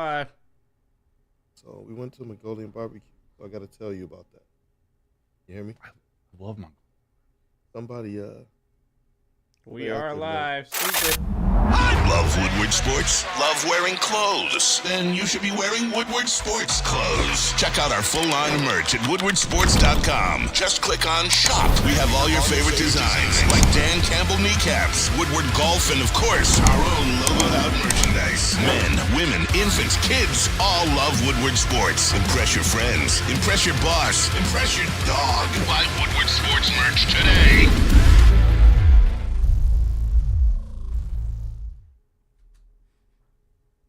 live. So we went to Mongolian barbecue. So I got to tell you about that. You hear me? I love Mongolian. Somebody, We are live. Stupid. I love Woodward Sports. Love wearing clothes. Then you should be wearing Woodward Sports clothes. Check out our full line of merch at woodwardsports.com. Just click on shop. We have all your favorite designs, like Dan Campbell kneecaps, Woodward golf, and of course, our own logoed out merchandise. Men, women, infants, kids all love Woodward Sports. Impress your friends. Impress your boss. Impress your dog. Buy Woodward Sports merch today.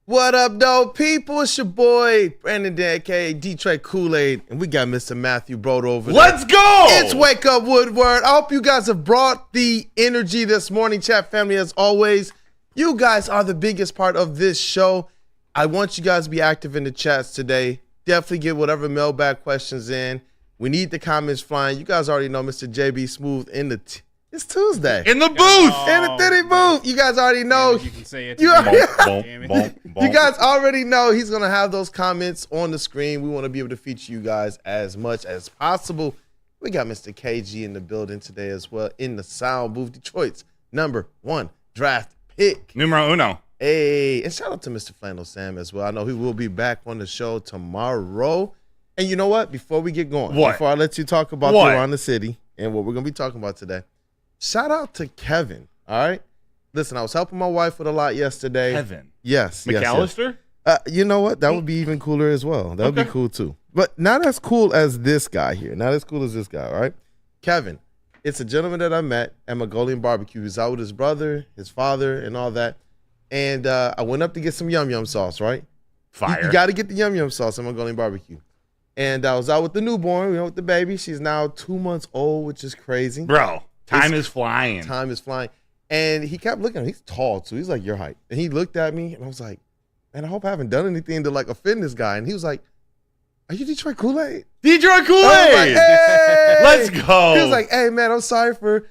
What up, though, people? It's your boy, Brandon Dan, aka Detroit Kool-Aid, and we got Mr. Matthew Broad over there. Let's go! It's Wake Up Woodward. I hope you guys have brought the energy this morning, chat family, as always. You guys are the biggest part of this show. I want you guys to be active in the chats today. Definitely get whatever mailbag questions in. We need the comments flying. You guys already know Mr. JB Smooth in the it's Tuesday. In the booth. In the titty booth. You guys already know. You can say it. You You guys already know he's going to have those comments on the screen. We want to be able to feature you guys as much as possible. We got Mr. KG in the building today as well in the sound booth. Detroit's #1 draft pick. Numero uno. Hey, and shout out to Mr. Flannel Sam as well. I know he will be back on the show tomorrow. And you know what? Before we get going, before I let you talk about around the city and what we're going to be talking about today, shout out to Kevin, all right? Listen, I was helping my wife with a lot yesterday. Kevin? Yes. McAllister? Yes. You know what? That would be even cooler as well. That would be cool too. But not as cool as this guy here. Not as cool as this guy, all right? Kevin, it's a gentleman that I met at Mongolian barbecue. He's out with his brother, his father, and all that. And I went up to get some yum-yum sauce, right? Fire. You got to get the yum-yum sauce at Mongolian barbecue. And I was out with the newborn, with the baby. She's now 2 months old, which is crazy. Bro, time is flying. Time is flying. And he kept looking at me. He's tall, too. He's like your height. And he looked at me, and I was like, man, I hope I haven't done anything to, offend this guy. And he was like, are you Detroit Kool-Aid? Detroit Kool-Aid! Like, hey! Let's go. He was like, hey, man, I'm sorry for,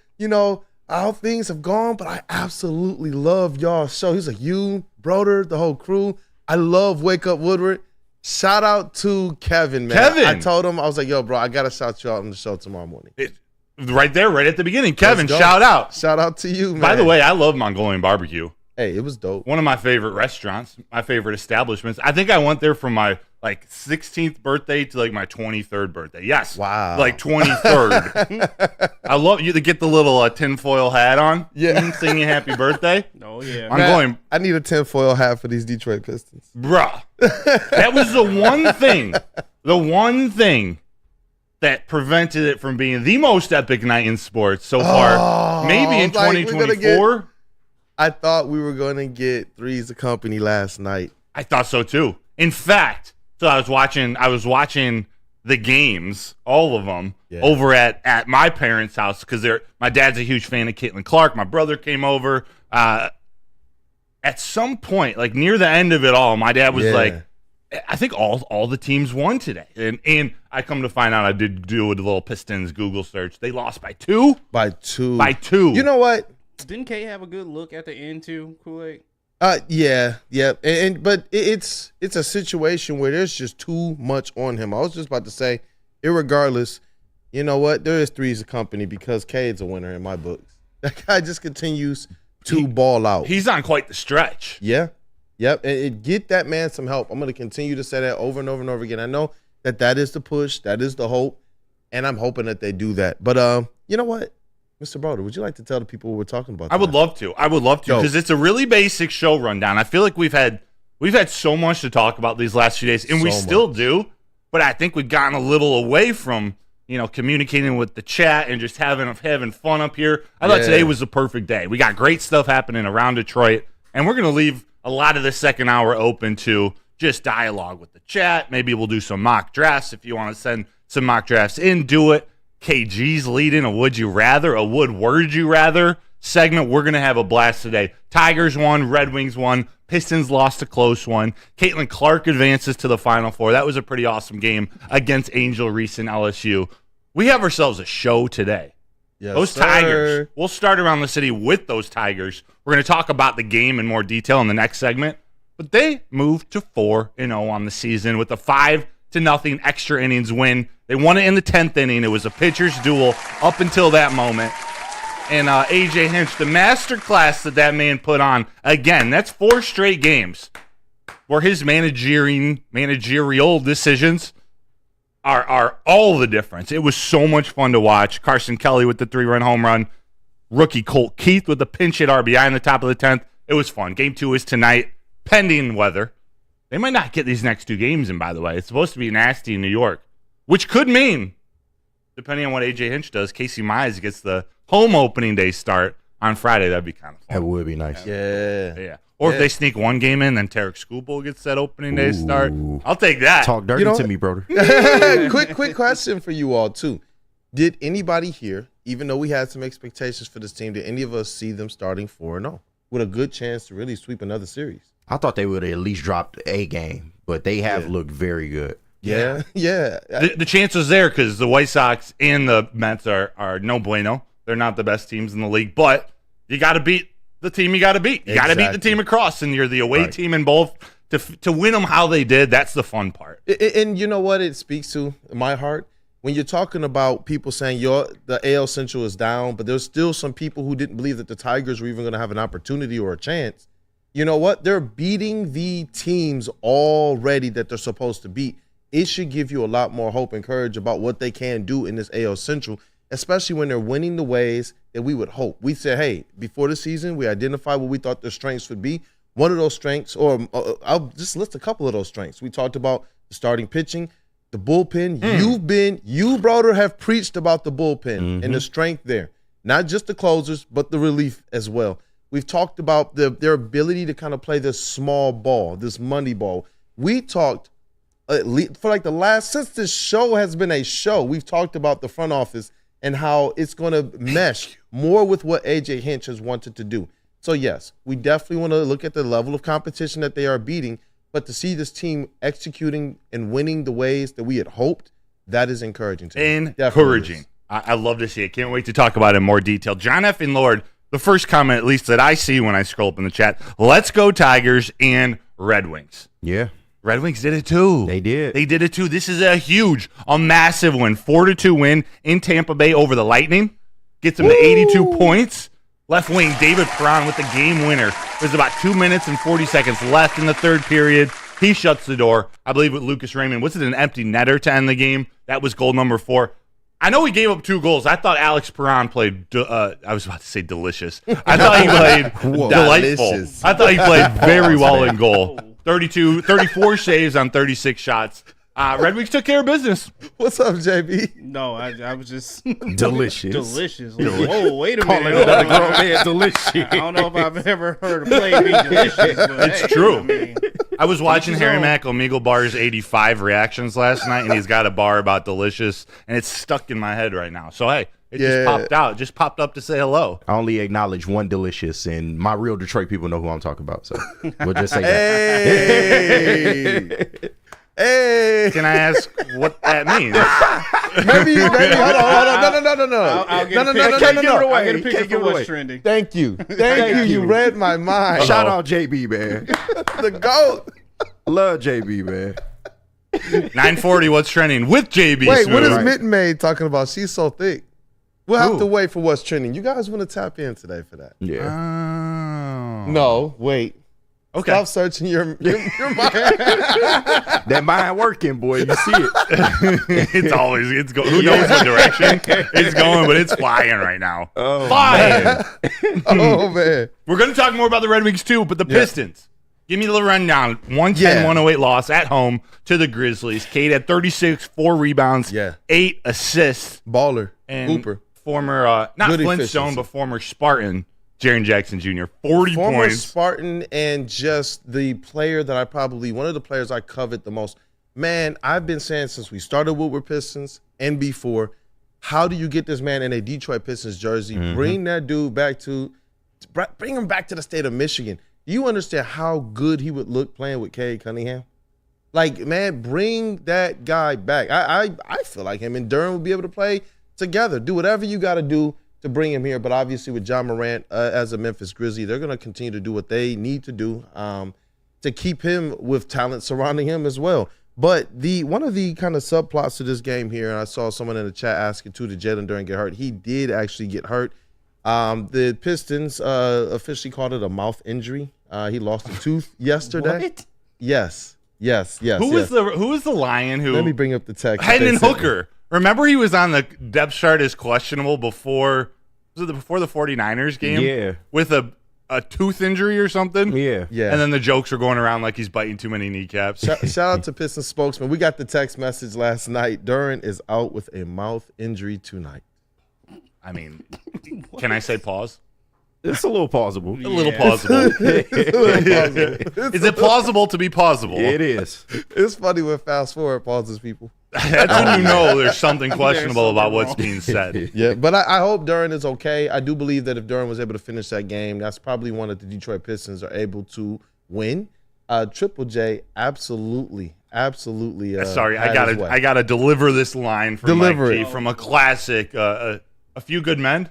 how things have gone, but I absolutely love y'all's show. He's like, you, Broder, the whole crew. I love Wake Up Woodward. Shout out to Kevin, man. Kevin. I told him, I was like, yo, bro, I got to shout you out on the show tomorrow morning. Right there, right at the beginning. Kevin, shout out. Shout out to you, man. By the way, I love Mongolian barbecue. Hey, it was dope. One of my favorite restaurants, my favorite establishments. I think I went there from my 16th birthday to my 23rd birthday. Yes. Wow. 23rd. I love you to get the little tinfoil hat on. Yeah. Sing you happy birthday. Oh, yeah. I need a tinfoil hat for these Detroit Pistons. Bruh. That was the one thing that prevented it from being the most epic night in sports so far. Maybe in 2024. I thought we were going to get Three's Company last night. I thought so too. In fact, so I was watching the games, all of them, over at my parents' house because my dad's a huge fan of Caitlin Clark. My brother came over. At some point, near the end of it all, my dad was like, I think all the teams won today. And I come to find out I did do a little Pistons Google search. They lost by 2? By 2. By 2. You know what? Didn't K have a good look at the end too, Kool-Aid? Yeah. But it's a situation where there's just too much on him. I was just about to say, irregardless, you know what? There is Three's Company because Cade's a winner in my books. That guy just continues to ball out. He's on quite the stretch. Yeah. Yep. And get that man some help. I'm going to continue to say that over and over and over again. I know that is the push. That is the hope. And I'm hoping that they do that. But you know what? Mr. Broder, would you like to tell the people what we're talking about tonight? I would love to because it's a really basic show rundown. I feel like we've had so much to talk about these last few days, and we still do. But I think we've gotten a little away from communicating with the chat and just having fun up here. I thought today was the perfect day. We got great stuff happening around Detroit, and we're gonna leave a lot of the second hour open to just dialogue with the chat. Maybe we'll do some mock drafts if you want to send some mock drafts in. Do it. KG's leading a Would You Rather, a Would You Rather segment. We're going to have a blast today. Tigers won, Red Wings won, Pistons lost a close one. Caitlin Clark advances to the Final Four. That was a pretty awesome game against Angel Reese and LSU. We have ourselves a show today. Yes, those sir. Tigers, we'll start around the city with those Tigers. We're going to talk about the game in more detail in the next segment. but they moved to 4-0 on the season with a 5-0 extra innings win. They won it in the 10th inning. It was a pitcher's duel up until that moment. And A.J. Hinch, the masterclass that man put on, again, that's 4 straight games where his managerial decisions are all the difference. It was so much fun to watch. Carson Kelly with the 3-run home run. Rookie Colt Keith with the pinch hit RBI in the top of the 10th. It was fun. Game 2 is tonight, pending weather. They might not get these next 2 games in, by the way. It's supposed to be nasty in New York, which could mean, depending on what A.J. Hinch does, Casey Mize gets the home opening day start on Friday. That'd be kind of fun. That would be nice. Yeah. Or if they sneak one game in, then Tarek Skubal gets that opening day start. I'll take that. Talk dirty to me, brother. Quick question for you all, too. Did anybody here, even though we had some expectations for this team, did any of us see them starting 4-0 with a good chance to really sweep another series? I thought they would have at least dropped a game, but they have looked very good. Yeah. The chance was there because the White Sox and the Mets are no bueno. They're not the best teams in the league, but you got to beat the team you got to beat. You got to beat the team across, and you're the away team in both. To win them how they did, that's the fun part. And you know what it speaks to in my heart? When you're talking about people saying the AL Central is down, but there's still some people who didn't believe that the Tigers were even going to have an opportunity or a chance. You know what? They're beating the teams already that they're supposed to beat. It should give you a lot more hope and courage about what they can do in this AL Central, especially when they're winning the ways that we would hope. We said, hey, before the season, we identified what we thought their strengths would be. One of those strengths, or I'll just list a couple of those strengths. We talked about the starting pitching, the bullpen. You, brother, have preached about the bullpen and the strength there. Not just the closers, but the relief as well. We've talked about their ability to kind of play this small ball, this money ball. We talked for like since this show has been a show, we've talked about the front office and how it's going to mesh more with what A.J. Hinch has wanted to do. So, yes, we definitely want to look at the level of competition that they are beating, but to see this team executing and winning the ways that we had hoped, that is encouraging to me. Encouraging. I love to see it. Can't wait to talk about it in more detail. John F. and Lord, the first comment, at least that I see when I scroll up in the chat, let's go Tigers and Red Wings. Yeah. Red Wings did it too. They did. They did it too. This is a massive win. 4-2 win in Tampa Bay over the Lightning. Gets them to 82 points. Left wing, David Perron with the game winner. There's about 2 minutes and 40 seconds left in the third period. He shuts the door. I believe with Lucas Raymond. Was it an empty netter to end the game? That was goal number 4. I know he gave up 2 goals. I thought Alex Perron played, I was about to say delicious. I thought he played delightful. Delicious. I thought he played very well in goal. 34 saves on 36 shots. Red Wings took care of business. What's up, JB? No, I was just Delicious. delicious. Like, whoa, wait a Calling minute. another grown man delicious. I don't know if I've ever heard a play be delicious. But It's true. I mean, I was watching Harry Omegle Bar's 85 reactions last night, and he's got a bar about delicious, and it's stuck in my head right now. So, hey, it just popped out. It just popped up to say hello. I only acknowledge one delicious, and my real Detroit people know who I'm talking about. So we'll just say that. Hey. Can I ask what that means? Maybe. Hold on. No. I'll get a picture for what's trending. Thank you. You read my mind. Shout out JB, man. The GOAT. Love JB, man. 940, what's trending with JB Wait, Smooth. what is Mitten Maid talking about? She's so thick. We'll have to wait for what's trending. You guys want to tap in today for that? Yeah. Oh. No, wait. Okay. Stop searching your mind. That mind working, boy. You see it. It's going. Who knows what direction it's going, but it's flying right now. Oh, flying. Oh, man. We're going to talk more about the Red Wings too, but the Pistons. Give me the rundown. 110-108 loss at home to the Grizzlies. Cade had 36, 4 rebounds, 8 assists. Baller. And Hooper. Former, not Good Flintstone, efficiency. but former Spartan, Jaren Jackson Jr. 40 Former points. Spartan and just the player that one of the players I covet the most. Man, I've been saying since we started Woodward Pistons and before, how do you get this man in a Detroit Pistons jersey? Bring that dude bring him back to the state of Michigan. Do you understand how good he would look playing with Cade Cunningham? Like, man, bring that guy back. I feel like him and Durham will be able to play together. Do whatever you got to do to bring him here. But obviously with John Morant as a Memphis Grizzly, they're going to continue to do what they need to do. to keep him with talent surrounding him as well. But one of the kind of subplots to this game here, and I saw someone in the chat asking too, did Jalen Duren get hurt? He did actually get hurt. The Pistons officially called it a mouth injury. He lost a tooth yesterday. What? Yes. Who was the Lion who? Let me bring up the text. Hendon Hooker. Remember he was on the depth chart as questionable before the 49ers game? Yeah. With a tooth injury or something? Yeah. And then the jokes are going around like he's biting too many kneecaps. Shout out to Pistons spokesman. We got the text message last night. Duren is out with a mouth injury tonight. I mean, can I say pause? It's a little plausible. A little plausible. Is it plausible to be plausible? It is. It's funny when fast forward pauses people. That's when you know there's something questionable about what's being said. Yeah, but I hope Duren is okay. I do believe that if Duren was able to finish that game, that's probably one that the Detroit Pistons are able to win. Triple J, absolutely. Sorry, I gotta deliver this line from Mike G from a classic, A Few Good Men.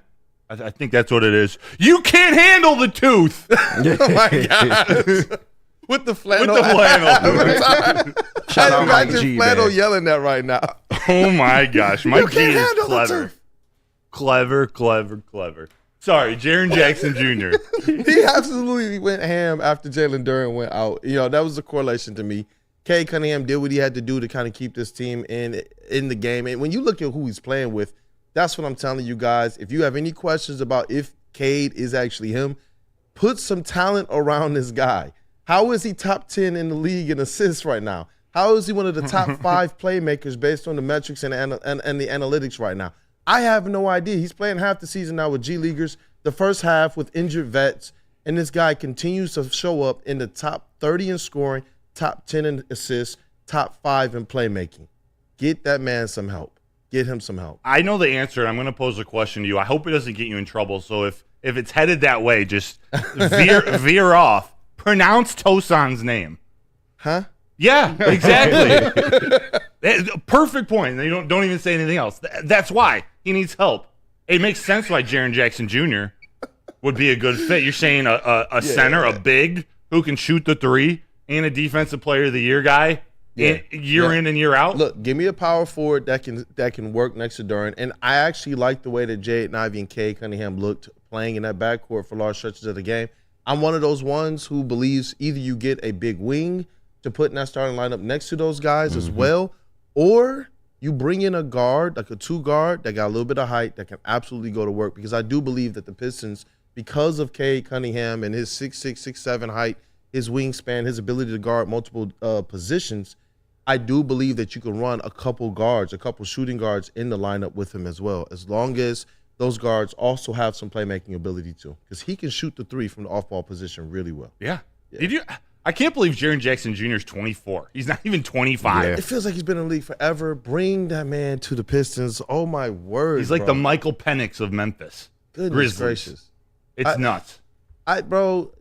I think that's what it is. You can't handle the tooth. Oh my God. With the flannel. Shout out Mike Imagine G, flannel man. yelling that right now. Oh my gosh, Mike G is handle the clever. Clever. Sorry, Jaren Jackson Jr. He absolutely went ham after Jalen Duren went out. That was the correlation to me. Cade Cunningham did what he had to do to kind of keep this team in the game. And when you look at who he's playing with, that's what I'm telling you guys. If you have any questions about if Cade is actually him, put some talent around this guy. How is he top 10 in the league in assists right now? How is he one of the top 5 playmakers based on the metrics and the analytics right now? I have no idea. He's playing half the season now with G Leaguers, the first half with injured vets, and this guy continues to show up in the top 30 in scoring, top 10 in assists, top 5 in playmaking. Get that man some help. Get him some help. I know the answer, and I'm going to pose a question to you. I hope it doesn't get you in trouble. So if it's headed that way, just veer off. Pronounce Tosan's name. Huh? Yeah, exactly. Perfect point. You don't even say anything else. That's why he needs help. It makes sense why Jaren Jackson Jr. would be a good fit. You're saying a center, a big who can shoot the three, and a defensive player of the year guy. Year in and year out. Look, give me a power forward that can work next to Duren. And I actually like the way that Jaden Ivey and Cade Cunningham looked playing in that backcourt for large stretches of the game. I'm one of those ones who believes either you get a big wing to put in that starting lineup next to those guys as well, or you bring in a guard, like a 2-guard that got a little bit of height that can absolutely go to work. Because I do believe that the Pistons, because of Cade Cunningham and his 6'6", 6'7" height, his wingspan, his ability to guard multiple positions, I do believe that you can run a couple shooting guards in the lineup with him as well, as long as those guards also have some playmaking ability too, because he can shoot the three from the off-ball position really well. Yeah. I can't believe Jaren Jackson Jr. is 24. He's not even 25. It feels like he's been in the league forever. Bring that man to the Pistons. Oh, my word, He's like the Michael Penix of Memphis. Goodness Grizzlies. gracious. It's nuts. Bro,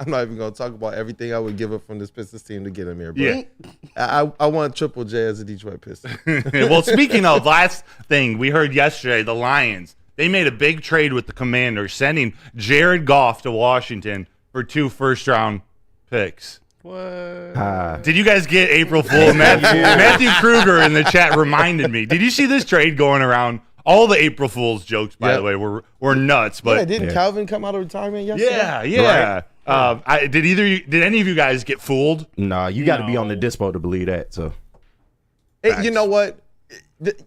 I'm not even going to talk about everything I would give up from this Pistons team to get him here. But Yeah. I want Triple J as a Detroit Piston. Well, speaking of, last thing we heard yesterday, the Lions, they made a big trade with the Commanders, sending Jared Goff to Washington for 2 first-round picks. What? Did you guys get April Fool? Matthew Kruger in the chat reminded me. Did you see this trade going around? All the April Fool's jokes, by the way, were nuts. But didn't Calvin come out of retirement yesterday? Yeah. Right. Did any of you guys get fooled? Nah, you got to be on the dispo to believe that. So, You know what?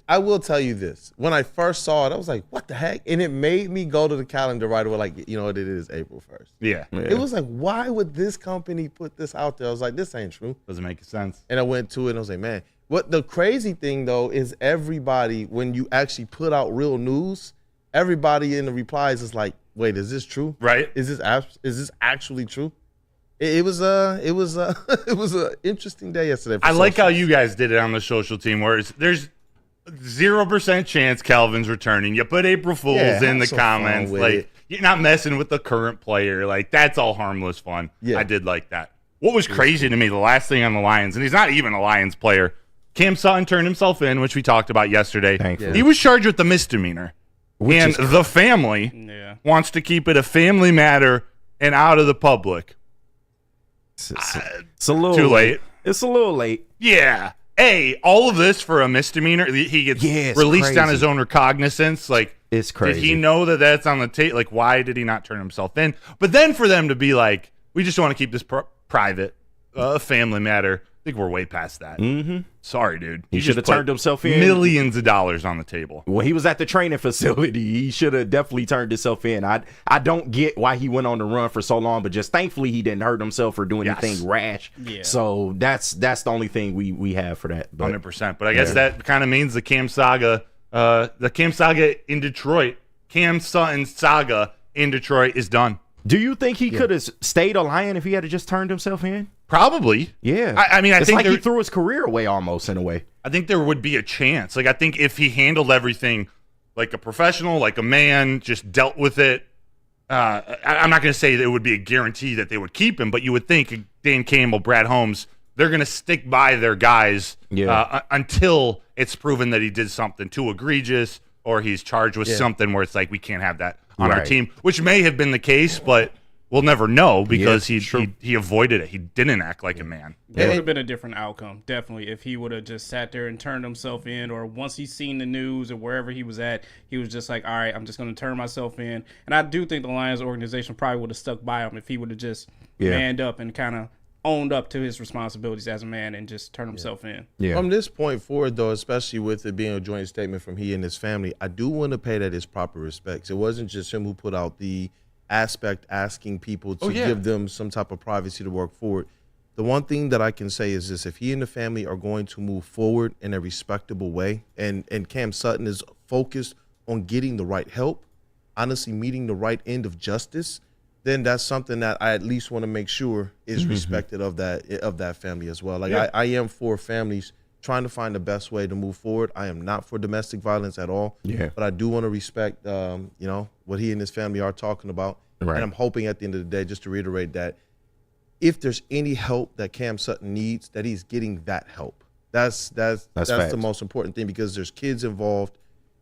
I will tell you this. When I first saw it, I was like, what the heck? And it made me go to the calendar right away, like, you know what, it is April 1st. Yeah. It was like, why would this company put this out there? I was like, this ain't true. Doesn't make sense. And I went to it and I was like, man. What the crazy thing, though, is everybody, when you actually put out real news, everybody in the replies is like, wait, is this true? Right. Is this actually true? It was an interesting day yesterday. I like how you guys did it on the social team, where there's 0% chance Calvin's returning. You put April Fools in the comments. Like, you're not messing with the current player. Like, that's all harmless fun. Yeah. I did like that. What was crazy to me, the last thing on the Lions, and he's not even a Lions player, Cam Sutton turned himself in, which we talked about yesterday. Thankfully. He was charged with a misdemeanor. And the family wants to keep it a family matter and out of the public. It's a little too late. It's a little late. Yeah. All of this for a misdemeanor. He gets released on his own recognizance. Like, it's crazy. Did he know that that's on the tape? Like, why did he not turn himself in? But then for them to be like, we just want to keep this private, a family matter. I think we're way past that. Mm-hmm. Sorry, dude. He should have turned himself in. Millions of dollars on the table. When he was at the training facility, he should have definitely turned himself in. I don't get why he went on the run for so long, but just thankfully he didn't hurt himself or do anything rash. Yeah. So that's the only thing we have for that. 100%. But I guess that kind of means the Cam saga in Detroit, Cam Sutton saga in Detroit is done. Do you think he could have stayed a Lion if he had just turned himself in? Probably. Yeah. I mean, I think he threw his career away almost in a way. I think there would be a chance. Like, I think if he handled everything like a professional, like a man, just dealt with it. I'm not going to say that it would be a guarantee that they would keep him, but you would think Dan Campbell, Brad Holmes, they're going to stick by their guys until it's proven that he did something too egregious or he's charged with something where it's like, we can't have that on our team, which may have been the case, but we'll never know because he avoided it. He didn't act like a man. It would have been a different outcome, definitely, if he would have just sat there and turned himself in, or once he's seen the news or wherever he was at, he was just like, all right, I'm just going to turn myself in. And I do think the Lions organization probably would have stuck by him if he would have just manned up and kind of owned up to his responsibilities as a man and just turned himself in. Yeah. From this point forward, though, especially with it being a joint statement from he and his family, I do want to pay that his proper respects. It wasn't just him who put out the aspect asking people to give them some type of privacy to work forward. The one thing that I can say is this: if he and the family are going to move forward in a respectable way, and Cam Sutton is focused on getting the right help, honestly meeting the right end of justice, then that's something that I at least want to make sure is respected of that family as well. Like I am for families trying to find the best way to move forward. I am not for domestic violence at all. Yeah. But I do want to respect what he and his family are talking about. Right. And I'm hoping at the end of the day, just to reiterate, that if there's any help that Cam Sutton needs, that he's getting that help. That's the most important thing, because there's kids involved,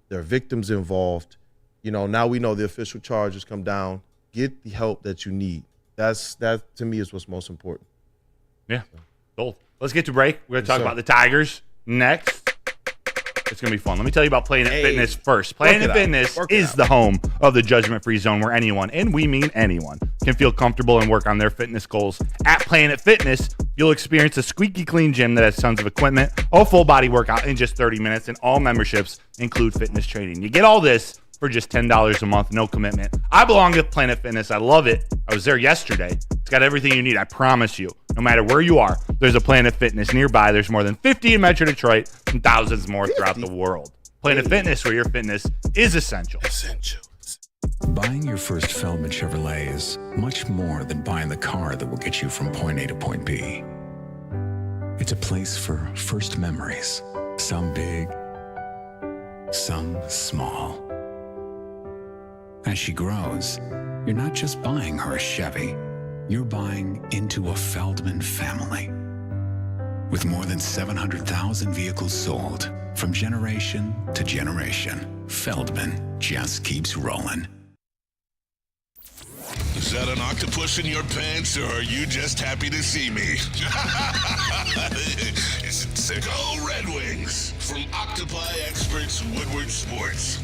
there are victims involved. Now we know the official charges come down. Get the help that you need. That to me is what's most important. Yeah. Cool. Let's get to break. We're going to talk about the Tigers next. It's going to be fun. Let me tell you about Planet Fitness first. Planet Fitness is the home of the judgment-free zone, where anyone, and we mean anyone, can feel comfortable and work on their fitness goals. At Planet Fitness, you'll experience a squeaky clean gym that has tons of equipment, a full-body workout in just 30 minutes, and all memberships include fitness training. You get all this for just $10 a month, no commitment. I belong to Planet Fitness. I love it. I was there yesterday. It's got everything you need, I promise you. No matter where you are, there's a Planet Fitness nearby. There's more than 50 in Metro Detroit and thousands more throughout the world. Planet Fitness, where your fitness is essential. Buying your first Feldman Chevrolet is much more than buying the car that will get you from point A to point B. It's a place for first memories, some big, some small. As she grows, you're not just buying her a Chevy, you're buying into a Feldman family. With more than 700,000 vehicles sold, from generation to generation, Feldman just keeps rolling. Is that an octopus in your pants, or are you just happy to see me? It's Sicko Red Wings from Octopi Experts Woodward Sports.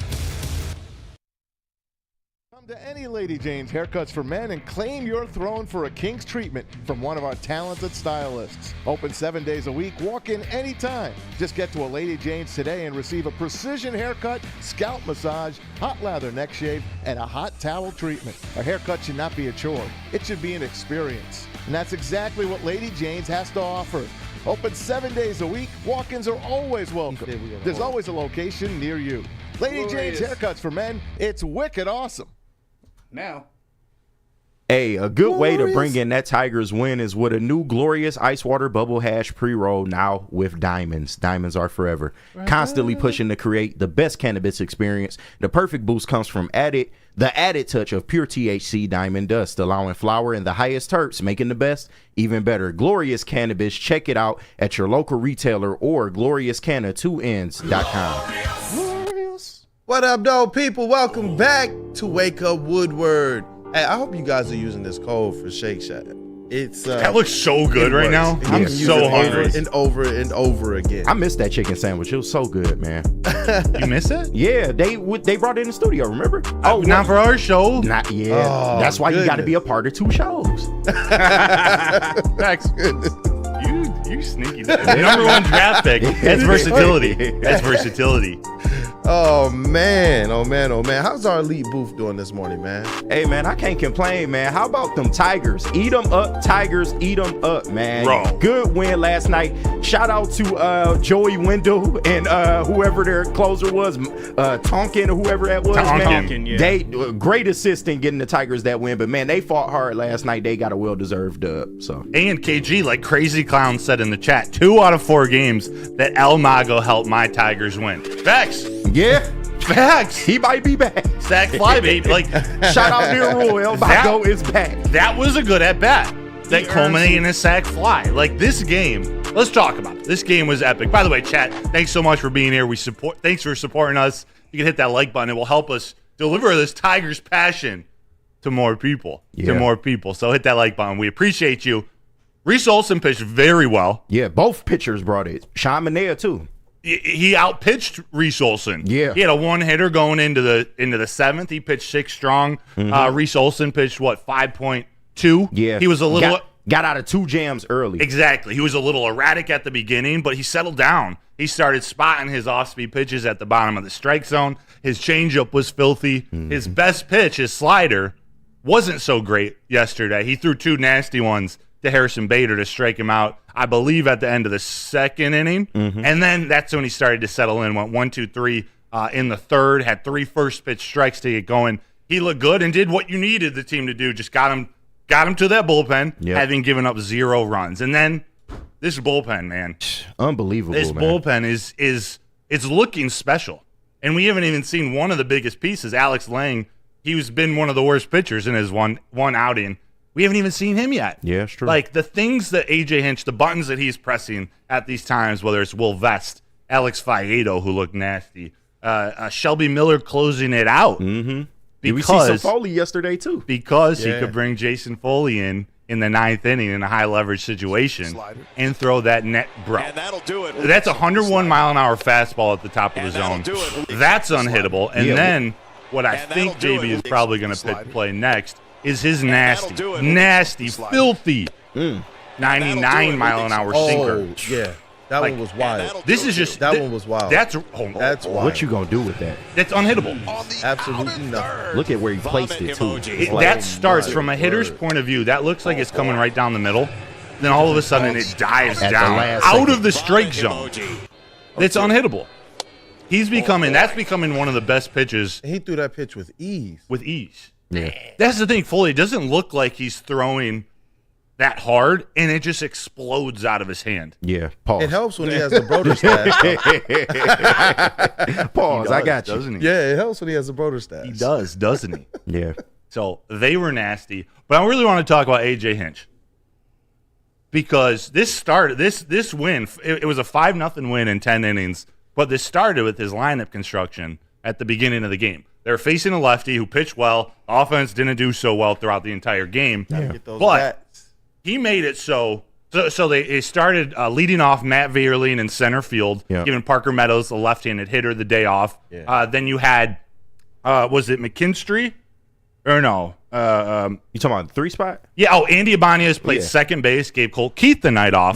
Come to any Lady Jane's Haircuts for Men and claim your throne for a king's treatment from one of our talented stylists. Open 7 days a week, walk in anytime. Just get to a Lady Jane's today and receive a precision haircut, scalp massage, hot lather neck shave, and a hot towel treatment. A haircut should not be a chore. It should be an experience. And that's exactly what Lady Jane's has to offer. Open 7 days a week, walk-ins are always welcome. There's always a location near you. Lady Jane's Haircuts for Men, it's wicked awesome. Now, hey, a good way to bring in that Tigers win is with a new glorious ice water bubble hash pre-roll, now with diamonds. Diamonds are forever. Constantly pushing to create the best cannabis experience. The perfect boost comes from the added touch of pure THC diamond dust, allowing flower and the highest terps, making the best even better. Glorious Cannabis. Check it out at your local retailer or gloriouscanna2ns.com. What up, though, people? Welcome back to Wake Up Woodward. Hey, I hope you guys are using this code for Shake Shack. It's that looks so good right now. I'm so hungry. Over and over again. I missed that chicken sandwich. It was so good, man. You miss it? Yeah, they brought it in the studio. Remember? Oh, not for our show. Not yeah. Oh, that's why you got to goodness. be a part of 2 shows. Facts. You sneaky. Number 1 draft pick. That's versatility. That's versatility. Oh man. How's our elite booth doing this morning, man? Hey, man, I can't complain, man. How about them Tigers? Eat them up, Tigers. Eat them up, man. Bro. Good win last night. Shout out to Joey Wendell and whoever their closer was, Tonkin or whoever that was. Tonkin, yeah. They great assist in getting the Tigers that win, but man, they fought hard last night. They got a well-deserved dub. So. And KG, like Crazy Clown said in the chat, 2 out of 4 games that El Mago helped my Tigers win. Facts. Yeah. Facts. He might be back. Sack fly, baby. Like, shout out to Royal. Mago is back. That was a good at-bat. That culminated in a sack fly. Like, this game, let's talk about it. This game was epic. By the way, chat, thanks so much for being here. Thanks for supporting us. You can hit that like button. It will help us deliver this Tigers passion to more people. So hit that like button. We appreciate you. Reese Olson pitched very well. Yeah, both pitchers brought it. Sean Manea, too. He outpitched Reese Olson. Yeah, he had a 1-hitter going into the 7th. He pitched 6 strong. Reese Olson pitched 5.2. Yeah, he was a little got out of 2 jams early. Exactly. He was a little erratic at the beginning, but he settled down. He started spotting his off-speed pitches at the bottom of the strike zone. His changeup was filthy. His best pitch, his slider, wasn't so great yesterday. He threw 2 nasty ones to Harrison Bader to strike him out, I believe, at the end of the 2nd inning. And then that's when he started to settle in, went 1, 2, 3 in the 3rd, had 3 first pitch strikes to get going. He looked good and did what you needed the team to do, just got him to that bullpen, having given up 0 runs. And then this bullpen, man. Unbelievable, This bullpen is looking special. And we haven't even seen one of the biggest pieces, Alex Lang. He's been one of the worst pitchers in his one outing. We haven't even seen him yet. Yeah, it's true. Like, the things that A.J. Hinch, the buttons that he's pressing at these times, whether it's Will Vest, Alex Faedo, who looked nasty, Shelby Miller closing it out. Did we see some Foley yesterday, too? Because he could bring Jason Foley in the 9th inning in a high-leverage situation and throw that net, bro. And that'll do it. That's a 101-mile-an-hour fastball at the top of the zone. That's unhittable. And then what I think JB is probably going to play next is his nasty, filthy 99-mile-an-hour sinker. Oh, yeah. That one was wild. This is just that one was wild. That's wild. What you gonna do with that? That's unhittable. Absolutely nothing. Look at where he placed it too. That starts from a hitter's point of view. That looks like it's coming right down the middle. Then all of a sudden it dives down out of the strike zone. It's unhittable. That's becoming one of the best pitches. He threw that pitch with ease. Yeah. That's the thing. Foley doesn't look like he's throwing that hard, and it just explodes out of his hand. Yeah. Pause. It helps when he has the Broder stash. Pause. Does, I got you. doesn't he? Yeah, it helps when he has the Broder stash. He does, doesn't he? Yeah. So they were nasty. But I really want to talk about A.J. Hinch. Because this win, it was a 5-0 win in 10 innings, but this started with his lineup construction at the beginning of the game. They were facing a lefty who pitched well. Offense didn't do so well throughout the entire game. Get those but bats. he made it so they started leading off Matt Vierling in center field, giving Parker Meadows, the left-handed hitter, the day off. Yeah. Then you had, was it McKinstry? Or no? You talking about the 3 spot? Yeah. Oh, Andy Ibanez played second base, gave Colt Keith the night off.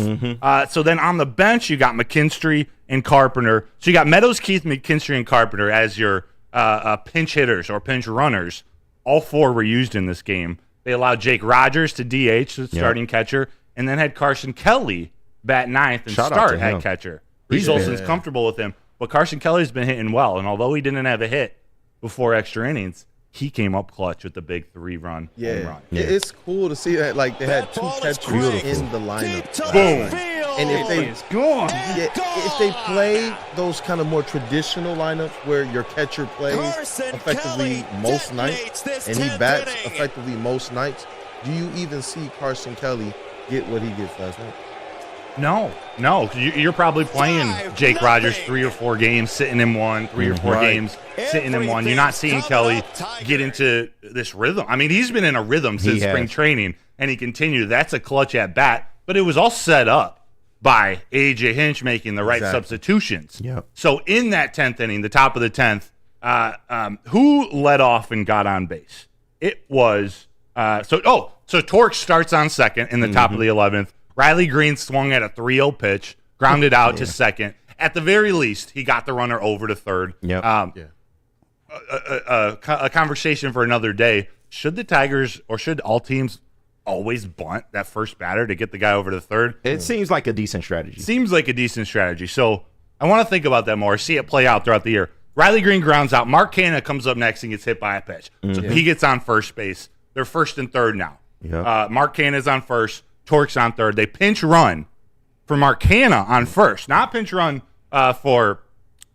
So then on the bench, you got McKinstry and Carpenter. So you got Meadows, Keith, McKinstry, and Carpenter as your pinch hitters or pinch runners. All 4 were used in this game. They allowed Jake Rogers to DH, the starting catcher, and then had Carson Kelly bat 9th and start at catcher. Reese Olson's comfortable with him, but Carson Kelly's been hitting well, and although he didn't have a hit before extra innings, he came up clutch with the big 3-run home run. Yeah, it's cool to see that. Like, they had 2 catchers in the lineup. Boom. And if they play those kind of more traditional lineups where your catcher plays effectively most nights and he bats effectively most nights, do you even see Carson Kelly get what he gets last night? No. You're probably playing Jake Rogers 3 or 4 games, sitting in one, 3 or 4 games, sitting in one. You're not seeing Kelly get into this rhythm. I mean, he's been in a rhythm since spring training, and he continued. That's a clutch at bat, but it was all set up by A.J. Hinch making the right substitutions. Yep. So in that 10th inning, the top of the 10th, who led off and got on base? It was so Torque starts on second in the top of the 11th. Riley Green swung at a 3-0 pitch, grounded out to second. At the very least, he got the runner over to third. Yep. A conversation for another day. Should the Tigers or should all teams always bunt that first batter to get the guy over to third? It seems like a decent strategy. So I want to think about that more, see it play out throughout the year. Riley Green grounds out. Mark Canha comes up next and gets hit by a pitch. So he gets on first base. They're first and third now. Yep. Mark Canha's on first. Torque's on third. They pinch run for Mark Canha on first. Not pinch run for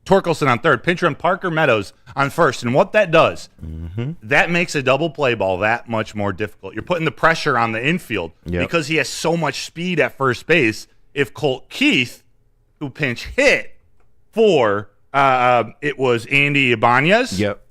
Torkelson on third. Pinch run Parker Meadows on first. And what that does, that makes a double play ball that much more difficult. You're putting the pressure on the infield because he has so much speed at first base. If Colt Keith, who pinch hit for it was Andy Ibanez. Yep.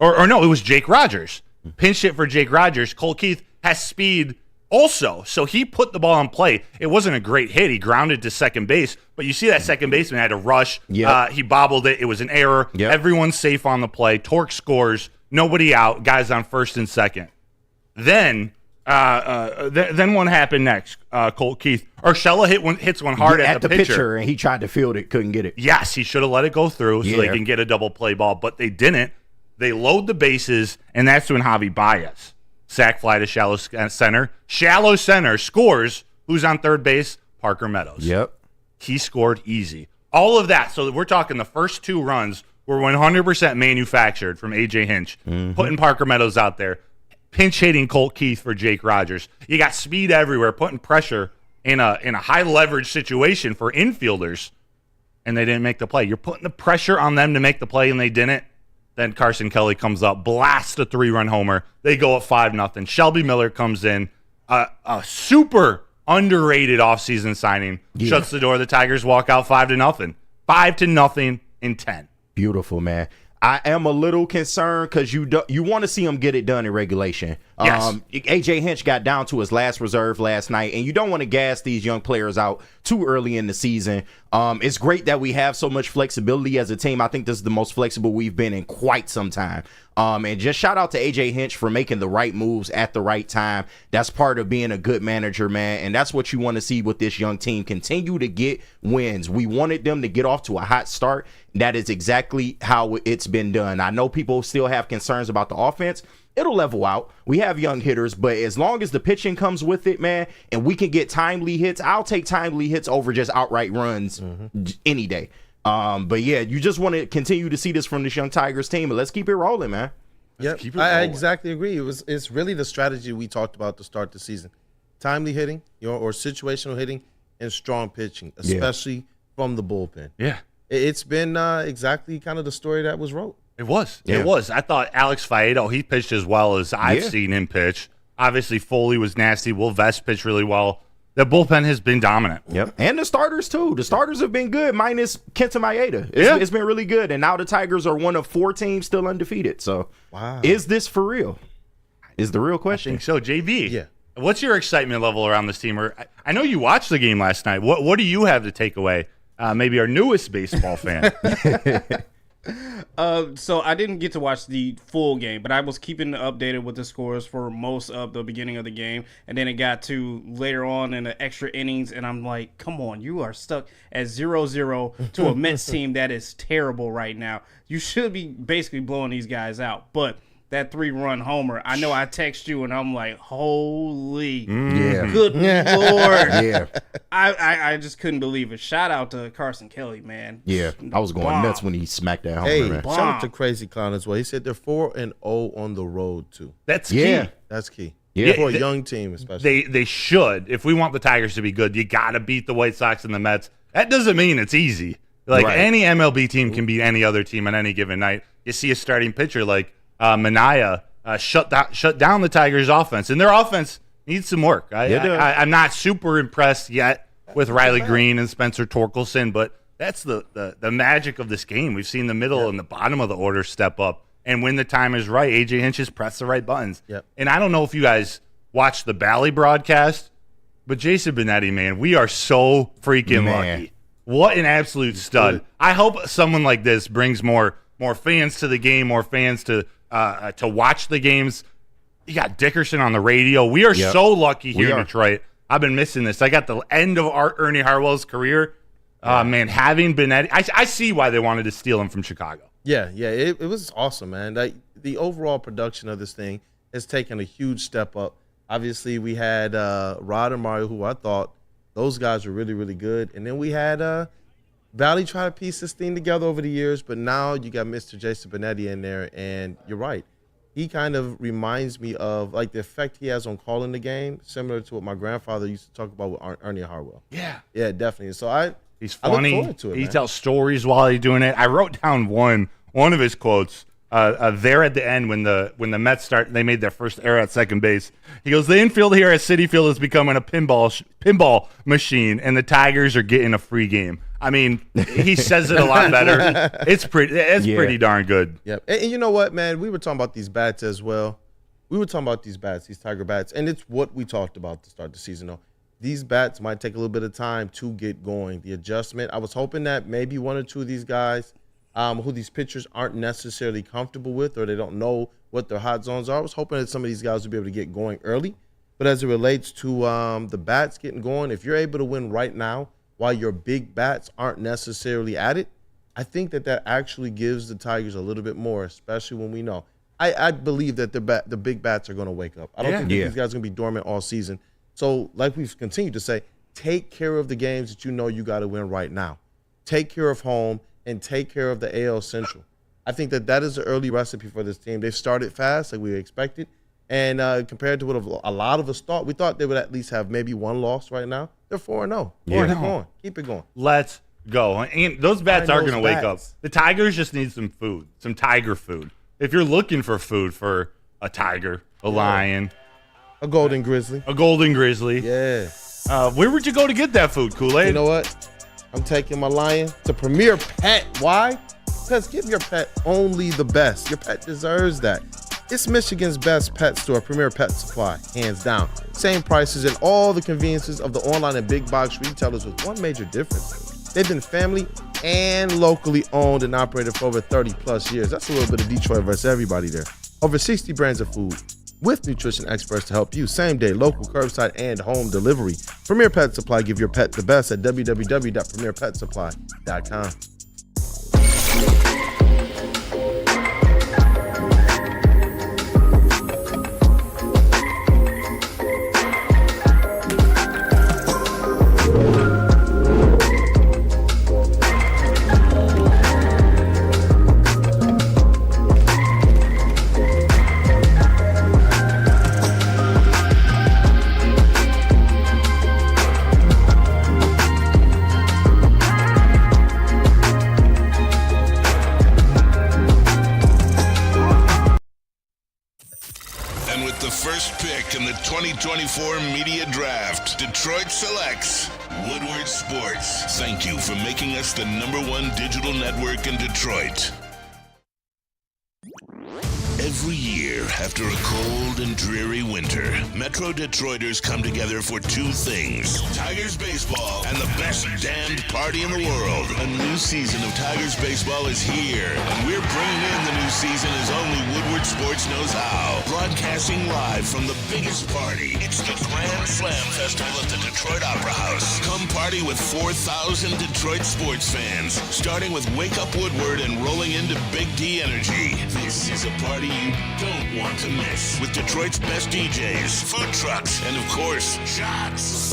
Or no, it was Jake Rogers. Pinch hit for Jake Rogers. Colt Keith has speed also, so he put the ball in play. It wasn't a great hit. He grounded to second base, but you see that second baseman had to rush. Yep. He bobbled it. It was an error. Yep. Everyone's safe on the play. Torque scores. Nobody out. Guys on first and second. Then what happened next? Colt Keith. Urshela hits one hard at the pitcher. And he tried to field it, couldn't get it. Yes, he should have let it go through so they can get a double play ball, but they didn't. They load the bases, and that's when Javi Baez, sac fly to shallow center, scores. Who's on third base? Parker Meadows. Yep. He scored easy. All of that. So we're talking the first 2 runs were 100% manufactured from A.J. Hinch, putting Parker Meadows out there, pinch hitting Colt Keith for Jake Rogers. You got speed everywhere, putting pressure in a high leverage situation for infielders, and they didn't make the play. You're putting the pressure on them to make the play, and they didn't. Then Carson Kelly comes up, blasts a 3-run homer. They go up 5-0. Shelby Miller comes in, a super underrated offseason signing, shuts the door. The Tigers walk out 5-0. 5-0 in 10. Beautiful, man. I am a little concerned because you want to see him get it done in regulation. Yes. A.J. Hinch got down to his last reserve last night, and you don't want to gas these young players out too early in the season. It's great that we have so much flexibility as a team. I think this is the most flexible we've been in quite some time. And just shout out to A.J. Hinch for making the right moves at the right time. That's part of being a good manager, man, and that's what you want to see with this young team. Continue to get wins. We wanted them to get off to a hot start. That is exactly how it's been done. I know people still have concerns about the offense. It'll level out. We have young hitters, but as long as the pitching comes with it, man, and we can get timely hits, I'll take timely hits over just outright runs any day. But yeah, you just want to continue to see this from this young Tigers team, but let's keep it rolling, man. Yeah, I exactly agree. It's really the strategy we talked about to start the season: timely hitting, or situational hitting, and strong pitching, especially from the bullpen. Yeah, it's been exactly kind of the story that was wrote. It was. Yeah. It was. I thought Alex Faedo, he pitched as well as I've seen him pitch. Obviously, Foley was nasty. Will Vest pitched really well. The bullpen has been dominant. Yep. And the starters, too. The starters have been good, minus Kenta Maeda. It's been really good. And now the Tigers are one of 4 teams still undefeated. So, is this for real? Is the real question. I think so. JB, yeah. What's your excitement level around this team? I know you watched the game last night. What do you have to take away? Maybe our newest baseball fan. So I didn't get to watch the full game, but I was keeping updated with the scores for most of the beginning of the game, and then it got to later on in the extra innings, and I'm like, come on, you are stuck at 0-0 to a Mets team that is terrible right now. You should be basically blowing these guys out, but that 3-run homer, I know I text you, and I'm like, holy good Lord. Yeah. I just couldn't believe it. Shout out to Carson Kelly, man. Yeah, I was going nuts when he smacked that homer, Hey, man. shout out to Crazy Clown as well. He said they're 4-0 on the road, too. That's key. That's key. Yeah. For a young team, especially. They should. If we want the Tigers to be good, you got to beat the White Sox and the Mets. That doesn't mean it's easy. Any MLB team can beat any other team on any given night. You see a starting pitcher like Minaya shut down the Tigers' offense, and their offense needs some work. I'm not super impressed yet with Riley Green and Spencer Torkelson, but that's the magic of this game. We've seen the middle and the bottom of the order step up, and when the time is right, AJ Hinch has pressed the right buttons. Yep. And I don't know if you guys watched the Bally broadcast, but Jason Benetti, man, we are so freaking lucky. What an absolute stud. I hope someone like this brings more fans to the game, more fans to watch the games. You got Dickerson on the radio. We are so lucky here in Detroit. I've been missing this. I got the end of Ernie Harwell's career. Man, having Benetti, I see why they wanted to steal him from Chicago. Yeah, it was awesome, man. Like, the overall production of this thing has taken a huge step up. Obviously, we had Rod and Mario, who I thought those guys were really, really good. And then we had Valley try to piece this thing together over the years, but now you got Mr. Jason Benetti in there, and you're right. He kind of reminds me of, like, the effect he has on calling the game, similar to what my grandfather used to talk about with Ernie Harwell. Yeah, definitely. So he's funny. I look forward to it, he man. tells stories while he's doing it. I wrote down one of his quotes there at the end when the Mets they made their first error at second base. He goes, "The infield here at Citi Field is becoming a pinball machine, and the Tigers are getting a free game." I mean, he says it a lot better. It's pretty darn good. Yep. And you know what, man? We were talking about these bats as well. We were talking about these bats, these Tiger bats, and it's what we talked about to start the season, though. These bats might take a little bit of time to get going. The adjustment, I was hoping that maybe one or two of these guys who these pitchers aren't necessarily comfortable with, or they don't know what their hot zones are, I was hoping that some of these guys would be able to get going early. But as it relates to the bats getting going, if you're able to win right now while your big bats aren't necessarily at it, I think that actually gives the Tigers a little bit more, especially when we know. I believe that the big bats are going to wake up. I don't think that these guys are going to be dormant all season. So, like we've continued to say, take care of the games that you know you got to win right now. Take care of home and take care of the AL Central. I think that is the early recipe for this team. They've started fast, like we expected. And compared to what a lot of us thought, we thought they would at least have maybe one loss right now. They're 4-0. Keep it going. Keep it going. Let's go. And those bats are going to wake up. The Tigers just need some food, some Tiger food. If you're looking for food for a tiger, a lion, a golden grizzly. Yeah. Where would you go to get that food, Kool-Aid? You know what? I'm taking my lion to Premier Pet. Why? Because give your pet only the best. Your pet deserves that. It's Michigan's best pet store, Premier Pet Supply, hands down. Same prices and all the conveniences of the online and big box retailers with one major difference. They've been family and locally owned and operated for over 30 plus years. That's a little bit of Detroit versus everybody there. Over 60 brands of food with nutrition experts to help you. Same day, local, curbside, and home delivery. Premier Pet Supply. Give your pet the best at www.premierpetsupply.com. In the 2024 Media Draft, Detroit selects Woodward Sports. Thank you for making us the #1 digital network in Detroit. Every year, after a cold and dreary winter, Metro Detroiters come together for two things: Tigers baseball and the best damned party in the world. A new season of Tigers baseball is here, and we're bringing in the new season as only Woodward Sports knows how. Broadcasting live from the biggest party. It's the Grand Slam Festival at the Detroit Opera House. Come party with 4,000 Detroit sports fans, starting with Wake Up Woodward and rolling into Big D Energy. This is a party you don't want to miss, with Detroit's best DJs, food trucks, and of course, shots.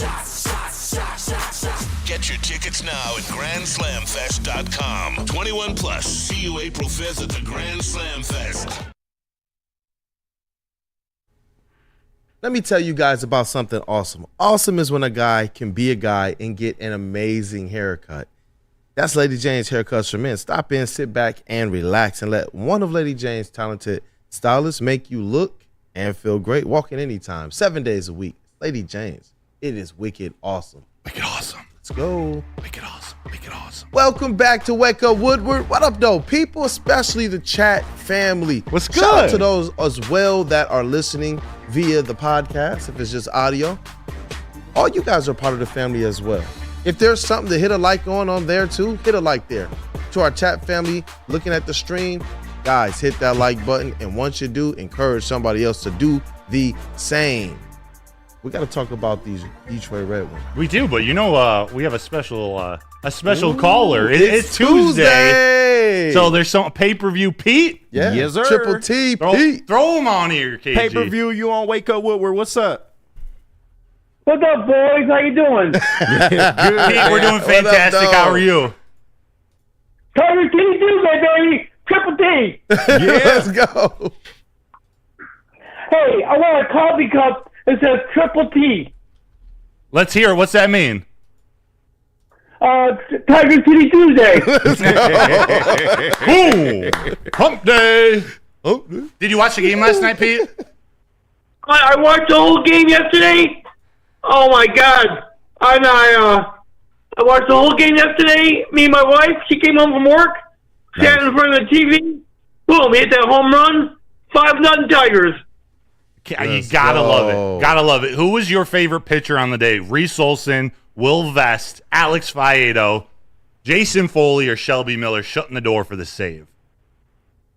Get your tickets now at GrandSlamFest.com. 21 plus. See you April 5th at the Grand Slam Fest. Let me tell you guys about something awesome. Awesome is when a guy can be a guy and get an amazing haircut. That's Lady Jane's Haircuts for Men. Stop in, sit back, and relax, and let one of Lady Jane's talented stylists make you look and feel great. Walk in anytime, 7 days a week. Lady Jane's. It is wicked awesome. Make it awesome. Let's go. Make it awesome. Make it awesome. Welcome back to Wake Up Woodward. What up, though, people, especially the chat family? What's Shout out good? to those as well that are listening via the podcast, if it's just audio. All you guys are part of the family as well. If there's something to hit a like on there too, hit a like there. To our chat family looking at the stream, guys, hit that like button. And once you do, encourage somebody else to do the same. We got to talk about these Detroit Red Wings. We do, but we have a special caller. It's Tuesday. So there's some pay-per-view Pete. Yeah. Yes, sir. Triple T, Pete. Throw him on here, KG. Pay-per-view, you on Wake Up Woodward. What's up? What's up, boys? How you doing? Pete, we're doing fantastic. Up, How are you? Tiger King Tuesday, baby. Triple T. Yeah, let's go. Hey, I want a coffee cup that says Triple T. Let's hear it. What's that mean? Tiger City Tuesday. Boom! Hump day. Did you watch the game last night, Pete? I watched the whole game yesterday. Oh my God! I watched the whole game yesterday. Me and my wife. She came home from work, sat in front of the TV. Boom! Hit that home run. 5-0 Tigers. You gotta love it. Gotta love it. Who was your favorite pitcher on the day? Reese Olson, Will Vest, Alex Faedo, Jason Foley, or Shelby Miller shutting the door for the save?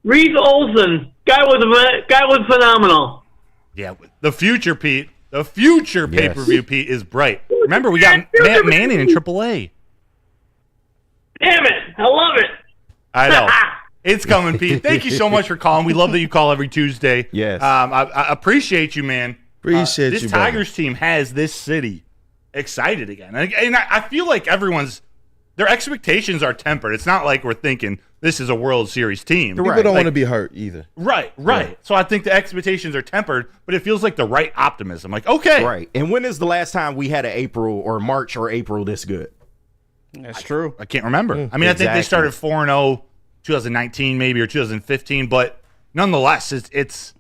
Reese Olson. Guy was phenomenal. Yeah, the future, Pete. The future pay-per-view, Pete, is bright. Remember, we got Matt Manning in AAA. Damn it! I love it. I know. It's coming, Pete. Thank you so much for calling. We love that you call every Tuesday. Yes. I appreciate you, man. Appreciate you, This brother. Tigers team has this city excited again. And I feel like their expectations are tempered. It's not like we're thinking this is a World Series team. People don't want to be hurt either. Right. So I think the expectations are tempered, but it feels like the right optimism. Like, okay. Right. And when is the last time we had an April or March or April this good? That's true. I can't remember. I mean, I think they started 4-0 2019 maybe or 2015, but nonetheless, it's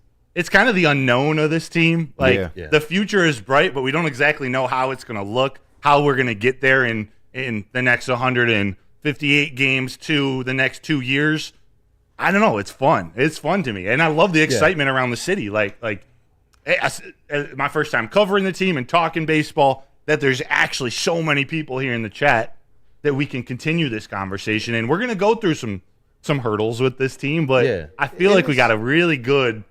kind of the unknown of this team. Like the future is bright, but we don't exactly know how it's going to look, how we're going to get there in the next 158 games to the next 2 years. I don't know. It's fun. It's fun to me, and I love the excitement around the city. Like my first time covering the team and talking baseball, that there's actually so many people here in the chat that we can continue this conversation, and we're going to go through some hurdles with this team, but I feel like we got a really good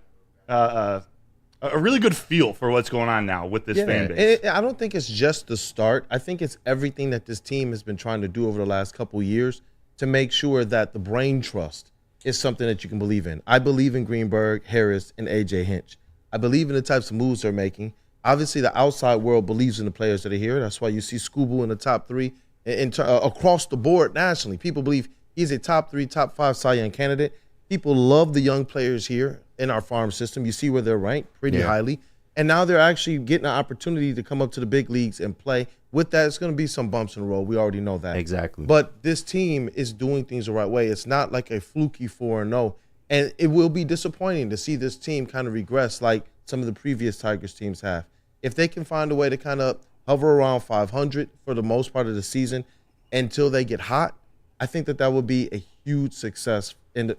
feel for what's going on now with this fan base. And I don't think it's just the start. I think it's everything that this team has been trying to do over the last couple of years to make sure that the brain trust is something that you can believe in. I believe in Greenberg, Harris, and A.J. Hinch. I believe in the types of moves they're making. Obviously, the outside world believes in the players that are here. That's why you see Scooble in the top three across the board nationally. People believe he's a top 3, top 5 Cy Young candidate. People love the young players here in our farm system. You see where they're ranked pretty highly. And now they're actually getting an opportunity to come up to the big leagues and play. With that, it's going to be some bumps in the road. We already know that. Exactly. But this team is doing things the right way. It's not like a fluky 4-0. And it will be disappointing to see this team kind of regress like some of the previous Tigers teams have. If they can find a way to kind of hover around 500 for the most part of the season until they get hot, I think that would be a huge success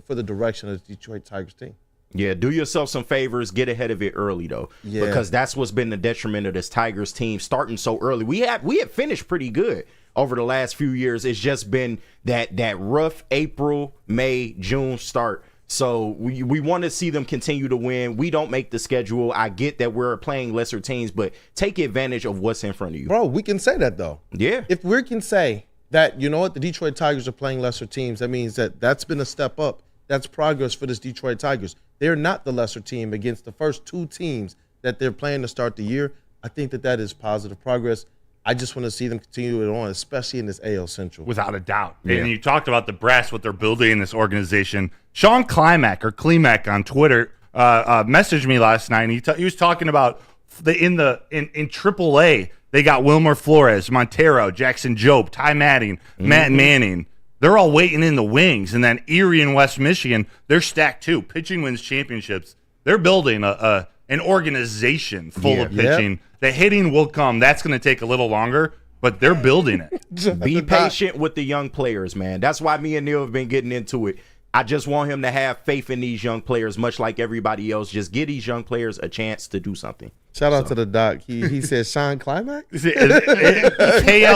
for the direction of the Detroit Tigers team. Yeah, do yourself some favors. Get ahead of it early, though, because that's what's been the detriment of this Tigers team starting so early. We had finished pretty good over the last few years. It's just been that rough April, May, June start. So we want to see them continue to win. We don't make the schedule. I get that we're playing lesser teams, but take advantage of what's in front of you. Bro, we can say that, though. Yeah. If we can say that, you know what, the Detroit Tigers are playing lesser teams, that means that's been a step up. That's progress for this Detroit Tigers. They're not the lesser team against the first 2 teams that they're playing to start the year. I think that is positive progress. I just want to see them continue it on, especially in this AL Central. Without a doubt. Yeah. And you talked about the brass, what they're building in this organization. Sean Klimack on Twitter messaged me last night, and he was talking about in AAA, they got Wilmer Flores, Montero, Jackson Jobe, Ty Matting, Matt Manning. They're all waiting in the wings. And then Erie and West Michigan, they're stacked too. Pitching wins championships. They're building an organization full of pitching. The hitting will come. That's going to take a little longer. but they're building it. Be patient with the young players, man. That's why me and Neil have been getting into it. I just want him to have faith in these young players, much like everybody else. Just give these young players a chance to do something. Shout out to the doc. He said Sean Climax. Klimek.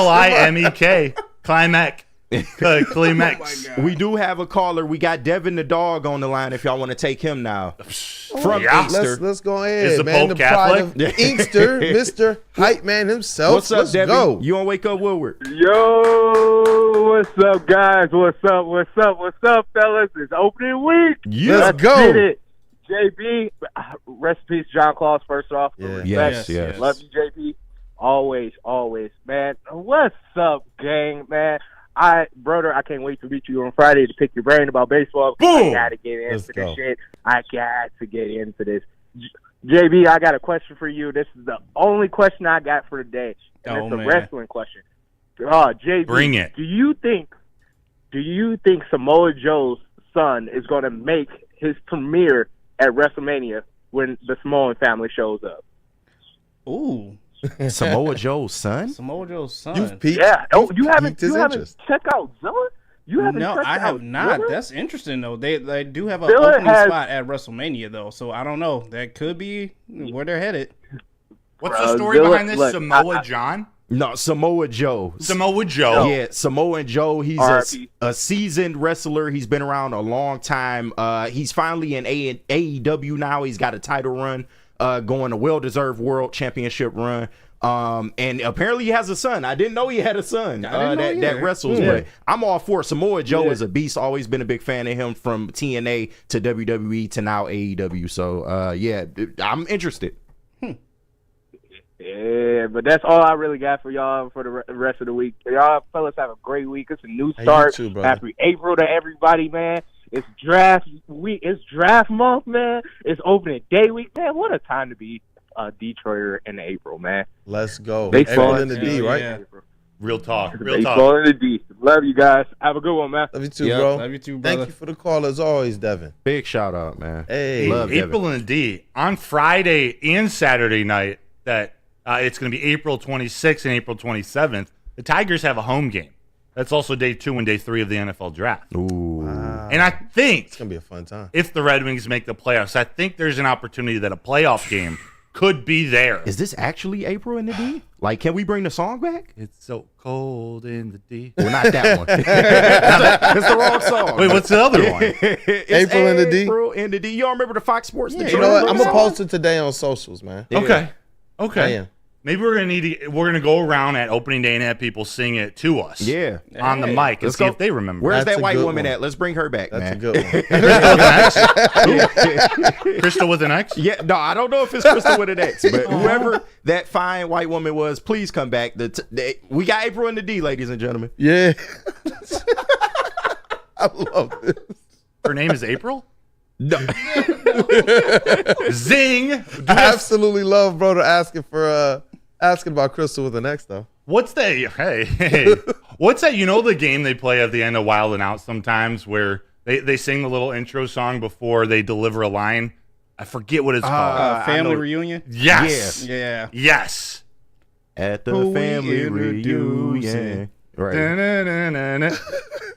Climax. Climax. We do have a caller. We got Devin the dog on the line if y'all want to take him now. From Yeah. Inkster. Let's go ahead, Is the man. Pope the pride of Catholic? Inkster, Mr. Hype Man himself. What's up, Let's Devin? go. You on Wake Up Woodward? Yo, what's up, guys? What's up, fellas? It's opening week. Let's go. Get it. JB, rest in peace, John Claus, first off. Yeah. Yes. Love you, JB. Always, man. What's up, gang, man? I can't wait to meet you on Friday to pick your brain about baseball. Boom. I gotta get into Let's this go. shit. I got to get into this. JB, I got a question for you. This is the only question I got for today, and Oh, it's a man. wrestling question. JB, Bring it. Do you think Samoa Joe's son is going to make his premiere at WrestleMania when the Samoan family shows up? Ooh, Samoa Joe's son? Samoa Joe's son. You've peaked. Yeah. Oh, you haven't piqued his interest. checked out Zilla? You haven't No, checked I have out not. Zilla? That's interesting though. They do have an Zilla opening has- spot at WrestleMania though, so I don't know. That could be where they're headed. What's the story Zilla- behind this? look, Samoa John? No, Samoa Joe. Samoa Joe. Yeah, Samoa Joe. He's RIP. a seasoned wrestler. He's been around a long time. He's finally in AEW now. He's got a title run, going a well-deserved world championship run. And apparently he has a son. I didn't know he had a son didn't know that either. wrestles. But I'm all for it. Samoa Joe is a beast. Always been a big fan of him from TNA to WWE to now AEW. So yeah, I'm interested. Yeah, but that's all I really got for y'all for the rest of the week. Y'all fellas have a great week. It's a new start. you too, brother. Happy April to everybody, man. It's draft week. It's draft month, man. It's opening day week, man. What a time to be a Detroiter in April, man. Let's go. Baseball April in the D, Hell right? yeah. Real talk. Real Baseball talk. in the D. Love you guys. Have a good one, man. Love you too, Yeah, bro. love you too, brother. Thank you for the call as always, Devin. Big shout out, man. Hey. Love Devin. April in the D. On Friday and Saturday night, that it's going to be April 26th and April 27th. The Tigers have a home game. That's also day 2 and day 3 of the NFL draft. Ooh. And I think It's going to be a fun time. if the Red Wings make the playoffs, I think there's an opportunity that a playoff game could be there. Is this actually April in the D? Like, can we bring the song back? It's so cold in the D. Well, not that one. It's the wrong song. Wait, what's the other one? It's April in the D? April in the D. Y'all remember the Fox Sports? You know what? I'm going to post it today on socials, man. Okay. I Okay. am. Maybe we're gonna go around at opening day and have people sing it to us. Yeah. On the mic and Let's see go. if they remember. Where's That's that a white good woman one. at? Let's bring her back, That's man. a good one. Crystal with an X? Yeah, no, I don't know if it's Crystal with an X, but whoever that fine white woman was, please come back. We got April in the D, ladies and gentlemen. Yeah. I love this. Her name is April? No. Zing! I absolutely love brother asking about Crystal with an X, though. What's that? Hey. What's that? You know the game they play at the end of Wild and Out sometimes where they sing the little intro song before they deliver a line? I forget what it's called. Family reunion. Yes. Yeah. Yes. At the Who we family introducing. reunion. Right. Da-na-na-na-na.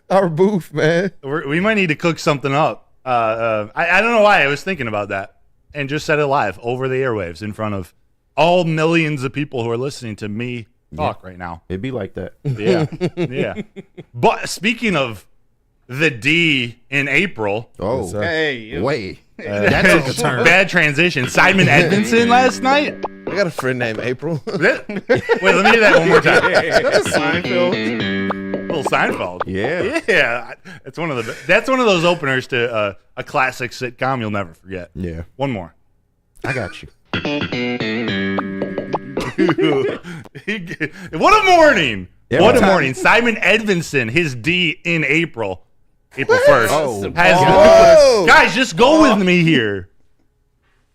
Our booth, man. We might need to cook something up. I don't know why I was thinking about that and just said it live over the airwaves in front of all millions of people who are listening to me talk right now. It'd be like that. Yeah, yeah. But speaking of the D in April, Oh, Hey, wait. that took a turn. Bad transition. Simon Edmondson last night. I got a friend named April. Wait, let me do that one more time. Seinfeld. Little Seinfeld. Yeah. Yeah. That's one of those openers to a classic sitcom you'll never forget. Yeah. One more. I got you. What a morning! Yeah, What a time. morning! Simon Edmondson, his D in April 1st. Oh, Whoa. Guys, just go with me here,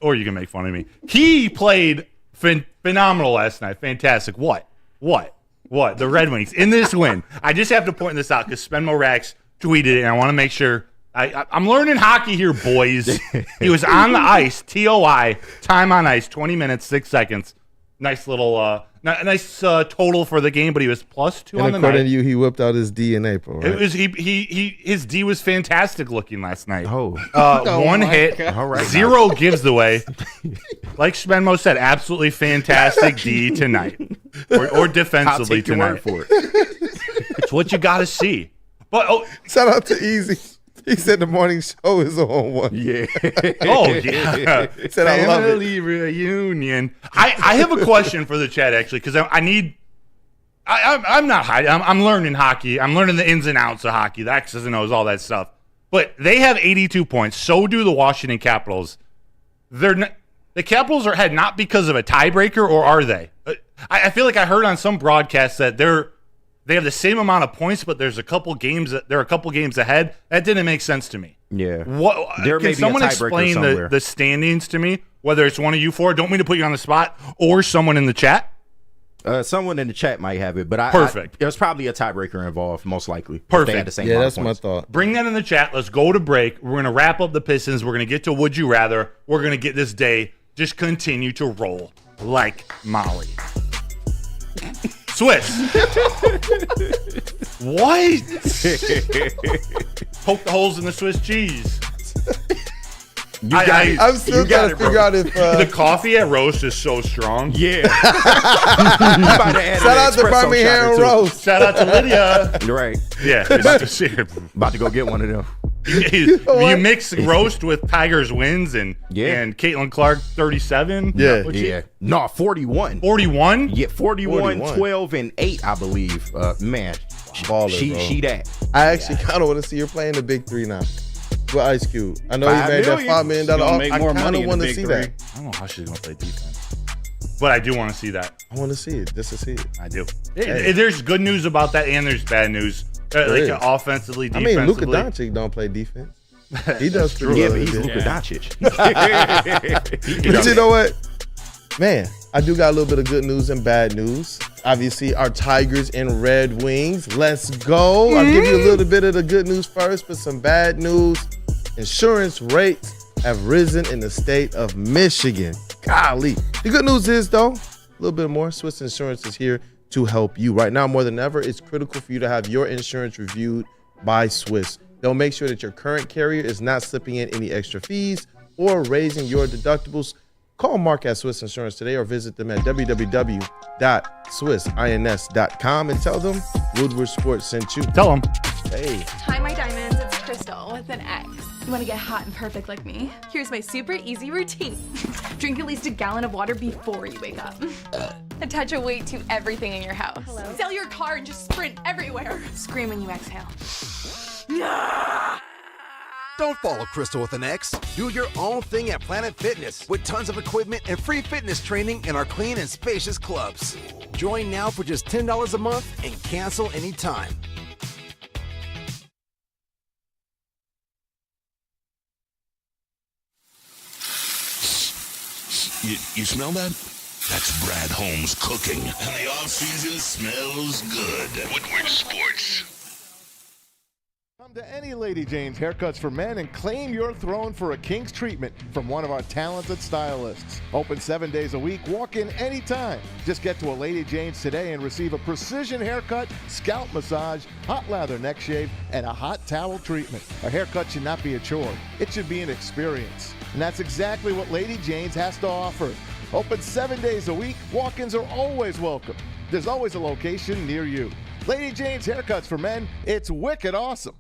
or you can make fun of me. He played phenomenal last night. Fantastic. What? The Red Wings in this win. I just have to point this out because Spenmo Rax tweeted it, and I want to make sure. I'm learning hockey here, boys. He was on the ice, TOI, time on ice, 20 minutes, 6 seconds. Nice little nice total for the game, but he was +2 on the night. According to you, he whipped out his D in April, right? It was his D was fantastic looking last night. Oh. One hit, All right, 0 gives away. Like Spenmo said, absolutely fantastic D tonight, or defensively I'll take your tonight. word for it. It's what you got to see. But Shout out to Easy. He said the morning show is on one. Yeah. yeah, Said I love it. family reunion. I have a question for the chat actually, because I'm not hiding. I'm learning hockey. I'm learning the ins and outs of hockey, the X's and O's, all that stuff. But they have 82 points. So do the Washington Capitals. The Capitals are ahead not because of a tiebreaker, or are they? I feel like I heard on some broadcast that they have the same amount of points, but they're a couple games ahead. That didn't make sense to me. Yeah. Can someone explain the standings to me? Whether it's one of you four, don't mean to put you on the spot, or someone in the chat. Someone in the chat might have it, but Perfect. there's probably a tiebreaker involved, most likely. Perfect. They had the same Yeah, amount that's of my points. thought. Bring that in the chat. Let's go to break. We're going to wrap up the Pistons. We're going to get to Would You Rather. We're going to get this day just continue to roll like Molly. Swiss. What? Poke the holes in the Swiss cheese. I'm still trying to figure out if the coffee at Roast is so strong. Yeah. shout out to Birmingham Roast. Shout out to Lydia. Right. Yeah, About to go get one of them. you mix Roast with Tigers wins and Caitlin Clark 37. Yeah. No, 41. 41? Yeah, 41, 12, and 8, I believe. Man, Baller, she that. I actually kind of want to see her playing the Big Three now with Ice Cube. I know he made that $5 million offer. I kind of want to see that. I don't know how she's going to play defense, but I do want to see that. I want to see it just to see it. I do. There's good news about that, and the's bad news. Offensively, defensively. I mean, Luka Doncic don't play defense. He does pretty well. But he's Luka Doncic. But you know what? Man, I do got a little bit of good news and bad news. Obviously, our Tigers and Red Wings. Let's go. I'll give you a little bit of the good news first, but some bad news. Insurance rates have risen in the state of Michigan. Golly. The good news is, though, a little bit more. Swiss Insurance is here to help you. Right now, more than ever, it's critical for you to have your insurance reviewed by Swiss. They'll make sure that your current carrier is not slipping in any extra fees or raising your deductibles. Call Mark at Swiss Insurance today or visit them at www.swissins.com and tell them Woodward Sports sent you. Tell them. Hey. Hi, my diamonds. It's Crystal with an X. You want to get hot and perfect like me? Here's my super easy routine. Drink at least a gallon of water before you wake up. Attach a weight to everything in your house. Sell your car and just sprint everywhere. Scream when you exhale. Don't follow Crystal with an X. Do your own thing at Planet Fitness with tons of equipment and free fitness training in our clean and spacious clubs. Join now for just $10 a month and cancel anytime. You smell that? That's Brad Holmes cooking. And the off-season smells good. Woodward Sports. Come to any Lady Jane's Haircuts for Men and claim your throne for a king's treatment from one of our talented stylists. Open 7 days a week, walk in anytime. Just get to a Lady Jane's today and receive a precision haircut, scalp massage, hot lather neck shave, and a hot towel treatment. A haircut should not be a chore. It should be an experience. And that's exactly what Lady Jane's has to offer. Open 7 days a week, walk-ins are always welcome. There's always a location near you. Lady Jane's Haircuts for Men, it's wicked awesome.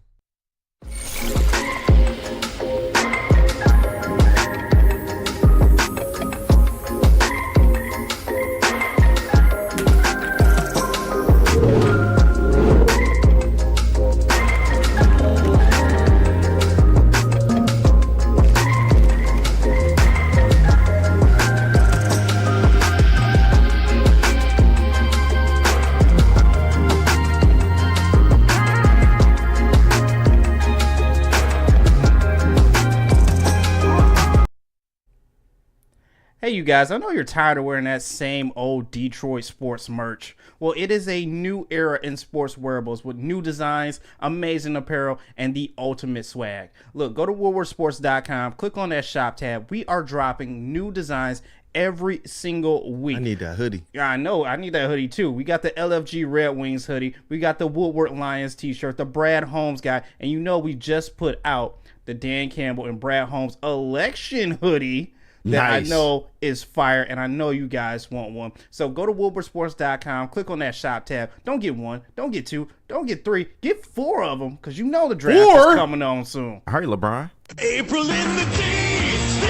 Hey, you guys, I know you're tired of wearing that same old Detroit sports merch. Well, it is a new era in sports wearables with new designs, amazing apparel, and the ultimate swag. Look, go to woodwardsports.com, click on that shop tab. We are dropping new designs every single week. I need that hoodie. Yeah, I know. I need that hoodie too. We got the LFG Red Wings hoodie. We got the Woodward Lions t-shirt, the Brad Holmes guy. And you know we just put out the Dan Campbell and Brad Holmes election hoodie that I know is fire, and I know you guys want one. So go to woodwardsports.com, click on that shop tab. Don't get one, don't get two, don't get three, get 4 of them, because you know the draft is coming on soon. All right, LeBron. April in the teeth.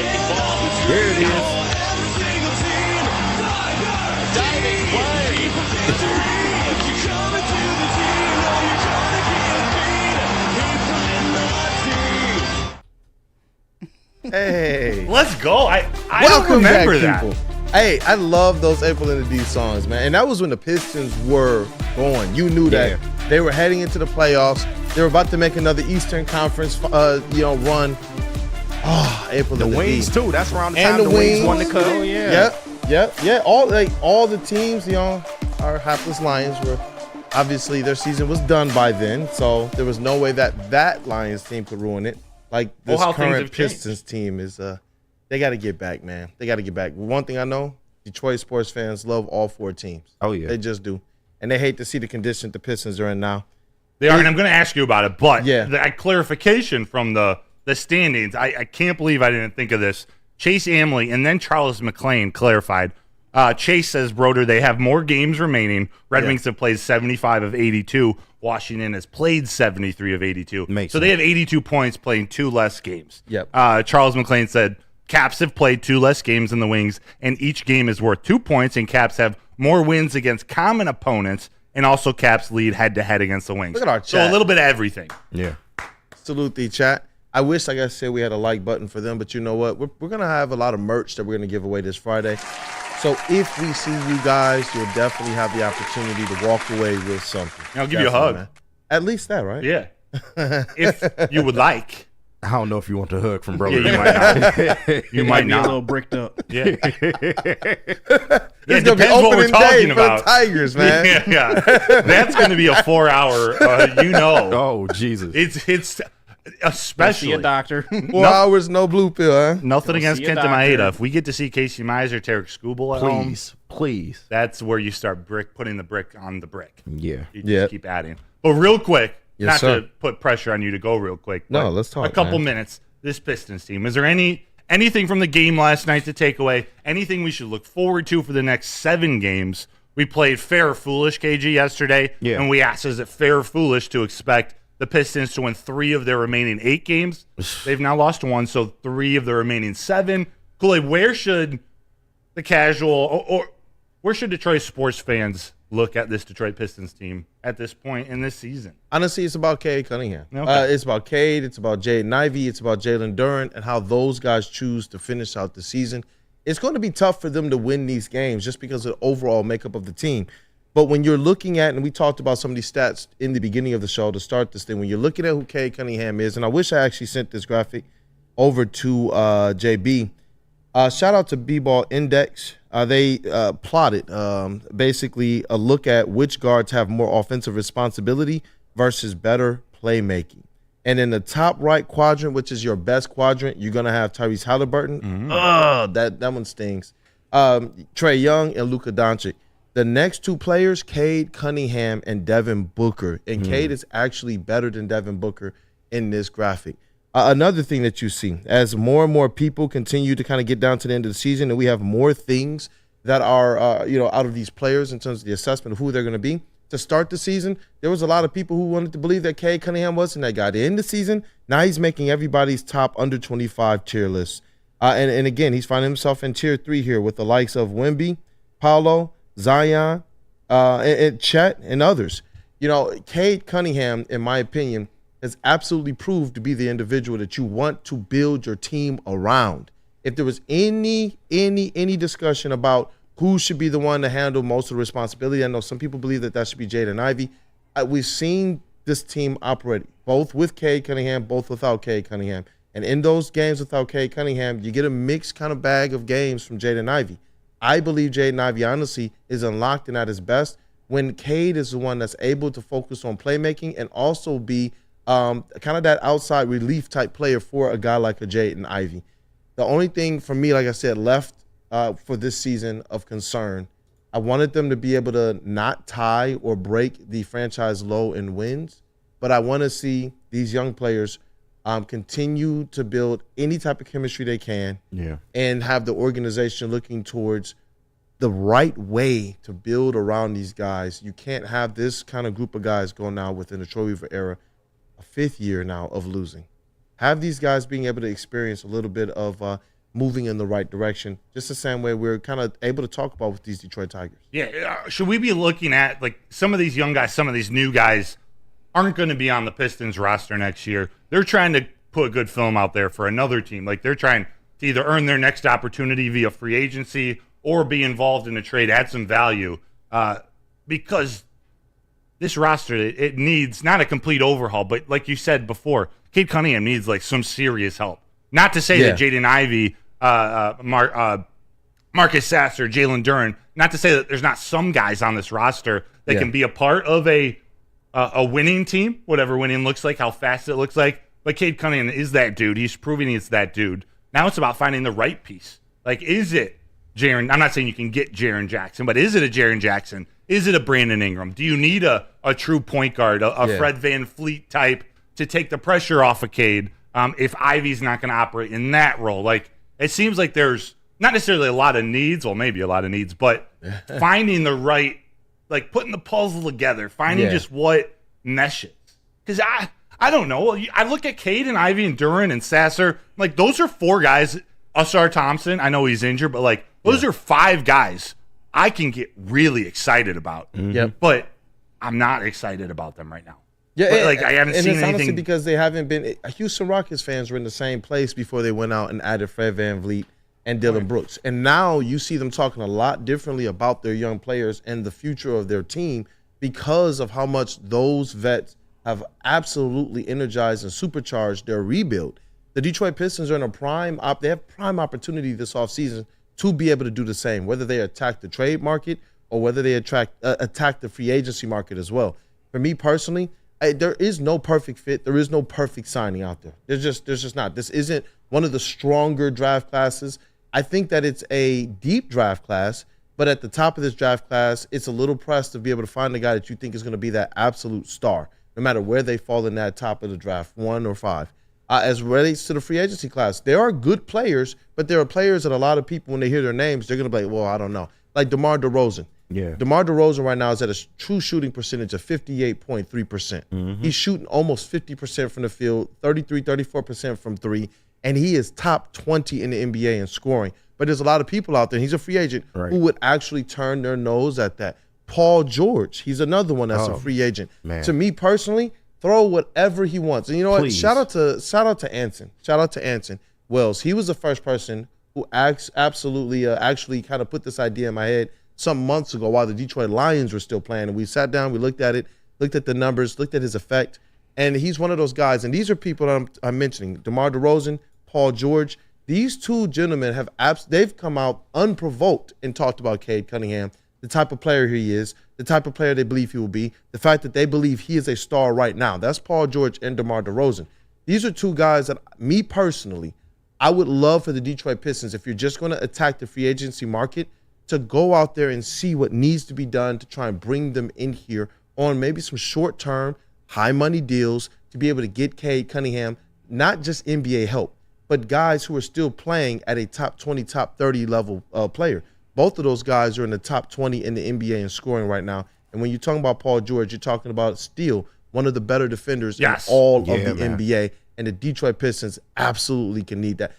There it is. Diving play. Hey. Let's go. I don't remember that. People. Hey, I love those April in the D songs, man. And that was when the Pistons were going. You knew that they were heading into the playoffs. They were about to make another Eastern Conference, run. Oh, April in the Wings D. too. That's around the time the Wings won the cup. Oh yeah. Yep. All the teams, our hapless Lions were. Obviously, their season was done by then, so there was no way that Lions team could ruin it. Like this current Pistons team is, they got to get back, man. They got to get back. One thing I know, Detroit sports fans love all 4 teams. Oh yeah, they just do, and they hate to see the condition the Pistons are in now. They are, and I'm going to ask you about it, but that clarification from the standings, I can't believe I didn't think of this. Chase Amley and then Charles McClain clarified. Chase says, Broder, they have more games remaining. Red Wings have played 75 of 82. Washington has played 73 of 82. Makes so sense. they have 82 points playing 2 less games. Yep. Charles McClain said, Caps have played 2 less games than the Wings, and each game is worth 2 points, and Caps have more wins against common opponents, and also Caps lead head-to-head against the Wings. Look at our So chat. a little bit of everything. Yeah. Salute the chat. I wish, like I said, we had a like button for them, but you know what? We're going to have a lot of merch that we're going to give away this Friday. So if we see you guys, you'll definitely have the opportunity to walk away with something. I'll give you a hug. Man. At least that, right? Yeah. If you would like. I don't know if you want the hug from Bro. Yeah, you might not. You might be not. a little bricked up. Yeah. It's going to be opening day for the Tigers, man. Yeah. That's going to be a 4-hour, Oh, Jesus. It's especially. See a doctor. 4 hours, no blue pill, huh? Nothing against see a Kenta doctor. Maeda. If we get to see Casey Mizer, Tarek Skubal at home, Please. that's where you start putting the brick on the brick. Yeah. You just keep adding. But real quick, Yes, not to put pressure on you to go real quick. No, but let's talk, a couple man. minutes. This Pistons team. Is there anything from the game last night to take away? Anything we should look forward to for the next 7 games? We played fair or foolish, KG, yesterday. Yeah. And we asked, is it fair or foolish to expect the Pistons to win 3 of their remaining 8 games? They've now lost 1, so 3 of the remaining 7. Kool-Aid, where should the casual or where should Detroit sports fans look at this Detroit Pistons team at this point in this season? Honestly, it's about Cade Cunningham. Okay. It's about Cade. It's about Jaden Ivey. It's about Jalen Duren and how those guys choose to finish out the season. It's going to be tough for them to win these games just because of the overall makeup of the team. But when you're looking at, and we talked about some of these stats in the beginning of the show to start this thing, when you're looking at who Cade Cunningham is, and I wish I actually sent this graphic over to JB. Shout out to B-Ball Index. They plotted basically a look at which guards have more offensive responsibility versus better playmaking. And in the top right quadrant, which is your best quadrant, you're going to have Tyrese Halliburton. That one stings. Trae Young and Luka Doncic. The next 2 players, Cade Cunningham and Devin Booker. And Cade is actually better than Devin Booker in this graphic. Another thing that you see, as more and more people continue to kind of get down to the end of the season and we have more things that are, out of these players in terms of the assessment of who they're going to be, to start the season, there was a lot of people who wanted to believe that Cade Cunningham wasn't that guy. To end the season, now he's making everybody's top under 25 tier list. And again, he's finding himself in tier 3 here with the likes of Wemby, Paolo, Zion, and Chet, and others. Cade Cunningham, in my opinion, has absolutely proved to be the individual that you want to build your team around. If there was any discussion about who should be the one to handle most of the responsibility, I know some people believe that should be Jaden Ivey. We've seen this team operate both with Cade Cunningham, both without Cade Cunningham. And in those games without Cade Cunningham, you get a mixed kind of bag of games from Jaden Ivey. I believe Jaden Ivey, honestly, is unlocked and at his best when Cade is the one that's able to focus on playmaking and also be kind of that outside relief type player for a guy like a Jaden Ivey. The only thing for me, like I said, left for this season of concern, I wanted them to be able to not tie or break the franchise low in wins, but I want to see these young players continue to build any type of chemistry they can and have the organization looking towards the right way to build around these guys. You can't have this kind of group of guys going now within the Troy Weaver era, a 5th year now of losing. Have these guys being able to experience a little bit of moving in the right direction, just the same way we're kind of able to talk about with these Detroit Tigers. Yeah, should we be looking at, like, some of these young guys, some of these new guys aren't going to be on the Pistons roster next year. They're trying to put good film out there for another team. Like, they're trying to either earn their next opportunity via free agency or be involved in a trade, add some value, because this roster, it needs not a complete overhaul, but like you said before, Cade Cunningham needs like some serious help. Not to say that Jaden Ivey, Marcus Sasser, Jalen Duren, not to say that there's not some guys on this roster that can be a part of a winning team, whatever winning looks like, how fast it looks like. But Cade Cunningham is that dude. He's proving he's that dude. Now it's about finding the right piece. Like, is it Jaren? I'm not saying you can get Jaren Jackson, but is it a Jaren Jackson? Is it a Brandon Ingram? Do you need a true point guard, a Fred VanVleet type to take the pressure off of Cade if Ivey's not going to operate in that role? Like, it seems like there's not necessarily a lot of needs, well, maybe a lot of needs, but finding the right, like putting the puzzle together, finding just what meshes. Because I don't know. I look at Cade and Ivey and Duren and Sasser. Like, those are 4 guys. Ausar Thompson, I know he's injured, but like those are 5 guys I can get really excited about. But I'm not excited about them right now. Yeah, like I haven't seen anything. Honestly because they haven't been. Houston Rockets fans were in the same place before they went out and added Fred VanVleet and Dylan Brooks. And now you see them talking a lot differently about their young players and the future of their team because of how much those vets have absolutely energized and supercharged their rebuild. The Detroit Pistons are in a they have prime opportunity this offseason to be able to do the same, whether they attack the trade market or whether they attack the free agency market as well. For me personally, there is no perfect fit. There is no perfect signing out there. There's just not. This isn't one of the stronger draft classes. I think that it's a deep draft class, but at the top of this draft class, it's a little pressed to be able to find a guy that you think is going to be that absolute star, no matter where they fall in that top of the draft, 1 or 5. As relates to the free agency class, there are good players, but there are players that a lot of people, when they hear their names, they're going to be like, well, I don't know. Like DeMar DeRozan. Yeah. DeMar DeRozan right now is at a true shooting percentage of 58.3%. He's shooting almost 50% from the field, 34% from 3, and he is top 20 in the NBA in scoring. But there's a lot of people out there, he's a free agent, who would actually turn their nose at that. Paul George, he's another one that's a free agent. Man. To me personally, throw whatever he wants. And you know what? Please. Shout out to Anson. Shout out to Anson Wells. He was the first person who actually kind of put this idea in my head some months ago while the Detroit Lions were still playing. And we sat down, we looked at it, looked at the numbers, looked at his effect. And he's one of those guys. And these are people that I'm mentioning. DeMar DeRozan, Paul George. These 2 gentlemen they've come out unprovoked and talked about Cade Cunningham, the type of player he is, the type of player they believe he will be, the fact that they believe he is a star right now. That's Paul George and DeMar DeRozan. These are 2 guys that, me personally, I would love for the Detroit Pistons, if you're just going to attack the free agency market, to go out there and see what needs to be done to try and bring them in here on maybe some short-term, high-money deals to be able to get Cade Cunningham, not just NBA help, but guys who are still playing at a top 20, top 30 level player. Both of those guys are in the top 20 in the NBA in scoring right now. And when you're talking about Paul George, you're talking about still one of the better defenders in all of the NBA. And the Detroit Pistons absolutely can need that.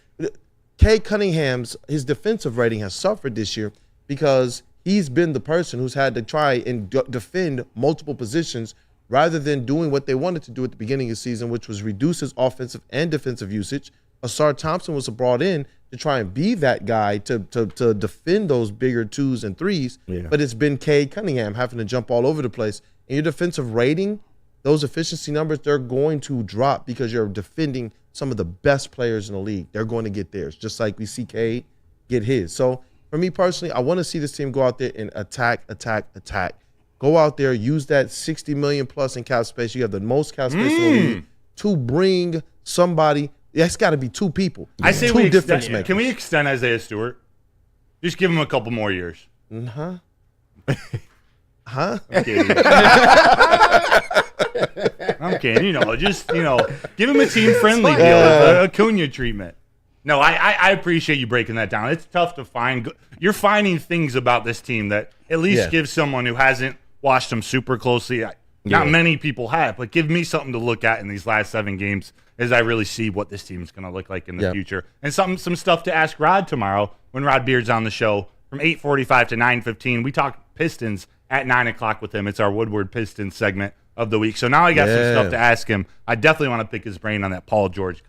Cade Cunningham's, his defensive rating has suffered this year because he's been the person who's had to try and defend multiple positions rather than doing what they wanted to do at the beginning of the season, which was reduce his offensive and defensive usage. Ausar Thompson was brought in to try and be that guy to defend those bigger 2s and 3s, but it's been Cade Cunningham having to jump all over the place. And your defensive rating, those efficiency numbers, they're going to drop because you're defending some of the best players in the league. They're going to get theirs, just like we see Cade get his. So for me personally, I want to see this team go out there and attack. Go out there, use that $60 million plus in cap space. You have the most cap space in the league to bring somebody. That's got to be two people. I say two difference makers. Can we extend Isaiah Stewart? Just give him a couple more years. Huh? I'm kidding. Give him a team-friendly deal, Acuna treatment. No, I appreciate you breaking that down. It's tough to find. You're finding things about this team that at least give someone who hasn't watched them super closely. Not many people have, but give me something to look at in these last 7 games as I really see what this team is going to look like in the future. And some stuff to ask Rod tomorrow when Rod Beard's on the show from 8:45 to 9:15. We talk Pistons at 9 o'clock with him. It's our Woodward Pistons segment of the week. So now I got some stuff to ask him. I definitely want to pick his brain on that Paul George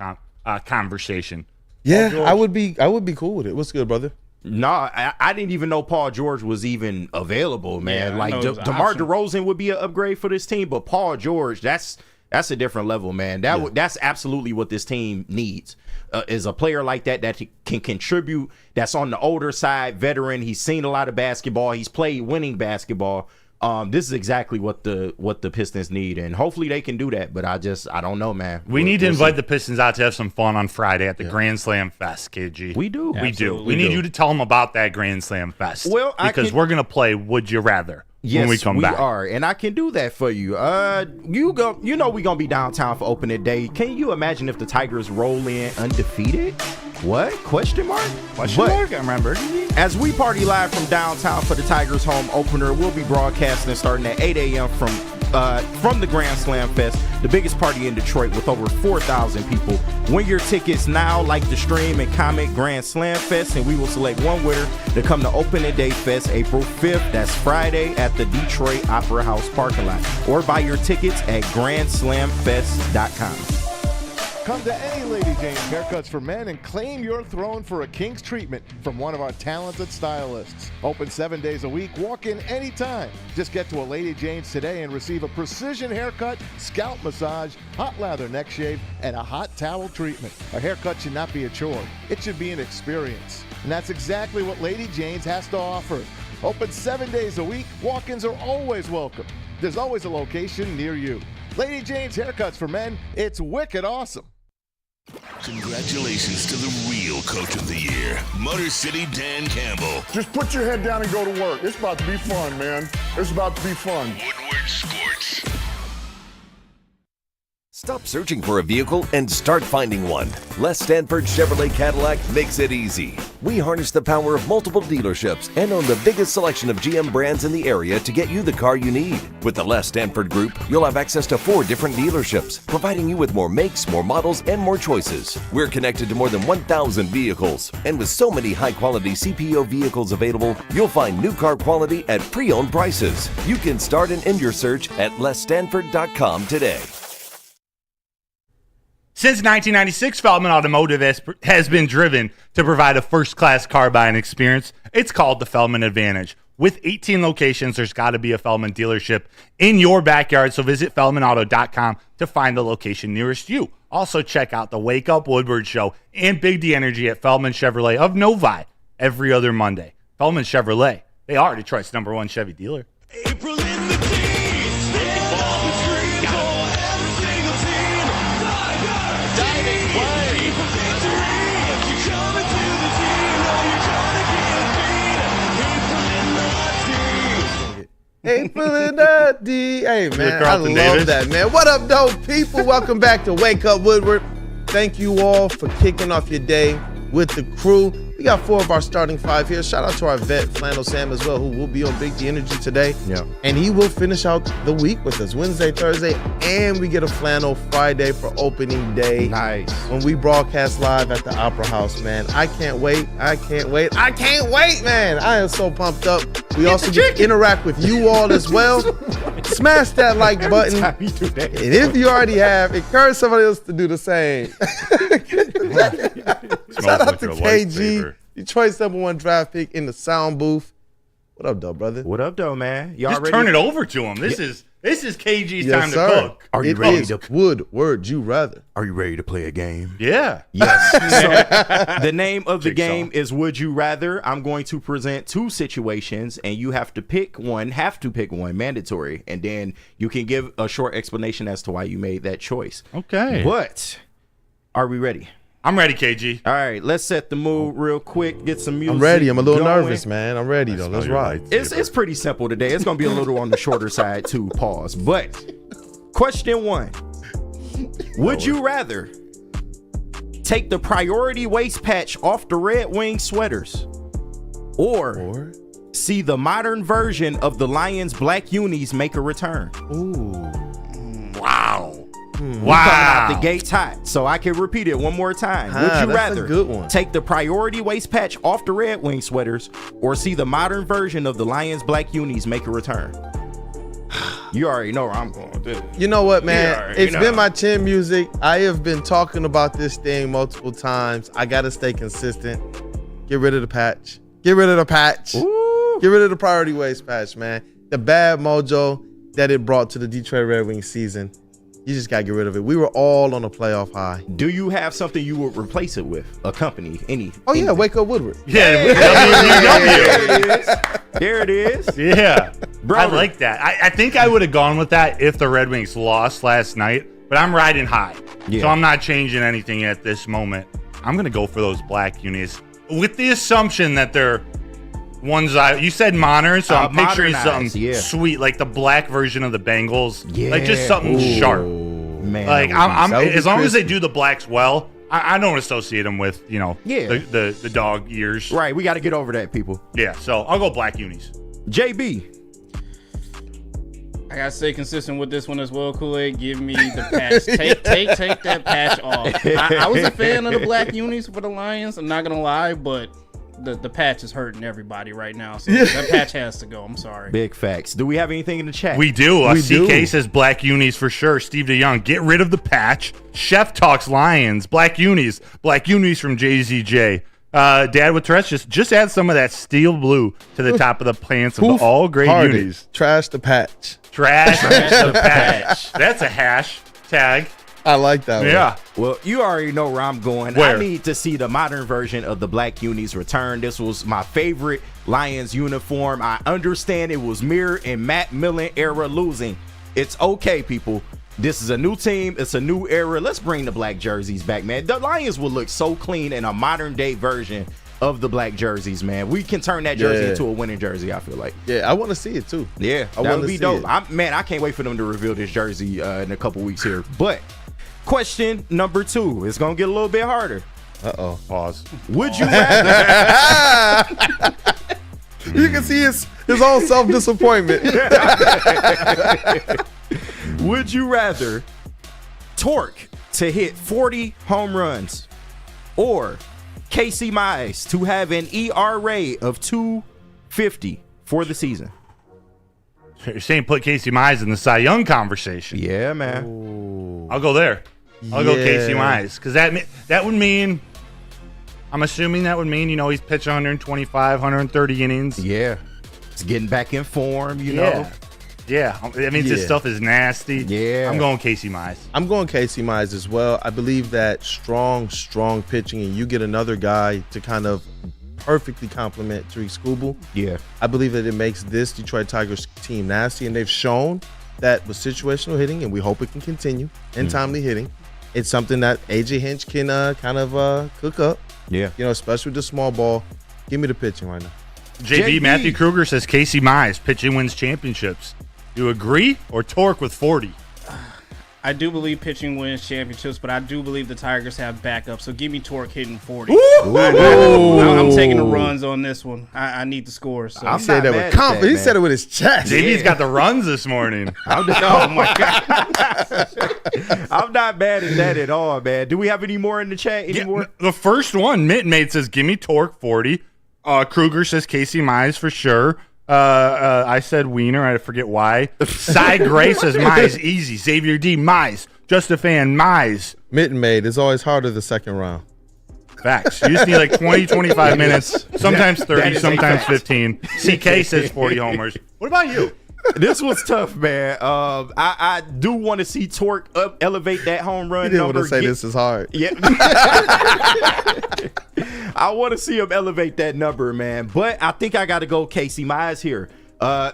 conversation. Yeah, I would be cool with it. What's good, brother? No, I didn't even know Paul George was even available, man. Like DeMar DeRozan would be an upgrade for this team, but Paul George, that's a different level, man. That's absolutely what this team needs. Is a player like that can contribute, that's on the older side, veteran. He's seen a lot of basketball. He's played winning basketball. This is exactly what the Pistons need, and hopefully they can do that. But I don't know, man. We need to invite the Pistons out to have some fun on Friday at the Grand Slam Fest, KG. We do. We need you to tell them about that Grand Slam Fest. Well, because we're gonna play Would You Rather when we come back. Yes, we are, and I can do that for you. We're gonna be downtown for opening day. Can you imagine if the Tigers roll in undefeated? What? Question mark? Question mark? I remember. As we party live from downtown for the Tigers home opener, we'll be broadcasting starting at 8 a.m. from the Grand Slam Fest, the biggest party in Detroit with over 4,000 people. Win your tickets now, like the stream and comment Grand Slam Fest, and we will select one winner to come to Opening Day Fest April 5th. That's Friday at the Detroit Opera House parking lot. Or buy your tickets at GrandSlamFest.com. Come to any Lady Jane's Haircuts for Men and claim your throne for a king's treatment from one of our talented stylists. Open 7 days a week. Walk in anytime. Just get to a Lady Jane's today and receive a precision haircut, scalp massage, hot lather neck shave, and a hot towel treatment. A haircut should not be a chore. It should be an experience. And that's exactly what Lady Jane's has to offer. Open 7 days a week. Walk-ins are always welcome. There's always a location near you. Lady Jane's Haircuts for Men. It's wicked awesome. Congratulations to the real Coach of the Year, Motor City Dan Campbell. Just put your head down and go to work. It's about to be fun, man. It's about to be fun. Woodward Sports. Stop searching for a vehicle and start finding one. Les Stanford Chevrolet Cadillac makes it easy. We harness the power of multiple dealerships and own the biggest selection of GM brands in the area to get you the car you need. With the Les Stanford Group, you'll have access to 4 different dealerships, providing you with more makes, more models, and more choices. We're connected to more than 1,000 vehicles, and with so many high-quality CPO vehicles available, you'll find new car quality at pre-owned prices. You can start and end your search at lesstanford.com today. Since 1996, Feldman Automotive has been driven to provide a first-class car buying experience. It's called the Feldman Advantage. With 18 locations, there's got to be a Feldman dealership in your backyard, so visit feldmanauto.com to find the location nearest you. Also, check out the Wake Up Woodward Show and Big D Energy at Feldman Chevrolet of Novi every other Monday. Feldman Chevrolet, they are Detroit's #1 Chevy dealer. April in the team, stand on the screen for every single team. Diving play. You're coming to the team, no, you're gonna get beat. April in the D. Hey, man, I love Davis. that, man. What up, dope people? Welcome back to Wake Up Woodward. Thank you all for kicking off your day with the crew. We got 4 of our starting 5 here. Shout out to our vet, Flannel Sam, as well, who will be on Big D Energy today. Yeah. And he will finish out the week with us Wednesday, Thursday, and we get a flannel Friday for opening day. Nice. When we broadcast live at the Opera House, man. I can't wait, man. I am so pumped up. We also get to interact with you all as well. Smash that like button. And if you already have, encourage somebody else to do the same. Shout out to KG, Detroit's #1 draft pick in the sound booth. What up, though, brother? What up, though, man? Just turn it over to him. This This is KG's Yes, time sir. to cook. Are you It ready is to? Woodward, you rather. Are you ready to play a game? Yeah. Yes. So, the name of the game is Would You Rather. I'm going to present two situations, and you have to pick one. Mandatory, and then you can give a short explanation as to why you made that choice. Okay. But are we ready? I'm ready, KG. All right, let's set the mood real quick. Get some music. I'm ready. I'm a little going. nervous, man. I'm ready, though. Let's ride. It's pretty simple today. It's going to be a little on the shorter side, too. Pause. But question 1. Would you rather take the priority waist patch off the Red Wing sweaters or see the modern version of the Lions black unis make a return? Wow. Coming out the gates hot, so I can repeat it one more time. Would you that's rather a good one. take the priority waist patch off the Red Wing sweaters or see the modern version of the Lions black unis make a return? You already know where I'm going with this. You know what, man? It's know. been my chin music. I have been talking about this thing multiple times. I got to stay consistent. Get rid of the patch. Get rid of the patch. Ooh. Get rid of the priority waist patch, man. The bad mojo that it brought to the Detroit Red Wings season. You just got to get rid of it. We were all on a playoff high. Do you have something you would replace it with? A company? Oh, yeah. Wake Up Woodward. Yeah, WW. There it is. Yeah. Brother. I like that. I think I would have gone with that if the Red Wings lost last night, but I'm riding high. Yeah. So I'm not changing anything at this moment. I'm going to go for those black unis with the assumption that they're ones you said modern, so I'm picturing something sweet, like the black version of the Bengals. Yeah. Like just something sharp. Man, Like I'm as long as crispy. they do the blacks well, I don't associate them with, the dog ears. Right, we got to get over that, people. Yeah, so I'll go black unis. JB. I gotta stay consistent with this one as well, Kool-Aid. Give me the patch. Take that patch off. I was a fan of the black unis for the Lions. I'm not gonna lie, but the patch is hurting everybody right now. So that patch has to go. I'm sorry. Big facts. Do we have anything in the chat? We do. We CK do. says black unis for sure. Steve DeYoung, get rid of the patch. Chef talks Lions. Black unis from JZJ. Dad with Tourette's, just add some of that steel blue to the top of the pants of the all gray Hardy. unis. Trash the patch. Trash the patch. That's a hashtag. I like that one. Yeah. Well, you already know where I'm going. Where? I need to see the modern version of the black unis return. This was my favorite Lions uniform. I understand it was Mirror and Matt Millen era losing. It's okay, people. This is a new team. It's a new era. Let's bring the black jerseys back, man. The Lions would look so clean in a modern day version of the black jerseys, man. We can turn that jersey into a winning jersey, I feel like. Yeah, I want to see it too. Yeah, I that wanna would be see dope. it. I can't wait for them to reveal this jersey in a couple weeks here. But question number 2 is going to get a little bit harder. Uh-oh. Pause. Would you rather... You can see his own self-disappointment. Would you rather Torque to hit 40 home runs or Casey Mize to have an ERA of 2.50 for the season? You're saying put Casey Mize in the Cy Young conversation. Yeah, man. I'll go there. I'll go Casey Yeah. Mize because that would mean. I'm assuming that would mean he's pitching 125, 130 innings. Yeah. It's getting back in form, you know. Yeah. That means his Yeah. stuff is nasty. Yeah. I'm going Casey Mize. I'm going Casey Mize as well. I believe that strong pitching, and you get another guy to kind of perfectly complement Tariq Skubal. Yeah. I believe that it makes this Detroit Tigers team nasty, and they've shown that with situational hitting, and we hope it can continue, and timely hitting, it's something that AJ Hinch can kind of cook up. Yeah. Especially with the small ball. Give me the pitching right now. JB Matthew Kruger says Casey Mize pitching wins championships. You agree or Torque with 40? I do believe pitching wins championships, but I do believe the Tigers have backup. So give me Torque hitting 40. I'm taking the runs on this one. I need the scores. So. He said that with confidence. He said it with his chest. JB's got the runs this morning. Oh my god! I'm not mad at that at all, man. Do we have any more in the chat? Any more? The first one, Mitten Mate says, give me Torque 40. Kruger says Casey Mize for sure. I said Wiener. I forget why. Cy Gray says Mize easy. Xavier D Mize. Just a fan Mize. Mitten Maid is always harder the second round. Facts. You just need like 20, 25 minutes. Sometimes 30, sometimes 15. CK says 40 homers. What about you? This was tough, man. I do want to see Torque elevate that home run He didn't number. want to say this is hard. Yeah. I want to see him elevate that number, man. But I think I got to go Casey Mize here.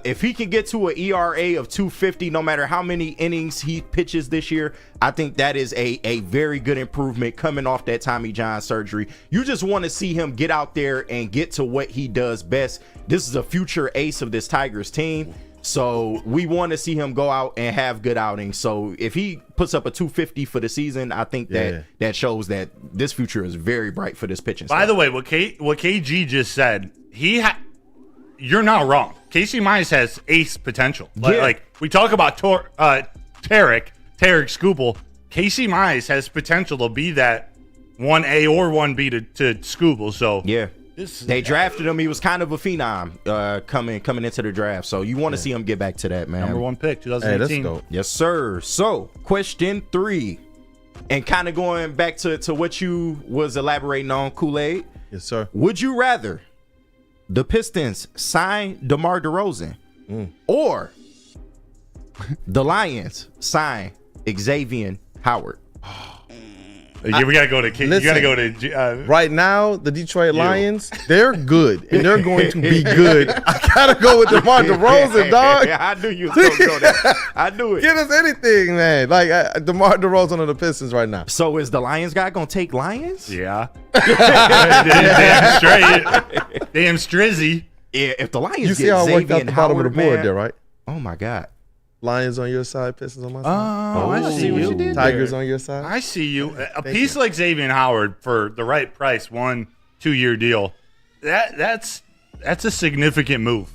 If he can get to an ERA of 250, no matter how many innings he pitches this year, I think that is a very good improvement coming off that Tommy John surgery. You just want to see him get out there and get to what he does best. This is a future ace of this Tigers team. So we want to see him go out and have good outings. So if he puts up a 250 for the season, I think that shows that this future is very bright for this pitching. By the way, what KG just said, you're not wrong. Casey Mize has ace potential. Like we talk about Tarek Skubal. Casey Mize has potential to be that 1A or 1B to Skubal. So yeah. They drafted him. He was kind of a phenom coming into the draft. So you want to see him get back to that, man. Number 1 pick, 2018. Hey, yes, sir. So question 3, and kind of going back to what you was elaborating on, Kool-Aid. Yes, sir. Would you rather the Pistons sign DeMar DeRozan or the Lions sign Xavier Howard? We gotta go to. You gotta go to. Right now, the Detroit Lions, they're good, and they're going to be good. I gotta go with DeMar DeRozan, dog. I knew you was gonna go there. I knew it. Get us anything, man. Like DeMar DeRozan on the Pistons right now. So is the Lions guy gonna take Lions? Yeah. Damn straight. Damn strizzy. Yeah. If the Lions You see get how I worked Xavier out the bottom Howard, of the board man, there, right? Oh my God. Lions on your side, Pistons on my side. Oh, I see what you did. Tigers on your side. I see you. A piece like Xavier Howard for the right price, 1-2-year deal. That's a significant move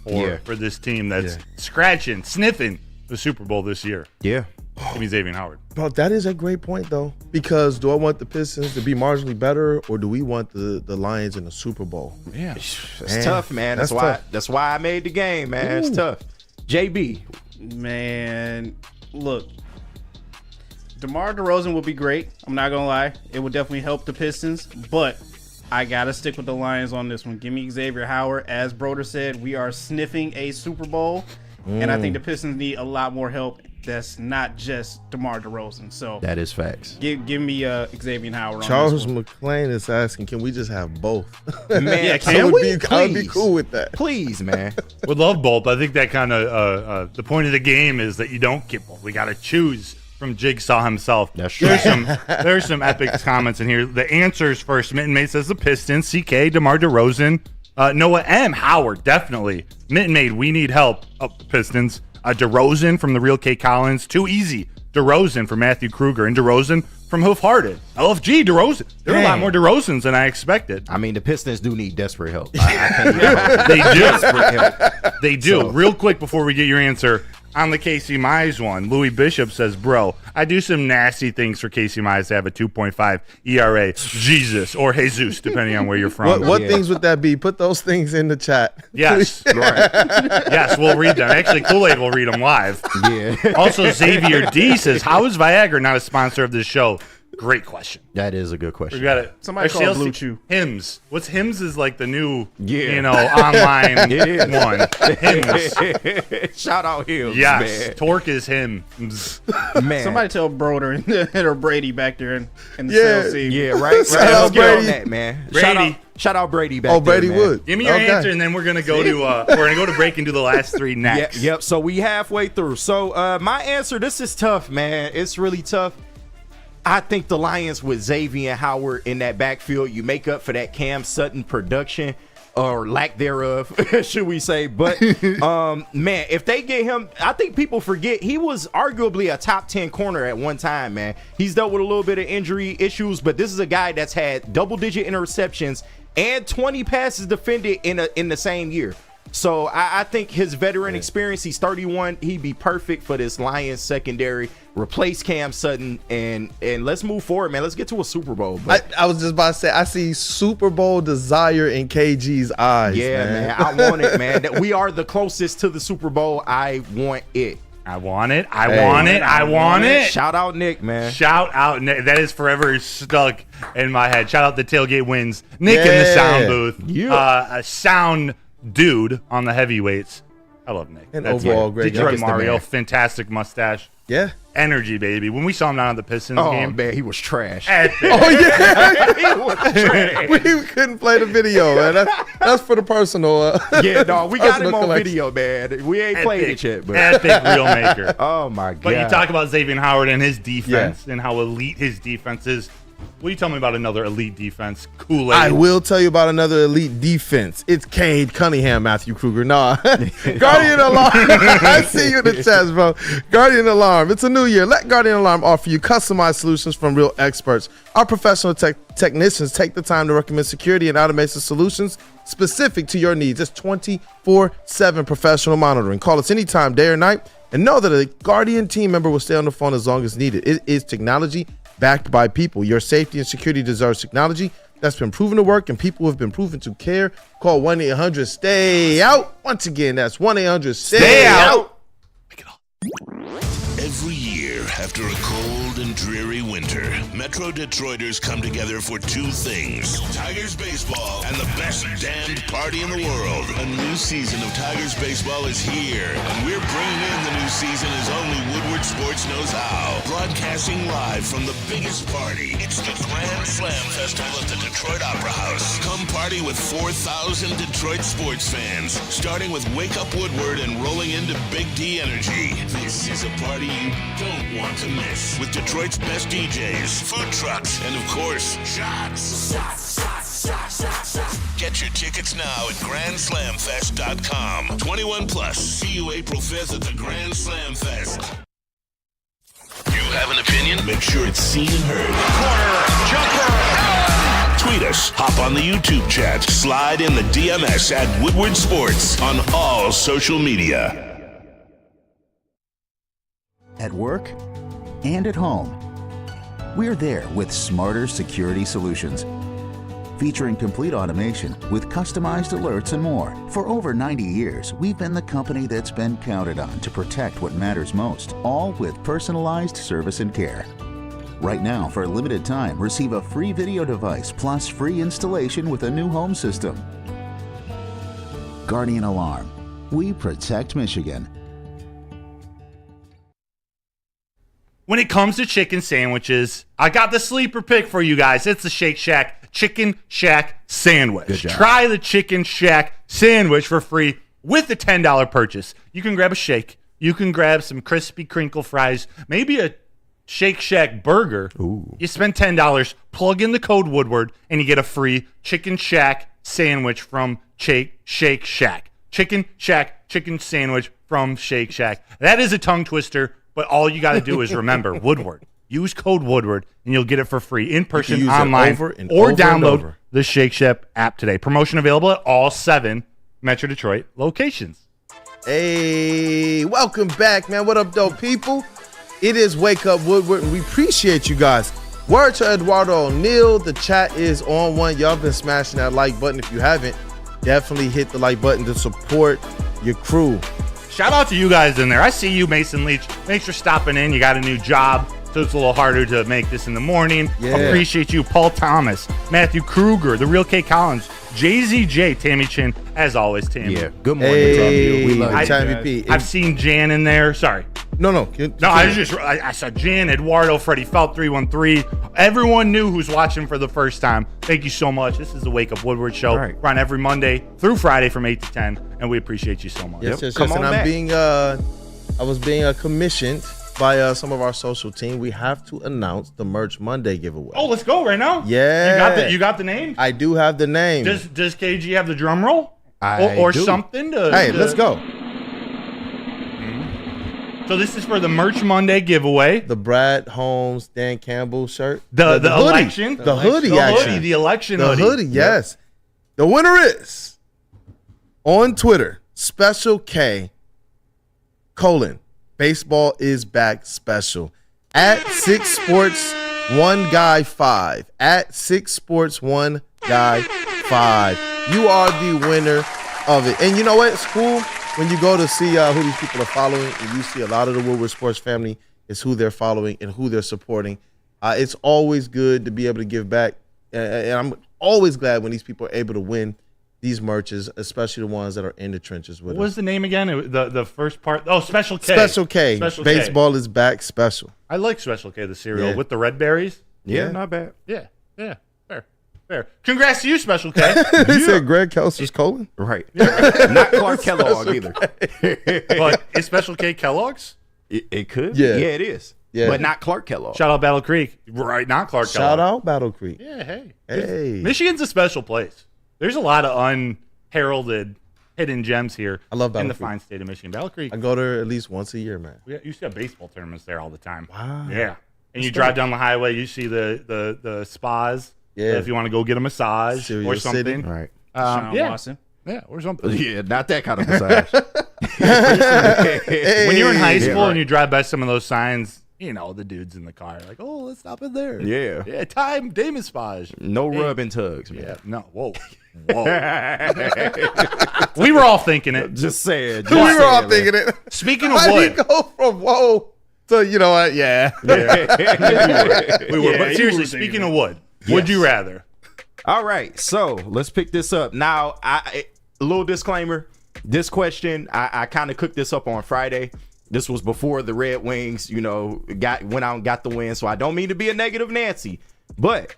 for this team that's sniffing the Super Bowl this year. Yeah. Give me Xavier Howard. Bro, that is a great point, though. Because do I want the Pistons to be marginally better, or do we want the Lions in the Super Bowl? Yeah. It's tough, man. That's why I made the game, man. Ooh. It's tough. JB. Man, look, DeMar DeRozan would be great. I'm not gonna lie, it would definitely help the Pistons, but I gotta stick with the Lions on this one. Give me Xavier Howard. As Broder said, we are sniffing a Super Bowl, and I think the Pistons need a lot more help. That's not just DeMar DeRozan. So that is facts. Give me Xavier Howard. Charles on this one. McClain is asking, can we just have both? Man, yeah, I would be cool with that. Please, man. Would love both. I think that kind of the point of the game is that you don't get both. We got to choose from Jigsaw himself. That's true. There's some epic comments in here. The answers first. Mitten Maid says the Pistons. CK, DeMar DeRozan. Noah M. Howard, definitely. Mitten Maid, we need help. The Pistons. DeRozan from the real K. Collins. Too easy. DeRozan from Matthew Kruger. And DeRozan from Hoof Hearted. LFG, DeRozan. There are a lot more DeRozans than I expected. I mean, the Pistons do need desperate help. I They do. Desperate help. They do. So, real quick before we get your answer, on the Casey Mize one, Louis Bishop says, bro, I do some nasty things for Casey Mize to have a 2.5 ERA. Jesus, or Jesus, depending on where you're from. What things would that be? Put those things in the chat. Yes. Right. Yes, we'll read them. Actually, Kool-Aid will read them live. Yeah. Also, Xavier D says, how is Viagra not a sponsor of this show? Great question. That is a good question. We got it. Somebody called Blue Chew. Hims. What's Hims is like the new, online one. Hims. Shout out Hims, yes, man. Torque is Hims. Man. Somebody tell Broder or Brady back there in the cell scene. Yeah, right. Shout out Let's get on Brady. that, man. Brady. Shout out Brady back Brady there, man. Wood. Give me your answer, and then we're gonna go to break and do the last three next. Yep. So we halfway through. So my answer. This is tough, man. It's really tough. I think the Lions with Xavier Howard in that backfield, you make up for that Cam Sutton production or lack thereof, should we say. But, man, if they get him, I think people forget he was arguably a top 10 corner at one time, man. He's dealt with a little bit of injury issues, but this is a guy that's had double-digit interceptions and 20 passes defended in the same year. So I think his veteran experience, he's 31, he'd be perfect for this Lions secondary. Replace Cam Sutton and let's move forward, man. Let's get to a Super Bowl. I was just about to say, I see Super Bowl desire in KG's eyes. Yeah, man. I want it, man. We are the closest to the Super Bowl. I want it. I want it. I want it. Shout out Nick, man. Shout out Nick. That is forever stuck in my head. Shout out the Tailgate Wins. Nick in the sound booth. Yeah. A sound dude on the heavyweights. I love Nick. And overall, great. Detroit Mario, fantastic mustache. Yeah. Energy, baby. When we saw him down at the Pistons game. Oh, man, he was trash. Oh, yeah. He was trash. We couldn't play the video, man. That's for the personal. Yeah, no, we got him on video, man. We ain't played it yet. But. Epic reel maker. Oh, my God. But you talk about Xavier Howard and his defense and how elite his defense is. Will you tell me about another elite defense? Kool-Aid. I will tell you about another elite defense. It's Cade Cunningham, Matthew Kruger. Nah. Guardian Alarm. I see you in the chest, bro. Guardian Alarm. It's a new year. Let Guardian Alarm offer you customized solutions from real experts. Our professional technicians take the time to recommend security and automation solutions specific to your needs. It's 24/7 professional monitoring. Call us anytime, day or night, and know that a Guardian team member will stay on the phone as long as needed. It is technology backed by people. Your safety and security deserves technology that's been proven to work and people who have been proven to care. Call 1-800-STAY-OUT. Once again, that's 1-800-STAY-OUT. Every year, after a cold and dreary winter, Metro Detroiters come together for two things: Tigers baseball and the best damned party in the world. A new season of Tigers baseball is here, and we're bringing in the new season as only Woodward Sports knows how. Broadcasting live from the biggest party. It's the Grand Slam Festival at the Detroit Opera House. Come party with 4,000 Detroit sports fans, starting with Wake Up Woodward and rolling into Big D Energy. This is a party you don't want to miss, with Detroit's best DJs, food trucks, and of course, shots. Get your tickets now at GrandSlamFest.com. 21 plus. See you April 5th at the Grand Slam Fest. You have an opinion? Make sure it's seen and heard. Corner, jumper. Tweet us, hop on the YouTube chat, slide in the DMS at Woodward Sports on all social media. At work and at home, we're there with smarter security solutions. Featuring complete automation with customized alerts and more. For over 90 years, we've been the company that's been counted on to protect what matters most, all with personalized service and care. Right now, for a limited time, receive a free video device plus free installation with a new home system. Guardian Alarm. We protect Michigan. When it comes to chicken sandwiches, I got the sleeper pick for you guys. It's the Shake Shack Chicken Shack Sandwich. Good job. Try the Chicken Shack Sandwich for free with a $10 purchase. You can grab a shake. You can grab some crispy crinkle fries, maybe a Shake Shack burger. Ooh. You spend $10, plug in the code Woodward, and you get a free Chicken Shack Sandwich from Shake Shack. Chicken Shack Chicken Sandwich from Shake Shack. That is a tongue twister. But all you got to do is remember Woodward. Use code Woodward, and you'll get it for free in person, online, or download the Shake Shack app today. Promotion available at all 7 Metro Detroit locations. Hey, welcome back, man. What up, though, people? It is Wake Up Woodward, and we appreciate you guys. Word to Eduardo O'Neal. The chat is on one. Y'all been smashing that like button. If you haven't, definitely hit the like button to support your crew. Shout out to you guys in there. I see you, Mason Leach. Thanks for stopping in. You got a new job, so it's a little harder to make this in the morning. Yeah. Appreciate you, Paul Thomas, Matthew Kruger, the real K. Collins, JZJ, Tammy Chin, as always, Tammy. Yeah, good morning. Hey, we love you. MVP. I've seen Jan in there. Sorry. No. I saw Jan, Eduardo, Freddie Felt, 313. Everyone knew who's watching for the first time. Thank you so much. This is the Wake Up Woodward Show. Right. We're on every Monday through Friday from 8 to 10, and we appreciate you so much. Yes. Come on And back. I was being commissioned by some of our social team. We have to announce the Merch Monday giveaway. Oh, let's go right now. Yeah. You got the name? I do have the name. Does KG have the drum roll? I Or do. something? Let's go. So this is for the Merch Monday giveaway. The Brad Holmes, Dan Campbell shirt. The hoodie. election. The hoodie, actually. The election The hoodie, yes. The winner is, on Twitter, Special K, Baseball is back special. At 6 Sports 1 Guy 5. At 6 Sports 1 Guy 5. You are the winner of it. And you know what? It's cool when you go to see who these people are following, and you see a lot of the Woodward Sports family is who they're following and who they're supporting. It's always good to be able to give back. And I'm always glad when these people are able to win these merches, especially the ones that are in the trenches with us. What was the name again? The first part. Oh, Special K. Special K. Special Baseball K. is back special. I like Special K, the cereal Yeah. with the red berries. Yeah, not bad. Yeah. Fair. Congrats to you, Special K. He said Greg Kelser's colon. Right. Not Clark Kellogg either. But is Special K Kellogg's? It could. Yeah. Yeah, it is. Yeah. But not Clark Kellogg. Shout out Battle Creek. Right, not Clark Kellogg. Shout out Battle Creek. Yeah, hey. Hey. Michigan's a special place. There's a lot of unheralded hidden gems here. I love Battle in the Creek. fine state of Michigan. Battle Creek. I go there at least once a year, man. We used to have baseball tournaments there all the time. Wow. Yeah. And you That's drive dope. down the highway, you see the spas. Yeah. If you want to go get a massage Studio or something. City. Right. Sean Yeah. Watson. Yeah, or something. Yeah, not that kind of massage. When you're in high school right. and you drive by some of those signs, you know, the dudes in the car like, oh, let's stop in there. Yeah. Yeah, time day massage. No rubbing tugs, man. Yeah, no. Whoa. We were all thinking it. Just saying. We were all thinking it. Speaking of How do you wood. go from whoa to, you know what? Yeah. We were. Yeah, But you seriously, were speaking thinking of wood, would you rather? All right, so let's pick this up. Now, a little disclaimer. This question, I kind of cooked this up on Friday. This was before the Red Wings, went out and got the win. So I don't mean to be a negative Nancy. But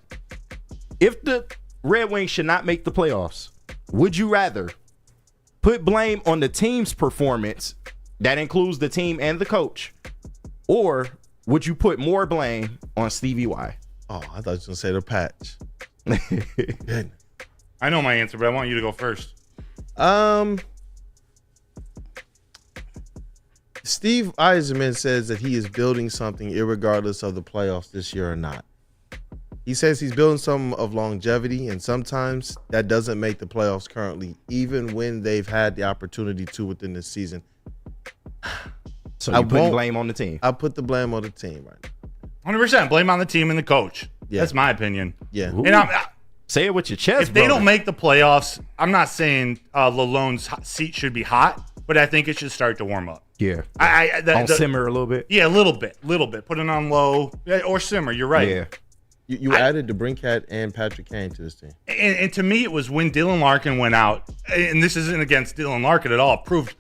if the Red Wings should not make the playoffs, would you rather put blame on the team's performance, that includes the team and the coach, or would you put more blame on Stevie Y? Oh, I thought you were going to say the patch. I know my answer, but I want you to go first. Steve Yzerman says that he is building something irregardless of the playoffs this year or not. He says he's building something of longevity, and sometimes that doesn't make the playoffs currently, even when they've had the opportunity to within this season. So you put blame on the team? I put the blame on the team right now. 100%. Blame on the team and the coach. Yeah. That's my opinion. Yeah. And say it with your chest. If they don't make the playoffs, I'm not saying Lalone's seat should be hot, but I think it should start to warm up. Yeah. Simmer a little bit. Yeah, a little bit. Put it on low or simmer. You're right. Yeah. You added DeBrincat and Patrick Kane to this team. And to me, it was when Dylan Larkin went out, and this isn't against Dylan Larkin at all. Proved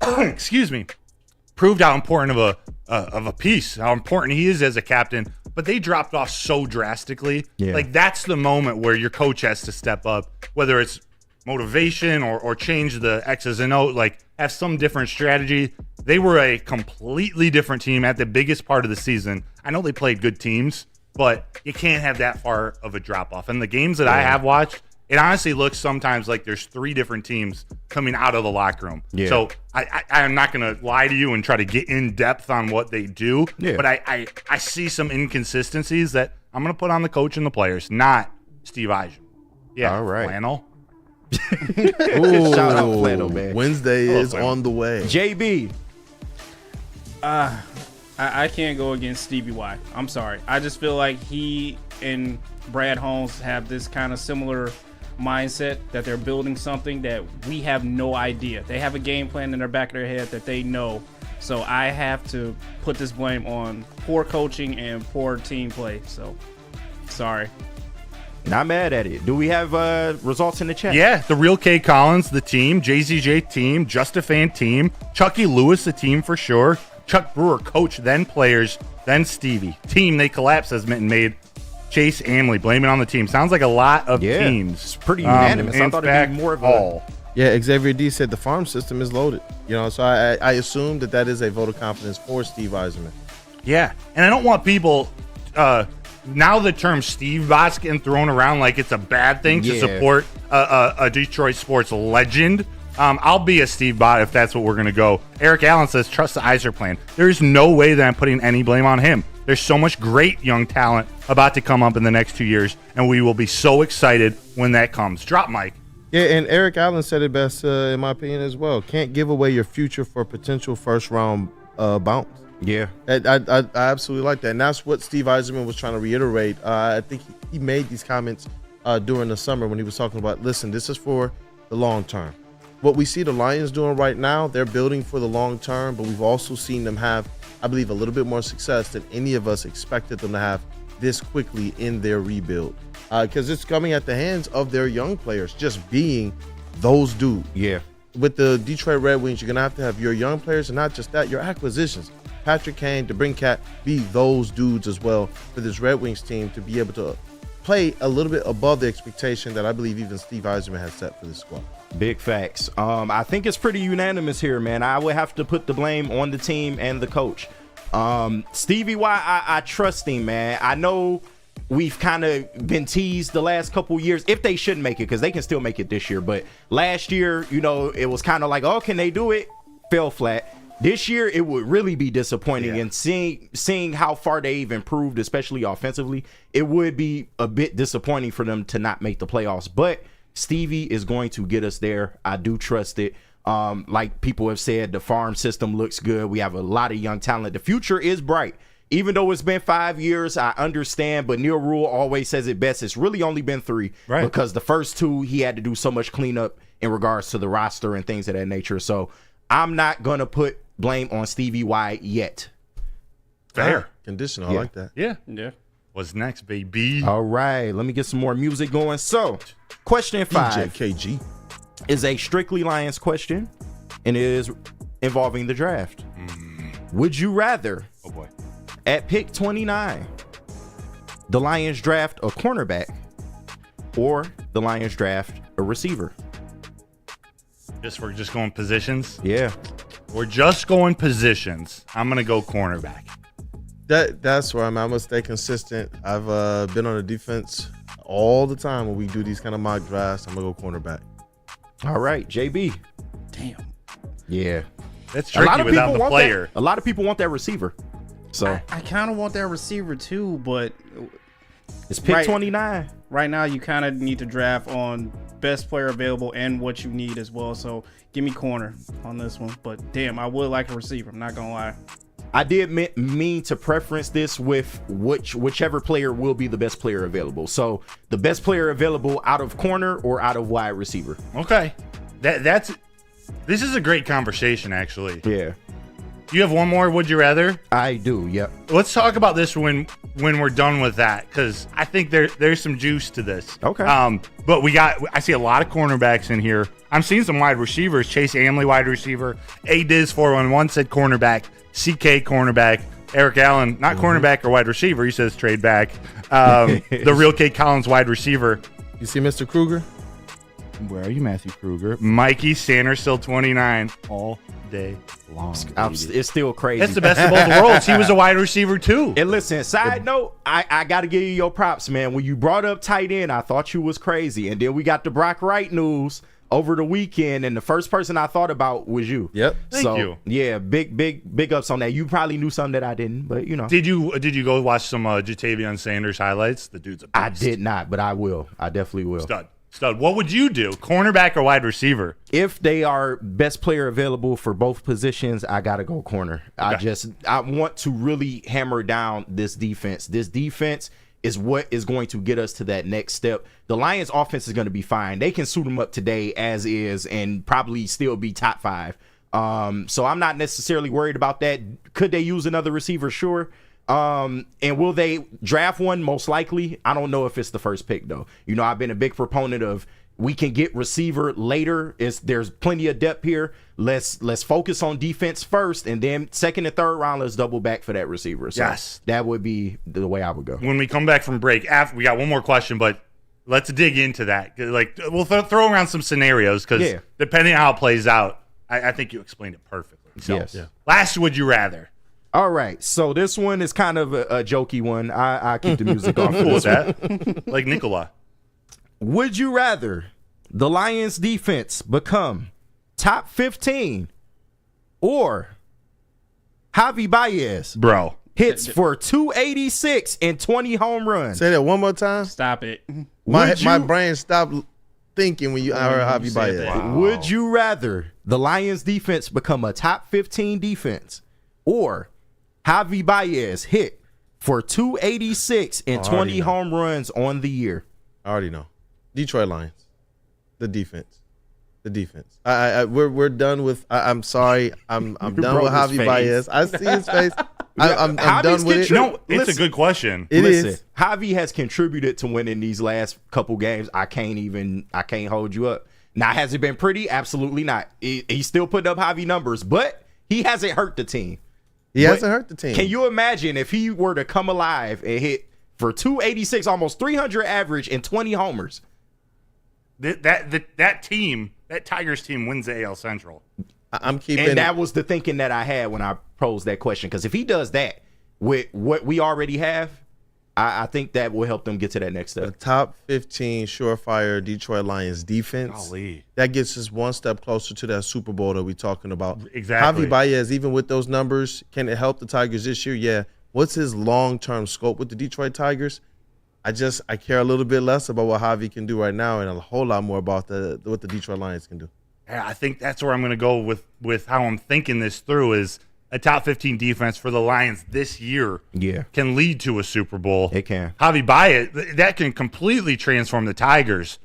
how important of a piece, how important he is as a captain. But they dropped off so drastically. Yeah. Like that's the moment where your coach has to step up, whether it's motivation or change the X's and O's, like have some different strategy. They were a completely different team at the biggest part of the season. I know they played good teams, but you can't have that far of a drop off. And the games that I have watched, it honestly looks sometimes like there's three different teams coming out of the locker room. Yeah. So I'm not going to lie to you and try to get in depth on what they do, but I see some inconsistencies that I'm going to put on the coach and the players, not Steve Yzerman. Yeah, all right. Flannel. Ooh, shout out Flannel, man. Wednesday is on the way. JB. I can't go against Stevie Y. I'm sorry. I just feel like he and Brad Holmes have this kind of similar mindset that they're building something that we have no idea. They have a game plan in their back of their head that they know. So I have to put this blame on poor coaching and poor team play. So sorry. Not mad at it. Do we have results in the chat? Yeah, the real K Collins, the team, JZJ team, Justifan team, Chucky Lewis, the team for sure, Chuck Brewer, coach, then players, then Stevie. Team, they collapsed as Mitten made. Chase Amley, blame it on the team. Sounds like a lot of teams. It's pretty unanimous. I thought it'd be more of all. Yeah, Xavier D said the farm system is loaded. So I assume that is a vote of confidence for Steve Yzerman. Yeah, and I don't want people now the term Steve Boss getting thrown around like it's a bad thing to support a Detroit sports legend. I'll be a Steve Bot if that's what we're going to go. Eric Allen says, trust the Yzer plan. There's no way that I'm putting any blame on him. There's so much great young talent about to come up in the next 2 years, and we will be so excited when that comes. Drop mic. Yeah, and Eric Allen said it best, in my opinion, as well. Can't give away your future for potential first-round bounce. Yeah. I absolutely like that. And that's what Steve Yzerman was trying to reiterate. I think he made these comments during the summer when he was talking about, listen, this is for the long term. What we see the Lions doing right now, they're building for the long term, but we've also seen them have, I believe, a little bit more success than any of us expected them to have this quickly in their rebuild. Because it's coming at the hands of their young players just being those dudes. Yeah. With the Detroit Red Wings, you're going to have your young players, and not just that, your acquisitions. Patrick Kane, DeBrincat, be those dudes as well for this Red Wings team to be able to play a little bit above the expectation that I believe even Steve Yzerman has set for this squad. Big facts. I think it's pretty unanimous here, man. I would have to put the blame on the team and the coach. Stevie Y, I trust him, man. I know we've kind of been teased the last couple years if they shouldn't make it, because they can still make it this year. But last year, you know, it was kind of like, oh, can they do it? Fell flat. This year, it would really be disappointing. And seeing how far they've improved, especially offensively, it would be a bit disappointing for them to not make the playoffs. But Stevie is going to get us there. I do trust it. Like people have said, the farm system looks good. We have a lot of young talent. The future is bright. Even though it's been 5 years, I understand, but Neil Rule always says it best. It's really only been 3, right? Because the first 2, he had to do so much cleanup in regards to the roster and things of that nature. So I'm not going to put blame on Stevie Y yet. Fair. Conditional. I like that. Yeah. What's next, baby? All right. Let me get some more music going. So, question 5 KG is a strictly Lions question, and it is involving the draft. Would you rather, oh boy, at pick 29, the Lions draft a cornerback or the Lions draft a receiver? We're just going positions? Yeah. We're just going positions. I'm going to go cornerback. That's where I'm at. I'm going to stay consistent. I've been on the defense all the time when we do these kind of mock drafts. I'm going to go cornerback. All right, JB. Damn. Yeah. That's tricky without the player. A lot of people want that receiver. So I kind of want that receiver too, but it's pick 29. Right now, you kind of need to draft on best player available and what you need as well. So give me corner on this one. But damn, I would like a receiver. I'm not gonna lie. I did mean to preference this with whichever player will be the best player available. So the best player available out of corner or out of wide receiver. Okay, this is a great conversation, actually. Yeah. You have one more, would you rather? I do, yep. Let's talk about this when we're done with that, because I think there's some juice to this. Okay. But I see a lot of cornerbacks in here. I'm seeing some wide receivers. Chase Amley, wide receiver. A-Diz411 said cornerback. CK, cornerback. Eric Allen, not cornerback or wide receiver. He says trade back. The real K. Collins, wide receiver. You see Mr. Kruger? Where are you, Matthew Kruger? Mikey Sanders, still 29. All day long. It's still crazy. That's the best of both worlds. He was a wide receiver too. And listen, side note, I got to give you your props, man. When you brought up tight end, I thought you was crazy. And then we got the Brock Wright news over the weekend, and the first person I thought about was you. Yep. Thank you. Yeah, big ups on that. You probably knew something that I didn't, but you know. Did you go watch some Jatavion Sanders highlights? The dude's a beast. I did not, but I will. I definitely will. Stud. What would you do? Cornerback or wide receiver? If they are best player available for both positions, I gotta go corner. Okay. I want to really hammer down this defense. This defense is what is going to get us to that next step. The Lions offense is going to be fine. They can suit them up today as is and probably still be top 5. So I'm not necessarily worried about that. Could they use another receiver? Sure. And will they draft one? Most likely. I don't know if it's the first pick though. You know, I've been a big proponent of we can get receiver later. There's plenty of depth here. Let's focus on defense first, and then second and third round, let's double back for that receiver. So yes, that would be the way I would go. When we come back from break, we got one more question, but let's dig into that. Like we'll throw around some scenarios because depending on how it plays out, I think you explained it perfectly. So, yes. Last, would you rather? All right, so this one is kind of a jokey one. I keep the music off. Cool with that. Like Nicola. Would you rather the Lions defense become top 15 or Javi Baez hits for 286 and 20 home runs? Say that one more time. Stop it. My brain stopped thinking when you heard Javi Baez. Wow. Would you rather the Lions defense become a top 15 defense or Javi Baez hit for 286 and 20 home runs on the year? I already know. Detroit Lions. The defense. We're done with. I'm sorry. I'm done with Javi Baez. I see his face. I'm done with it. No, it's a good question. It is. Javi has contributed to winning these last couple games. I can't hold you up. Now, has it been pretty? Absolutely not. He's still putting up Javi numbers, but he hasn't hurt the team. He hasn't hurt the team. Can you imagine if he were to come alive and hit for 286, almost 300 average and 20 homers? That team, that Tigers team wins the AL Central. I'm keeping. And that was the thinking that I had when I posed that question. Because if he does that with what we already have, I think that will help them get to that next step. The top 15 surefire Detroit Lions defense. Golly. That gets us one step closer to that Super Bowl that we're talking about. Exactly. Javi Baez, even with those numbers, can it help the Tigers this year? Yeah. What's his long-term scope with the Detroit Tigers? I care a little bit less about what Javi can do right now and a whole lot more about what the Detroit Lions can do. Yeah, I think that's where I'm going to go with how I'm thinking this through is a top 15 defense for the Lions this year can lead to a Super Bowl. It can. Javi Baez, that can completely transform the Tigers.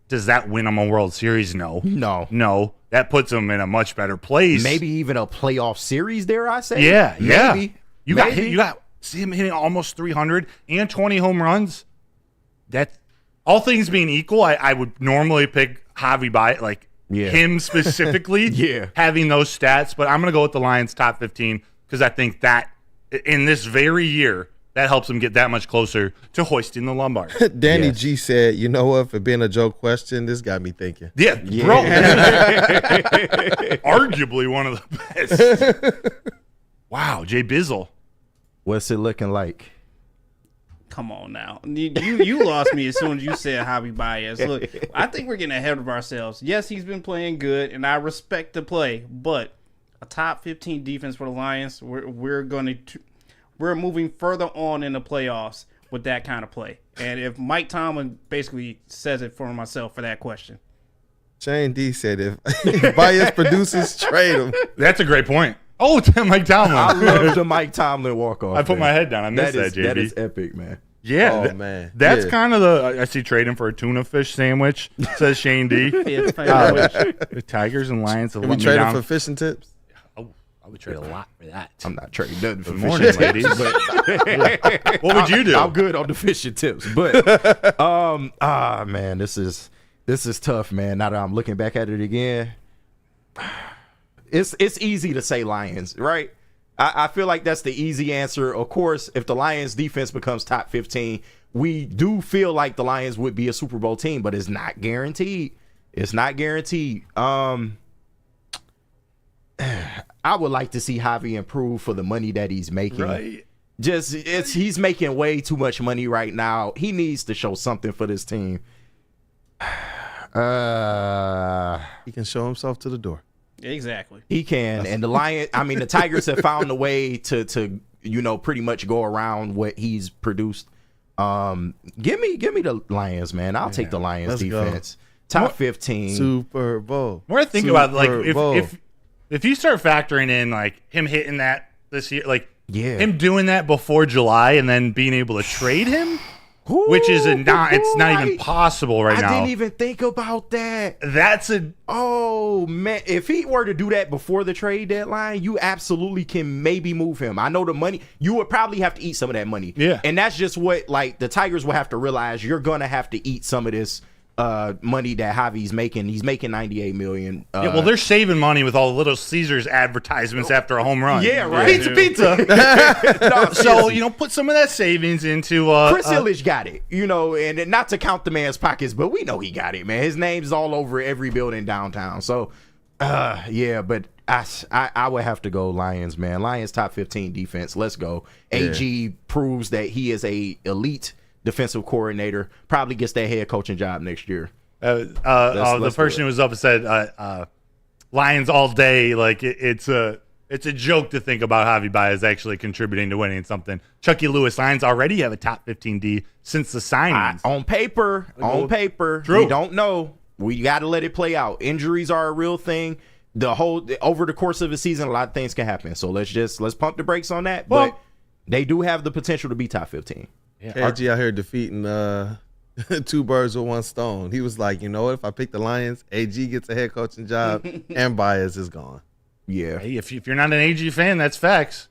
Does that win them a World Series? No. No. That puts them in a much better place. Maybe even a playoff series, dare I say? Yeah. Maybe. You got see him hitting almost 300 and 20 home runs. That, all things being equal, I would normally pick Javi Baez, him specifically, having those stats. But I'm going to go with the Lions top 15 because I think that in this very year, that helps them get that much closer to hoisting the Lombard. Danny G said, you know what, for being a joke question, this got me thinking. Yeah. Bro. Arguably one of the best. Wow, Jay Bizzle. What's it looking like? Come on now. You lost me as soon as you said Javi Baez. Look, I think we're getting ahead of ourselves. Yes, he's been playing good, and I respect the play, but a top 15 defense for the Lions, we're moving further on in the playoffs with that kind of play. And if Mike Tomlin basically says it for myself for that question. Shane D said if Baez produces, trade him. That's a great point. Oh, Mike Tomlin. I love the Mike Tomlin walk-off. I put my head down. I missed that, JB. That is epic, man. Yeah. Man. That's kind of I see trading for a tuna fish sandwich, says Shane D. The Tigers and Lions have Can we trade him for fish and tips? Oh, I would trade a lot for that. I'm not trading nothing for Good fish morning, and ladies. But What would you do? I'm good on the fish and tips. But, man, this is tough, man. Now that I'm looking back at it again, it's easy to say Lions, right? I feel like that's the easy answer. Of course, if the Lions defense becomes top 15, we do feel like the Lions would be a Super Bowl team, but it's not guaranteed. It's not guaranteed. I would like to see Javi improve for the money that he's making. Right. He's making way too much money right now. He needs to show something for this team. He can show himself to the door. Exactly. He can. And the Tigers have found a way to pretty much go around what he's produced. Give me the Lions, man. I'll take the Lions defense. Top 15. Super Bowl. More I think about if you start factoring in him hitting that this year, him doing that before July and then being able to trade him, which is it's not even possible right now. I didn't even think about that. Oh man, if he were to do that before the trade deadline, you absolutely can maybe move him. I know the money, you would probably have to eat some of that money. Yeah. And that's just what the Tigers will have to realize. You're gonna have to eat some of this money that Javi's making. He's making $98 million. Well, they're saving money with all the Little Caesars advertisements after a home run. Yeah, right. Pizza. No, so put some of that savings into. Chris Illich got it, and not to count the man's pockets, but we know he got it, man. His name's all over every building downtown. So, but I would have to go Lions, man. Lions top 15 defense. Let's go. AG proves that he is a elite defensive coordinator, probably gets that head coaching job next year. The person who was up said Lions all day. It's a joke to think about Javi Baez actually contributing to winning something. Chucky Lewis, Lions already have a top 15 D since the signings. On paper, True. We don't know. We got to let it play out. Injuries are a real thing. Over the course of a season, a lot of things can happen. So let's pump the brakes on that. But they do have the potential to be top 15. Yeah. AG out here defeating two birds with one stone. He was like, if I pick the Lions, AG gets a head coaching job and Baez is gone. Yeah. Hey, if you're not an AG fan, that's facts.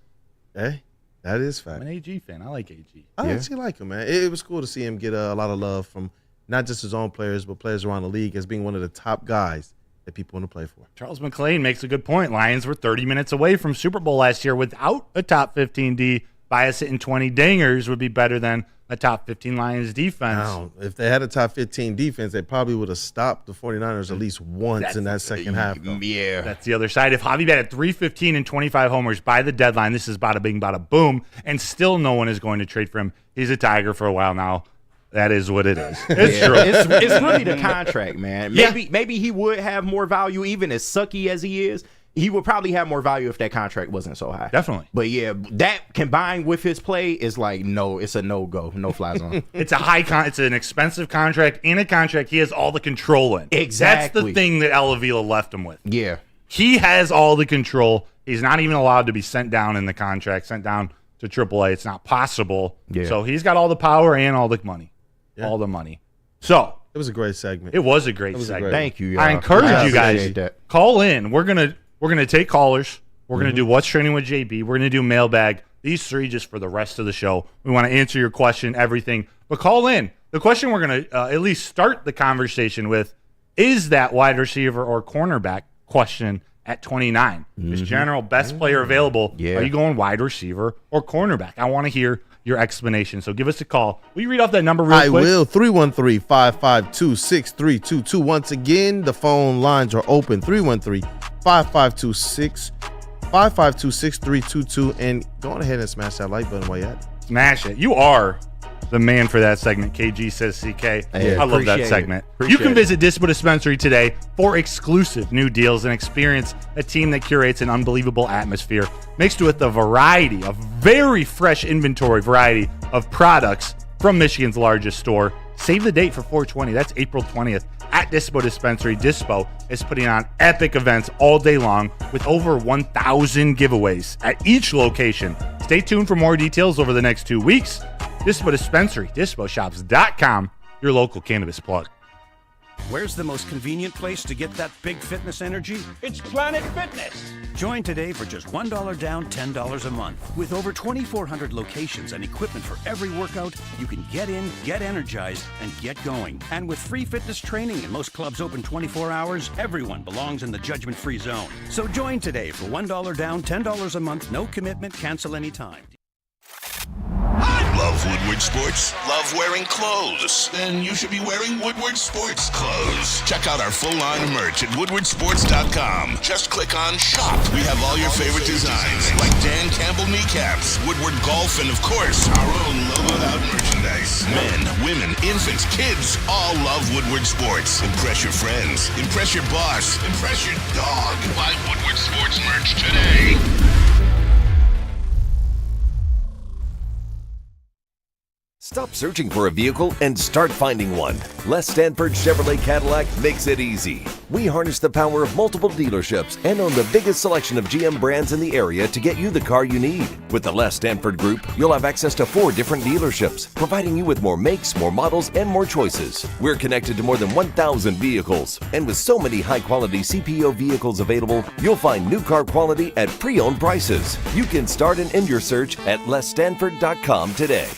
Hey, that is fact. I'm an AG fan. I like AG. I actually like him, man. It was cool to see him get a lot of love from not just his own players, but players around the league as being one of the top guys that people want to play for. Charles McClain makes a good point. Lions were 30 minutes away from Super Bowl last year without a top 15 D. Bias hitting 20 dingers would be better than a top 15 Lions defense. Now, if they had a top 15 defense, they probably would have stopped the 49ers at least once in that second half. Though. Yeah. That's the other side. If Javi batted 315 and 25 homers by the deadline, this is bada bing, bada boom, and still no one is going to trade for him. He's a Tiger for a while now. That is what it is. It's true. It's really the contract, man. Maybe he would have more value, even as sucky as he is. He would probably have more value if that contract wasn't so high. Definitely. But yeah, that combined with his play is like, no, it's a no-go, no-fly zone. It's it's an expensive contract and a contract he has all the control in. Exactly. That's the thing that Al Avila left him with. Yeah. He has all the control. He's not even allowed to be sent down in the contract, sent down to AAA. It's not possible. Yeah. So he's got all the power and all the money. Yeah. All the money. So it was a great segment. It was a great segment. Thank you, y'all. I encourage you guys appreciate that. Call in. We're gonna take callers. We're gonna do What's Training with JB. We're gonna do mailbag. These three just for the rest of the show. We want to answer your question, everything. But call in. The question we're gonna at least start the conversation with is that wide receiver or cornerback question at 29. Is general best player available? Yeah. Are you going wide receiver or cornerback? I want to hear your explanation. So give us a call. Will you read off that number real quick? I will. 313-552-6322. Once again, the phone lines are open. 313-552-6322. And go on ahead and smash that like button while you're at it. Smash it. You are the man for that segment. KG says CK. Hey, I love that appreciate segment. it. You can Appreciate visit Dispo Dispensary today for exclusive new deals and experience a team that curates an unbelievable atmosphere mixed with a very fresh inventory variety of products from Michigan's largest store. Save the date for 420. That's April 20th at Dispo Dispensary. Dispo is putting on epic events all day long with over 1,000 giveaways at each location. Stay tuned for more details over the next 2 weeks. Dispo Dispensary, disposhops.com, your local cannabis plug. Where's the most convenient place to get that big fitness energy? It's Planet Fitness. Join today for just $1 down, $10 a month. With over 2,400 locations and equipment for every workout, you can get in, get energized, and get going. And with free fitness training and most clubs open 24 hours, everyone belongs in the judgment-free zone. So join today for $1 down, $10 a month, no commitment, cancel anytime. Love Woodward Sports? Love wearing clothes? Then you should be wearing Woodward Sports clothes. Check out our full line of merch at woodwardsports.com. Just click on shop. We have all your favorite designs, like Dan Campbell kneecaps, Woodward golf, and of course, our own logoed out merchandise. Men, women, infants, kids, all love Woodward Sports. Impress your friends. Impress your boss. Impress your dog. Buy Woodward Sports merch today. Stop searching for a vehicle and start finding one. Les Stanford Chevrolet Cadillac makes it easy. We harness the power of multiple dealerships and own the biggest selection of GM brands in the area to get you the car you need. With the Les Stanford Group, you'll have access to 4 different dealerships, providing you with more makes, more models, and more choices. We're connected to more than 1,000 vehicles, and with so many high-quality CPO vehicles available, you'll find new car quality at pre-owned prices. You can start and end your search at lesstanford.com today.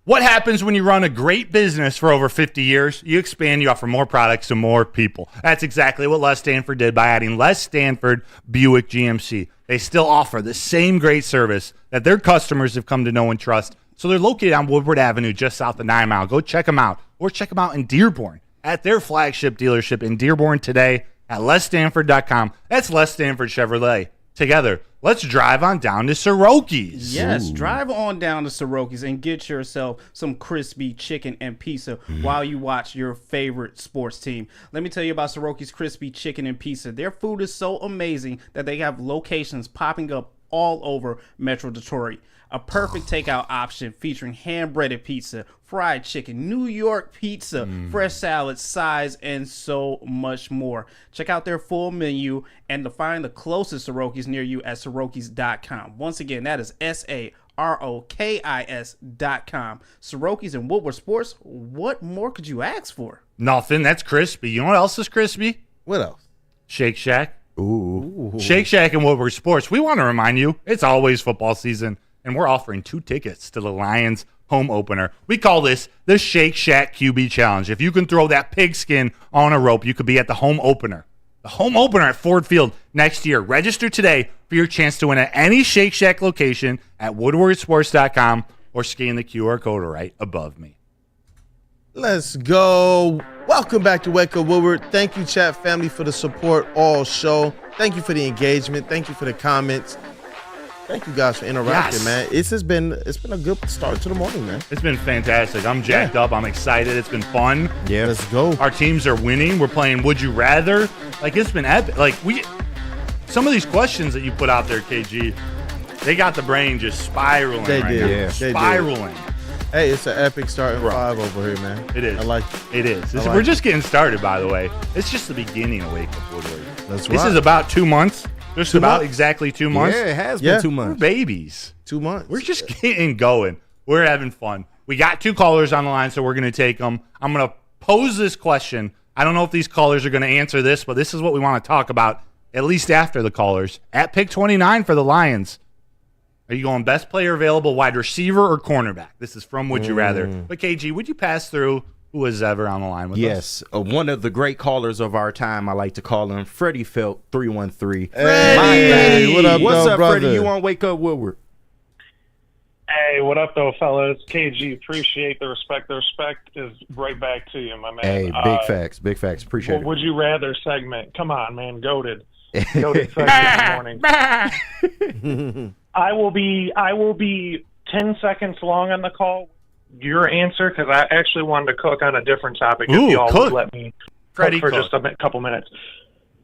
What happens when you run a great business for over 50 years? You expand, you offer more products to more people. That's exactly what Les Stanford did by adding Les Stanford Buick GMC. They still offer the same great service that their customers have come to know and trust. So they're located on Woodward Avenue, just south of 9 Mile. Go check them out, or check them out in Dearborn at their flagship dealership in Dearborn today at lesstanford.com. That's Les Stanford Chevrolet. Together, let's drive on down to Soroki's. Yes, drive on down to Soroki's and get yourself some crispy chicken and pizza while you watch your favorite sports team. Let me tell you about Soroki's crispy chicken and pizza. Their food is so amazing that they have locations popping up all over Metro Detroit. A perfect takeout option featuring hand-breaded pizza, fried chicken, New York pizza, fresh salads, sides, and so much more. Check out their full menu and to find the closest Soroki's near you at Sorokis.com. Once again, that is SAROKIS.com. Soroki's and Woodward Sports, what more could you ask for? Nothing. That's crispy. You know what else is crispy? What else? Shake Shack. Ooh. Shake Shack and Woodward Sports. We want to remind you, it's always football season, and we're offering 2 tickets to the Lions home opener. We call this the Shake Shack QB Challenge. If you can throw that pigskin on a rope, you could be at the home opener. The home opener at Ford Field next year. Register today for your chance to win at any Shake Shack location at woodwardsports.com or scan the QR code right above me. Let's go. Welcome back to Wake Up Woodward. Thank you, chat family, for the support all show. Thank you for the engagement. Thank you for the comments. Thank you guys for interacting, man. It's been a good start to the morning, man. It's been fantastic. I'm jacked up. I'm excited. It's been fun. Yeah, let's go. Our teams are winning. We're playing Would You Rather. Like, it's been epic. Like, some of these questions that you put out there, KG, they got the brain just spiraling. They right did. now. Yeah, spiraling. Hey, it's an epic starting 5 over here, man. It is. I like it. It is. We're just getting started, by the way. It's just the beginning of Wake Up Woodward. That's This right. is about 2 months. Just about exactly 2 months. Yeah, it has been 2 months. We're babies. 2 months. We're just getting going. We're having fun. We got 2 callers on the line, so we're going to take them. I'm going to pose this question. I don't know if these callers are going to answer this, but this is what we want to talk about, at least after the callers. At pick 29 for the Lions, are you going best player available, wide receiver, or cornerback? This is from Would You Rather. But, KG, would you pass through who was ever on the line with us? Yes, one of the great callers of our time. I like to call him Freddie Felt 313. Hey, what up, What's up, brother? Freddie? You on Wake Up Woodward? Hey, what up, though, fellas? KG, appreciate the respect. The respect is right back to you, my man. Hey, big facts. Big facts. Appreciate it. Would you rather segment? Come on, man. Goated segment in the morning. I will be 10 seconds long on the call. Your answer, because I actually wanted to cook on a different topic. If y'all would let me Freddie cook for just a couple minutes.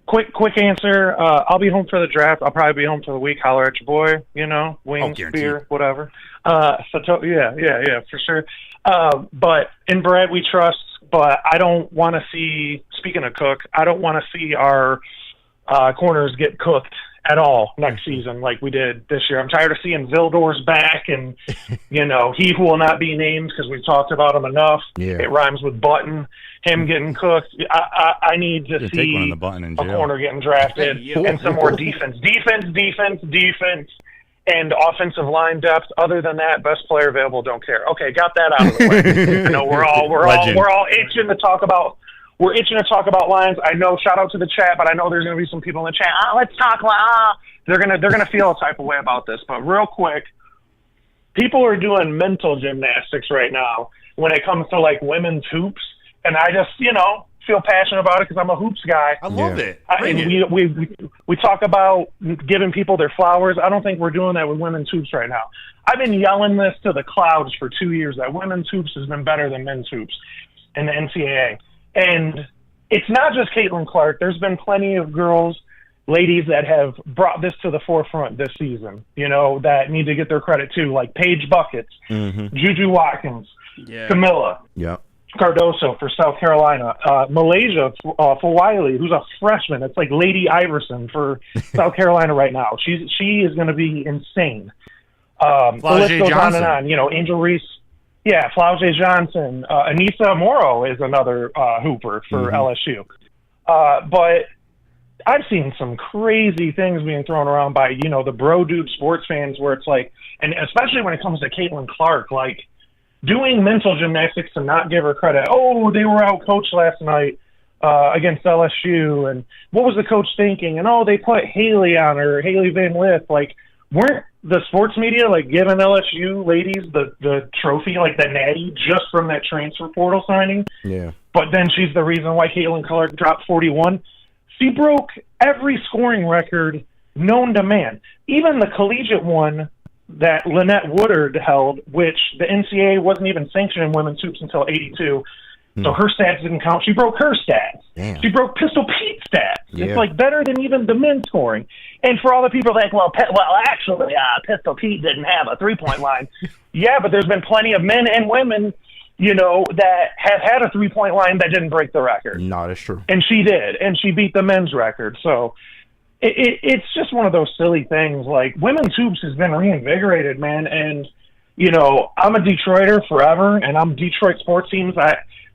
Quick answer. I'll be home for the draft. I'll probably be home for the week. Holler at your boy. You know, wings, beer, whatever. Yeah, for sure. But in Brad we trust. But I don't want to see. Speaking of cook, I don't want to see our corners get cooked at all next season like we did this year. I'm tired of seeing Vildor's back and, you know, he who will not be named because we've talked about him enough. Yeah. It rhymes with Button, him getting cooked. I need to Take see one in the Button in a jail. corner getting drafted and some more defense. Defense, and offensive line depth. Other than that, best player available, don't care. Okay, got that out of the way. I know we're all itching to talk about. We're itching to talk about Lions. I know. Shout out to the chat, but I know there's going to be some people in the chat. Let's talk. They're gonna feel a type of way about this. But real quick, people are doing mental gymnastics right now when it comes to like women's hoops, and I just feel passionate about it because I'm a hoops guy. I love it. And we talk about giving people their flowers. I don't think we're doing that with women's hoops right now. I've been yelling this to the clouds for 2 years that women's hoops has been better than men's hoops in the NCAA. And it's not just Caitlin Clark. There's been plenty of ladies that have brought this to the forefront this season, that need to get their credit too, like Paige Buckets, Juju Watkins, Camilla, Cardoso for South Carolina, Malaysia for Wiley, who's a freshman. It's like Lady Iverson for South Carolina right now. She is going to be insane. The list goes on and on. Angel Reese. Yeah, Flau'jae Johnson. Anissa Morrow is another hooper for LSU. But I've seen some crazy things being thrown around by, the bro dude sports fans where it's like, and especially when it comes to Caitlin Clark, like doing mental gymnastics to not give her credit. Oh, they were out coached last night against LSU. And what was the coach thinking? And, they put Haley on her, Haley Van Lith. Like, weren't the sports media giving LSU ladies the trophy, like the natty, just from that transfer portal signing? Yeah. But then she's the reason why Caitlin Clark dropped 41. She broke every scoring record known to man, even the collegiate one that Lynette Woodward held, which the NCAA wasn't even sanctioning women's hoops until '82. So her stats didn't count. She broke her stats. Damn. She broke Pistol Pete's stats. Yeah. It's better than even the men's scoring. And for all the people actually, Pistol Pete didn't have a 3-point line. Yeah, but there's been plenty of men and women, that have had a 3-point line that didn't break the record. No, that's true. And she did, and she beat the men's record. So it's just one of those silly things. Like, women's hoops has been reinvigorated, man. And, I'm a Detroiter forever, and I'm Detroit sports teams.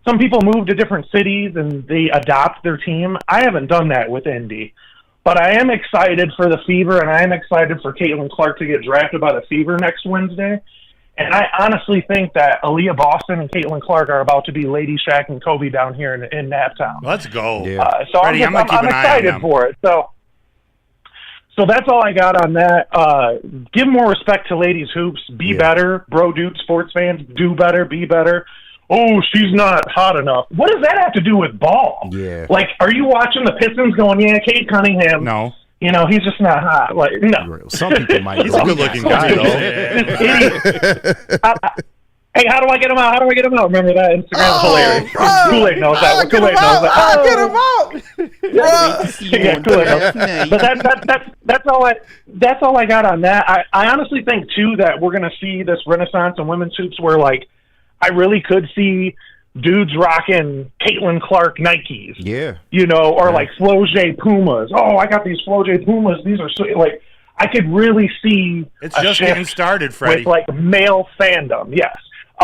Some people move to different cities and they adopt their team. I haven't done that with Indy. But I am excited for the Fever, and I am excited for Caitlin Clark to get drafted by the Fever next Wednesday. And I honestly think that Aaliyah Boston and Caitlin Clark are about to be Lady Shaq and Kobe down here in Naptown. Let's go. So Freddie, I'm gonna keep an eye on excited them. for it. So that's all I got on that. Give more respect to ladies hoops. Be better, bro. Dude, sports fans, do better, be better. Oh, she's not hot enough. What does that have to do with ball? Yeah. Like, are you watching the Pistons going, yeah, Kate Cunningham? No. You know, he's just not hot. Like, no. Some people might. He's a good-looking guy, though. Hey, how do I get him out? How do I get him out? Remember that? Instagram's hilarious. Kool-Aid knows that. Kool-Aid knows that. Get him out. Yeah, Kool-Aid knows. But that's all I got on that. I honestly think too that we're gonna see this renaissance in women's hoops where like I really could see dudes rocking Caitlin Clark Nikes. Yeah. You know, or like Flo J Pumas. Oh, I got these Flo J Pumas. These are so, like I could really see It's a just shift getting started, Freddie. with like male fandom. Yes.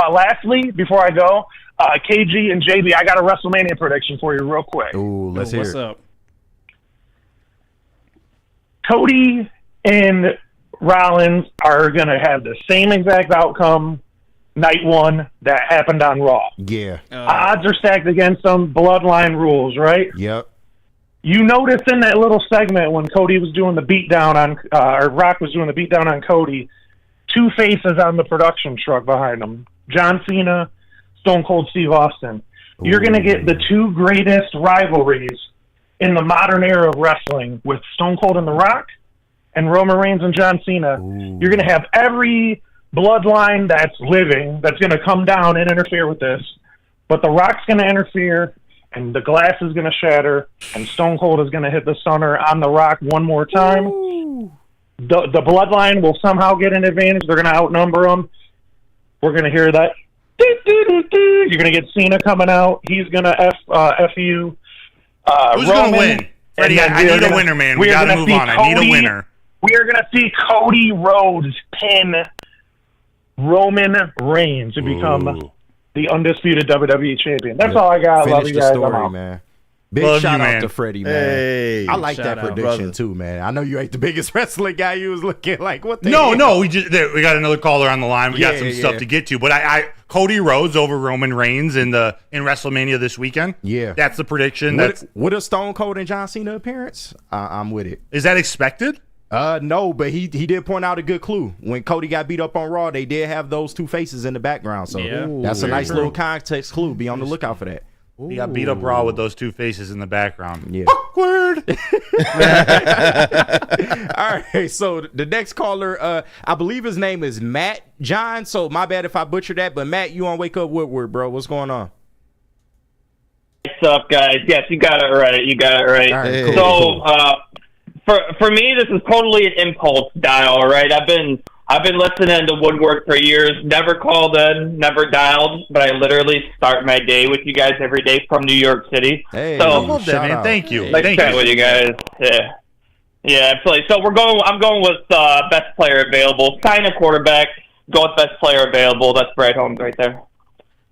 Lastly, before I go, KG and JB, I got a WrestleMania prediction for you real quick. Ooh, let's hear What's it. up? Cody and Rollins are going to have the same exact outcome night one that happened on Raw. Yeah. Odds are stacked against them, bloodline rules, right? Yep. You noticed in that little segment when Cody was doing the beatdown on, or Rock was doing the beatdown on Cody, two faces on the production truck behind him. John Cena, Stone Cold Steve Austin. You're going to get the two greatest rivalries in the modern era of wrestling with Stone Cold and The Rock and Roman Reigns and John Cena. You're going to have every bloodline that's living that's going to come down and interfere with this. But The Rock's going to interfere, and the glass is going to shatter, and Stone Cold is going to hit the stunner on The Rock one more time. The bloodline will somehow get an advantage. They're going to outnumber them. We're going to hear that. You're going to get Cena coming out. He's going to F you. Who's going to win? Freddie, I need a winner, man. We got to move on. I need a winner. We are going to see Cody Rhodes pin Roman Reigns to become the undisputed WWE champion. That's all I got. Finish Love you the guys. story, I'm out. man. Big Love shout you, out man. to Freddie, man. Hey, I like shout that out, prediction brother. too, man. I know you ain't the biggest wrestling guy. You was looking like what the No, hell? we got another caller on the line. We got some stuff to get to, but I Cody Rhodes over Roman Reigns in WrestleMania this weekend. Yeah, that's the prediction. With a Stone Cold and John Cena appearance, I'm with it. Is that expected? No, but he did point out a good clue. When Cody got beat up on Raw, they did have those two faces in the background. So that's a nice little context clue. Be on the lookout for that. He got beat up Raw with those two faces in the background. Yeah. Awkward. All right, so the next caller, I believe his name is Matt John. So my bad if I butchered that, but Matt, you on Wake Up Woodward, bro? What's going on? What's up, guys? Yes, you got it right. You got it right. Right, cool. For me, this is totally an impulse dial. Right? I've been listening to Woodward for years. Never called in, never dialed, but I literally start my day with you guys every day from New York City. Hey, so I love that, man. Thank you. Let's Thank chat you. with you guys. Yeah, absolutely. So I'm going with best player available. Sign a quarterback. Go with best player available. That's Brad Holmes right there.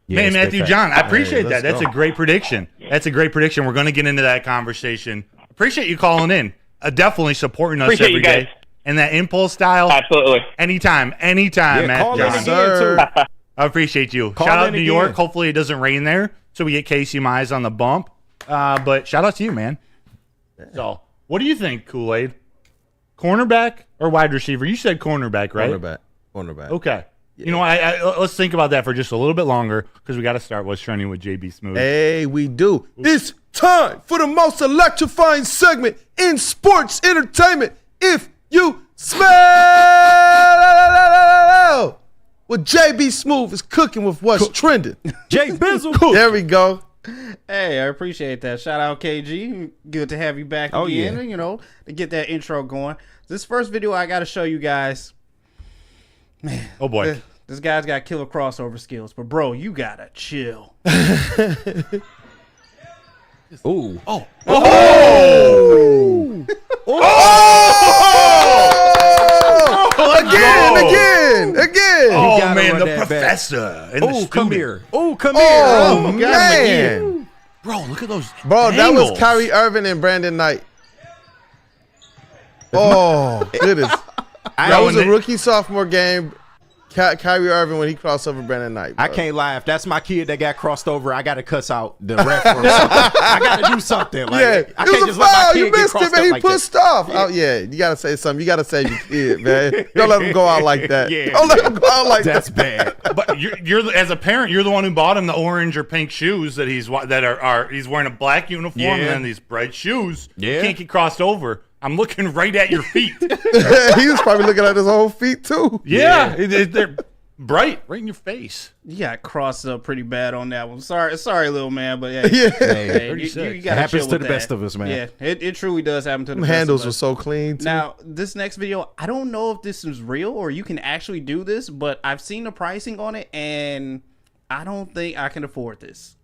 Hey, Matthew John, I appreciate that. That's a great prediction. That's a great prediction. We're going to get into that conversation. Appreciate you calling in. Definitely supporting us Appreciate every you guys. day. And that impulse style. Absolutely. Anytime, Matt call in John. again, too. I appreciate you. Call Shout out in New again. York. Hopefully it doesn't rain there, so we get Casey Mize on the bump. But shout out to you, man. So, what do you think, Kool-Aid? Cornerback or wide receiver? You said cornerback, right? Cornerback. Okay. You know what? Let's think about that for just a little bit longer because we got to start what's trending with JB Smooth. Hey, we do. It's time for the most electrifying segment in sports entertainment. If you smell what JB Smooth is cooking with what's trending. Jay Bizzle. There we go. Hey, I appreciate that. Shout out KG. Good to have you back Oh, again. yeah. You know, to get that intro going. This first video I got to show you guys. Man, oh boy, this guy's got killer crossover skills, but bro, you gotta chill. Ooh. Oh. Oh! Again. Oh, gotta man, run the that back. professor. And the Oh, come student. here. Oh, come here. Oh, got him again. man. Bro, look at those Bro, that angles. was Kyrie Irving and Brandon Knight. Oh, goodness. That was a rookie sophomore game. Kyrie Irving when he crossed over Brandon Knight. Bro. I can't lie. If that's my kid that got crossed over, I got to cuss out the ref or something. I got to do something. Like, Yeah, I it can't was just a let my foul. kid You get missed crossed him, and up he like pushed that. off. Oh yeah, you gotta say something. You gotta save your kid, man. Don't let him go out like that. Yeah. Don't let him go out like That's that. bad. But you're as a parent, you're the one who bought him the orange or pink shoes that he's wearing a black uniform Yeah. and then these bright shoes. Yeah. You can't get crossed over. I'm looking right at your feet. He was probably looking at his whole feet too. Yeah, they're bright, right in your face. You got crossed up pretty bad on that one. Sorry, little man, but yeah, Yeah. hey, you It gotta happens chill to with the that. best of us, man. Yeah, it truly does happen to the Them best handles of were us. so clean. Too. Now, this next video, I don't know if this is real or you can actually do this, but I've seen the pricing on it, and I don't think I can afford this.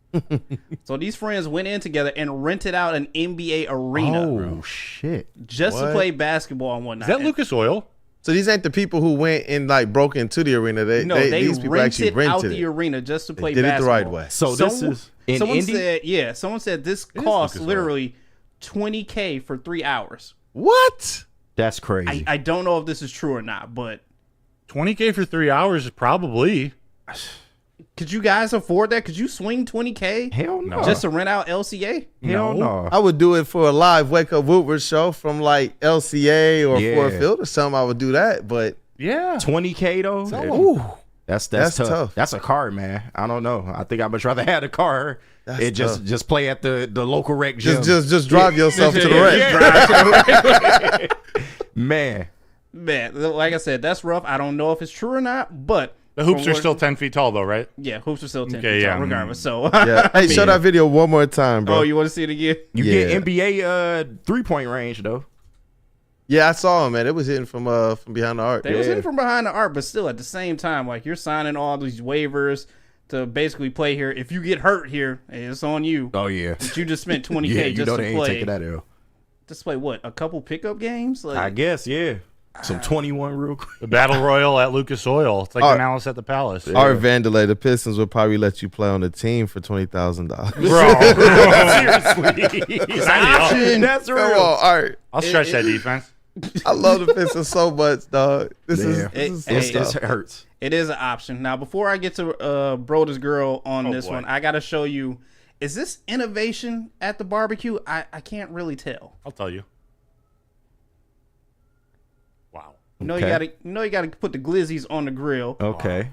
So these friends went in together and rented out an NBA arena Oh, shit. just to What? play basketball and whatnot. Is that Lucas Oil? So these ain't the people who went and like broke into the arena. These people actually rented out rented the it. arena just to play Did it the basketball. right way. So this is in someone Indy? someone said this is costs Lucas Oil. literally $20K for 3 hours. What? That's crazy. I don't know if this is true or not, but $20K for 3 hours is probably. could you guys afford that? Could you swing $20K Hell no. just to rent out LCA? Hell no. I would do it for a live Wake Up Woodward show from like LCA or Yeah. Ford Field or something. I would do that, but Yeah. 20K though? ooh, That's That's tough. tough. That's a car, man. I don't know. I think I'd much rather have a car. That's It tough. just play at the local rec gym. just drive yourself to the rec. Man. Man, like I said, that's rough. I don't know if it's true or not, but The hoops from are what- still 10 feet tall, though, right? Yeah, hoops are still 10 Okay, feet yeah. tall, regardless. So, Yeah. Hey, show that video one more time, bro. oh, you want to see it again? You Yeah. get NBA 3-point range though. Yeah, I saw him, man. It was hitting from behind the arc. They was in from behind the arc, but still at the same time, like you're signing all these waivers to basically play here. If you get hurt here, it's on you. Oh yeah. But you just spent 20K Yeah, you just know to they ain't play. taking that L. Just play what? A couple pickup games? Like I guess, yeah. Some 21 real quick. The Battle Royal at Lucas Oil. It's like All the right. Malice at the Palace. Our Vandalay, the Pistons would probably let you play on the team for $20,000. Bro. Seriously. That's Come real. on, all right. I'll stretch that defense. I love the Pistons so much, dog. This Yeah. is Hey, so This tough. hurts. it is an option. Now, before I get to Broder's girl on Oh, this boy. one, I gotta show you. Is this innovation at the barbecue? I can't really tell. I'll tell you. Wow. You know Okay. you gotta put the glizzies on the grill. Okay.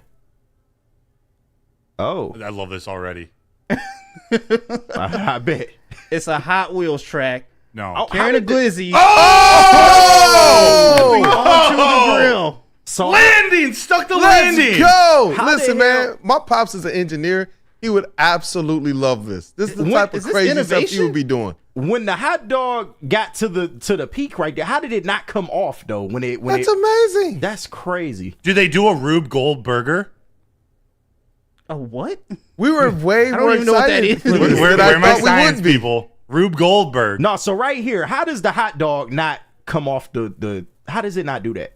Oh, I love this already. I bet. It's a Hot Wheels track. No. Carrying a glizzy Oh! onto the grill. So Landing! Stuck the Let's landing! go! How Listen, the hell- man, my pops is an engineer. He would absolutely love this. This is the What- type of is this crazy stuff he innovation? would be doing. when the hot dog got to the peak right there, how did it not come off though? That's amazing. That's crazy. Do they do a Rube Gold burger? A what? We were way I don't more even know what that excited is. for this Where than I are my thought we science would be. people? Rube Goldberg. No, so right here, how does the hot dog not come off the how does it not do that?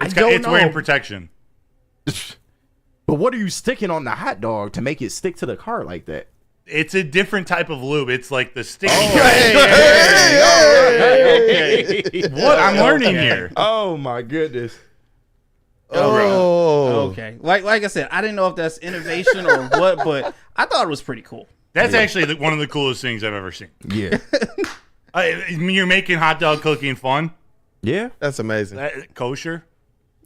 It's don't it's wearing know. protection. But what are you sticking on the hot dog to make it stick to the car like that? It's a different type of lube. It's like the sticky. What? I'm learning here. Oh my goodness. Oh, Okay. Like I said, I didn't know if that's innovation or what, but I thought it was pretty cool. That's actually one of the coolest things I've ever seen. Yeah. You're making hot dog cooking fun. Yeah. that's amazing. Kosher.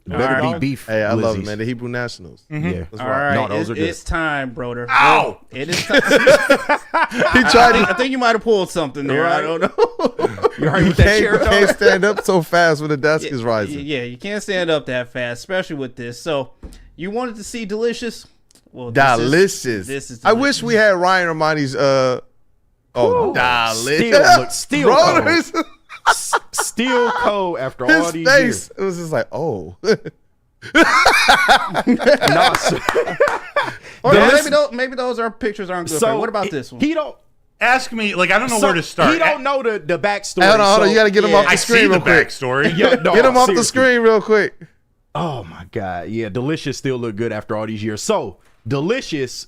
Better All be beef. Hey, I love it, glizzies. man. The Hebrew Nationals. Yeah. That's All right. right, No, those are good. it's time, Broder. Ow! It is time. He tried I think you might have pulled something there. I don't know. You heard You with that chair can't dog? stand up so fast when the desk is rising. Yeah, you can't stand up that fast, especially with this. So, you wanted to see delicious? Well, this Delicious. is I wish we had Ryan Romani's delicious. Still Brothers. Still cold after all His these face. years. It was just like, oh. No, so, Or This- maybe those are pictures aren't good. so for you. What about this one? He don't. Ask me, like, I don't know So where to start. He don't know the backstory. Hold on. so- You got to get him yeah. off the I see screen the real quick. backstory. Yeah, no, Get him off the seriously. screen real quick. Oh my god, yeah, Delicious still look good after all these years. So Delicious,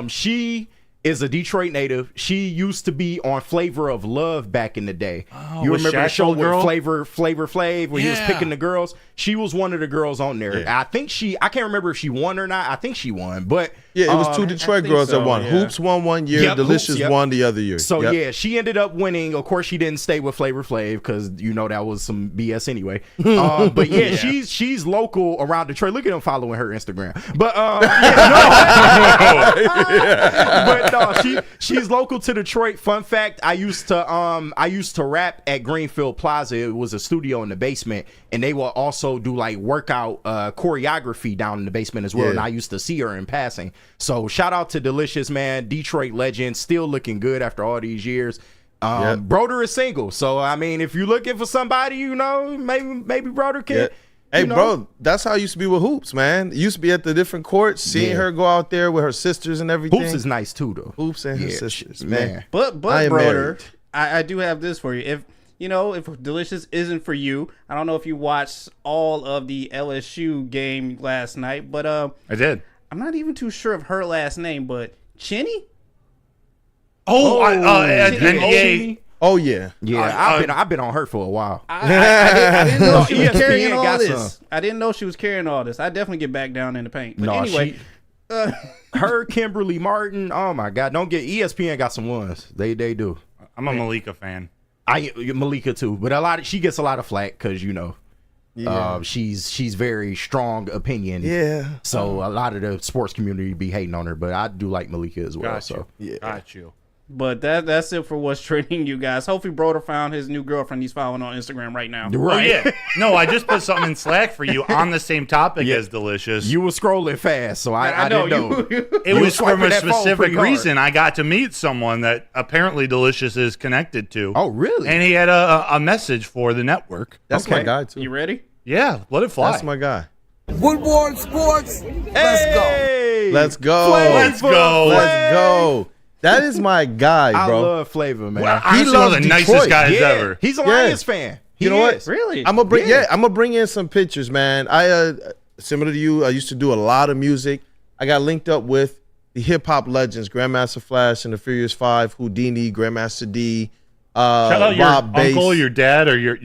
she is a Detroit native. She used to be on Flavor of Love back in the day. Oh, You with remember the Shaq show old girl? with Flavor Flav where he was picking the girls? She was one of the girls on there. Yeah. I think I can't remember if she won or not. I think she won, but Yeah, it was two Detroit girls that won. yeah. Hoops won one year, Yep, Delicious Hoops, yep. won the other year. So Yep. yeah, she ended up winning. Of course, she didn't stay with Flavor Flav because that was some BS anyway. But yeah, she's local around Detroit. Look at him following her Instagram. But but no, she's local to Detroit. Fun fact: I used to rap at Greenfield Plaza. It was a studio in the basement, and they will also do like workout choreography down in the basement as well. Yeah. And I used to see her in passing. So shout out to Delicious, man, Detroit legend, still looking good after all these years. Broder is single, so I mean, if you're looking for somebody, maybe Broder can. Yeah. Hey, bro, that's how it used to be with Hoops, man. It used to be at the different courts, seeing her go out there with her sisters and everything. Hoops is nice too, though. Hoops and her sisters, man. man. But I am brother, married. I do have this for you. If Delicious isn't for you, I don't know if you watched all of the LSU game last night, but I did. I'm not even too sure of her last name, but Chinny? NBA. Oh yeah, I've been on her for a while. I didn't know she was ESPN carrying all got this. some. I didn't know she was carrying all this. I definitely get back down in the paint. But No, anyway, her, Kimberly Martin. Oh my God, don't get ESPN got some ones. They do. I'm a Malika fan. Malika too, but she gets a lot of flack because she's very strong opinion. Yeah. So a lot of the sports community be hating on her, but I do like Malika as well. Got you. But that's it for what's trending, you guys. Hopefully, Broder found his new girlfriend he's following on Instagram right now. Oh, yeah. No, I just put something in Slack for you on the same topic as Delicious. You were scrolling fast, so I didn't know. It was from a specific reason. I got to meet someone that apparently Delicious is connected to. Oh, really? And he had a message for the network. That's my guy too. You ready? Yeah, let it fly. That's my guy. Woodward Sports. Let's go. Let's go. Let's go. Let's go. That is my guy, bro. I love Flavor, man. Well, honestly, one of the nicest guys ever. He's a Lions fan. You know what? Really? I'm gonna bring in some pictures, man. I similar to you, I used to do a lot of music. I got linked up with the hip hop legends, Grandmaster Flash and the Furious Five, Houdini, Grandmaster D, Shout out your Rob Bass. uncle, your dad, or your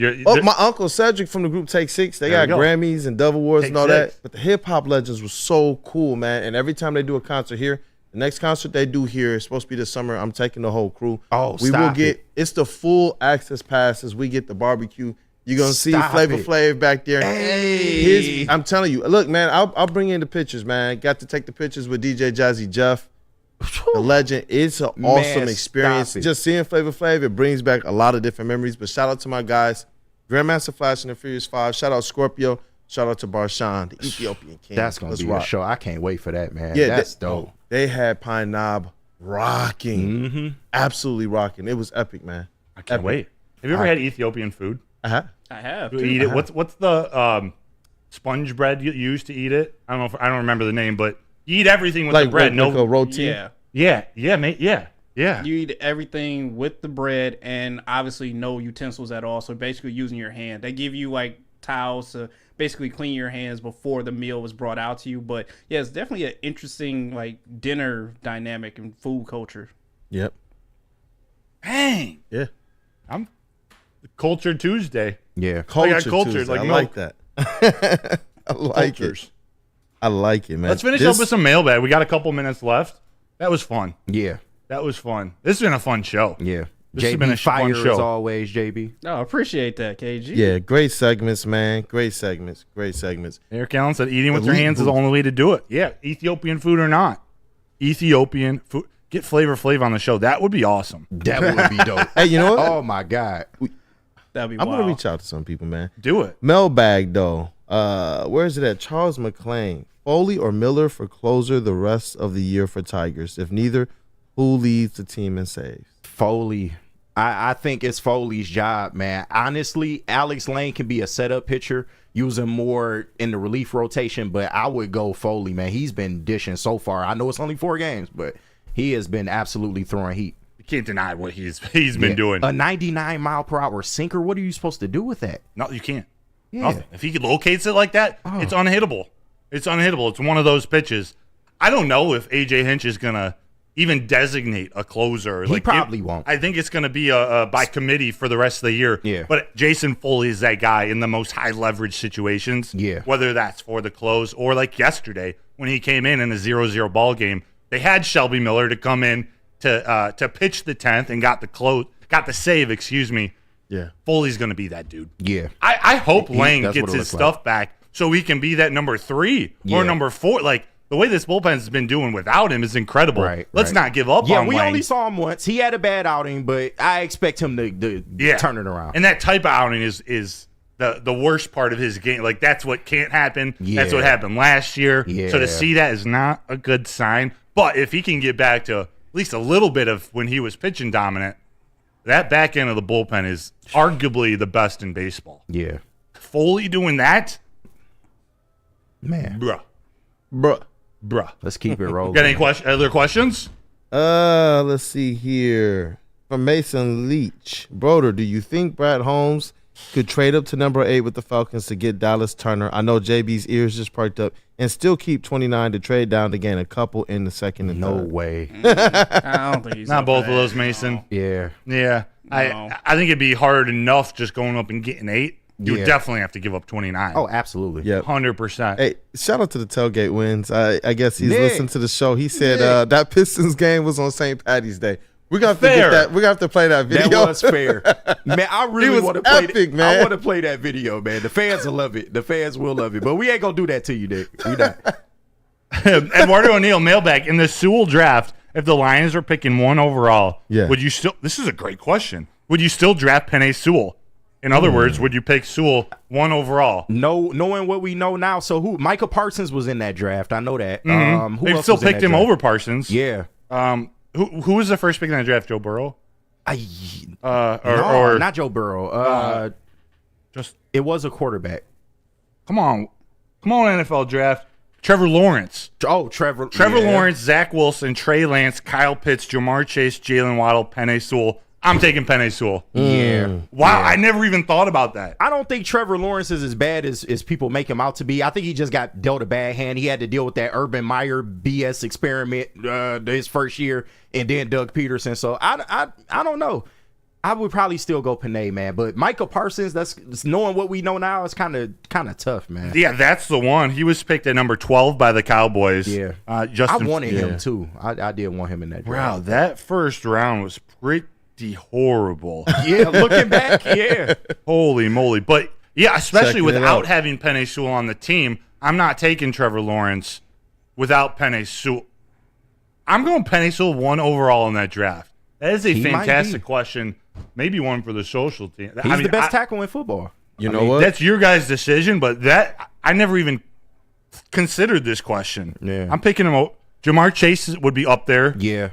my uncle Cedric from the group Take Six. They There got we go. Grammys and Dove Awards Take and all Six. that. But the hip hop legends was so cool, man. And every time they do a concert here, the next concert they do here is supposed to be this summer. I'm taking the whole crew. Oh, we will stop get it. it's the full access passes. We get the barbecue. You're gonna see Stop Flavor it. Flav back there. Hey. I'm telling you, look, man, I'll bring in the pictures, man. Got to take the pictures with DJ Jazzy Jeff. The legend. It's an awesome Man, experience. stop it. Just seeing Flavor Flav, it brings back a lot of different memories. But shout out to my guys, Grandmaster Flash and the Furious Five. Shout out Scorpio. Shout out to Barshan, the Ethiopian king. That's gonna Let's be rock. a show. I can't wait for that, man. Yeah, That's dope. They had Pine Knob rocking, absolutely rocking. It was epic, man. I can't wait. Have you ever had Ethiopian food? Uh-huh. I have. You eat it. What's the sponge bread you use to eat it? I don't know. I don't remember the name, but you eat everything with the bread. Like a roti. Yeah. Mate. Yeah. You eat everything with the bread and obviously no utensils at all. So basically using your hand. They give you like towels to basically clean your hands before the meal was brought out to you. But yeah, it's definitely an interesting like dinner dynamic and food culture. Yep. Dang. Yeah. I'm Culture Tuesday. Yeah. Culture I got cultured Tuesday. like I milk. like that. I like Cultures. it. I like it, man. Let's finish up with some mailbag. We got a couple minutes left. That was fun. Yeah. That was fun. This has been a fun show. Yeah. This has JB been a fire fun show. as always, JB. No, I appreciate that, KG. Yeah, great segments, man. Great segments. Eric Allen said eating with your Elite hands is the booth. only way to do it. Yeah, Ethiopian food or not. Ethiopian food. Get Flavor Flav on the show. That would be awesome. That would be dope. Hey, you know what? Oh my God. That'd be I'm wild. gonna reach out to some people, man. Do it. Mailbag though. Where is it at? Charles McClain. Foley or Miller for closer the rest of the year for Tigers? If neither, who leads the team and saves? Foley. I think it's Foley's job, man. Honestly, Alex Lane can be a setup pitcher, use him more in the relief rotation, but I would go Foley, man. He's been dishing so far. I know it's only 4 games, but he has been absolutely throwing heat. You can't deny what he's been doing. A 99-mile-per-hour sinker, what are you supposed to do with that? No, you can't. Yeah. Nothing. If he locates it like that, it's unhittable. It's unhittable. It's one of those pitches. I don't know if AJ Hinch is gonna even designate a closer. He probably won't. I think it's going to be a by committee for the rest of the year. Yeah. But Jason Foley is that guy in the most high leverage situations. Yeah. Whether that's for the close or like yesterday when he came in a 0-0 ball game, they had Shelby Miller to come in to pitch the 10th and got the save. Excuse me. Yeah. Foley's going to be that dude. Yeah. I hope Lang that's gets what it his looks like. stuff back so he can be that number 3 Yeah. or number 4. Like, the way this bullpen has been doing without him is incredible. Let's not give up Yeah, on we Lang. only saw him once. He had a bad outing, but I expect him to turn it around. And that type of outing is the worst part of his game. Like, that's what can't happen. That's what happened last year. Yeah. So to see that is not a good sign. But if he can get back to at least a little bit of when he was pitching dominant, that back end of the bullpen is arguably the best in baseball. Yeah. Foley doing that? Man. Bruh. Let's keep it rolling. Got any other questions? Let's see here. From Mason Leach. Broder, do you think Brad Holmes could trade up to number 8 with the Falcons to get Dallas Turner? I know JB's ears just perked up. And still keep 29 to trade down to gain a couple in the second and third. No way. I don't think he's Not up both for of that. those, Mason. Yeah. Yeah. No. I think it'd be hard enough just going up and getting 8. You would Yeah. definitely have to give up 29. Oh, absolutely. Yep. 100%. Hey, shout out to the Tailgate Wins. I guess he's Nick. listened to the show. He said that Pistons game was on St. Patty's Day. We're gonna have to Fair. get that. We're gonna have to play that video. That was fair. Man, I really was want to play epic, that. man. I want to play that video, man. The fans will love it. The fans will love it. But we ain't gonna do that to you, Nick. We not. Eduardo O'Neill, mailbag. In the Sewell draft, if the Lions are picking 1 overall, would you still – this is a great question. Would you still draft Penei Sewell? In other words, would you pick Sewell 1 overall? No, knowing what we know now. So who? Michael Parsons was in that draft. I know that. Mm-hmm. Who They else still was in picked that him draft? over Parsons. Yeah. Who was the first pick in that draft? Joe Burrow? No, not Joe Burrow. It was a quarterback. Come on, NFL draft. Trevor Lawrence. Oh, Trevor Lawrence, Zach Wilson, Trey Lance, Kyle Pitts, Jamar Chase, Jalen Waddle, Penei Sewell. I'm taking Penei Sewell. Yeah. Wow, Yeah. I never even thought about that. I don't think Trevor Lawrence is as bad as people make him out to be. I think he just got dealt a bad hand. He had to deal with that Urban Meyer BS experiment his first year, and then Doug Peterson. So I don't know. I would probably still go Penei, man. But Michael Parsons, that's knowing what we know now, is kind of tough, man. Yeah, that's the one. He was picked at number 12 by the Cowboys. Yeah. I wanted him too. I did want him in that draft. Wow, that first round was pretty horrible. Yeah, looking back, yeah. Holy moly. But yeah, especially Checking it without out. having Penei Sewell on the team, I'm not taking Trevor Lawrence without Penei Sewell. I'm going Penei Sewell 1 overall in that draft. That is a He might fantastic be. question. Maybe one for the social team. He's the best tackle in football. You know what? That's your guys' decision, but that I never even considered this question. Yeah. I'm picking him out. Jamar Chase would be up there. Yeah.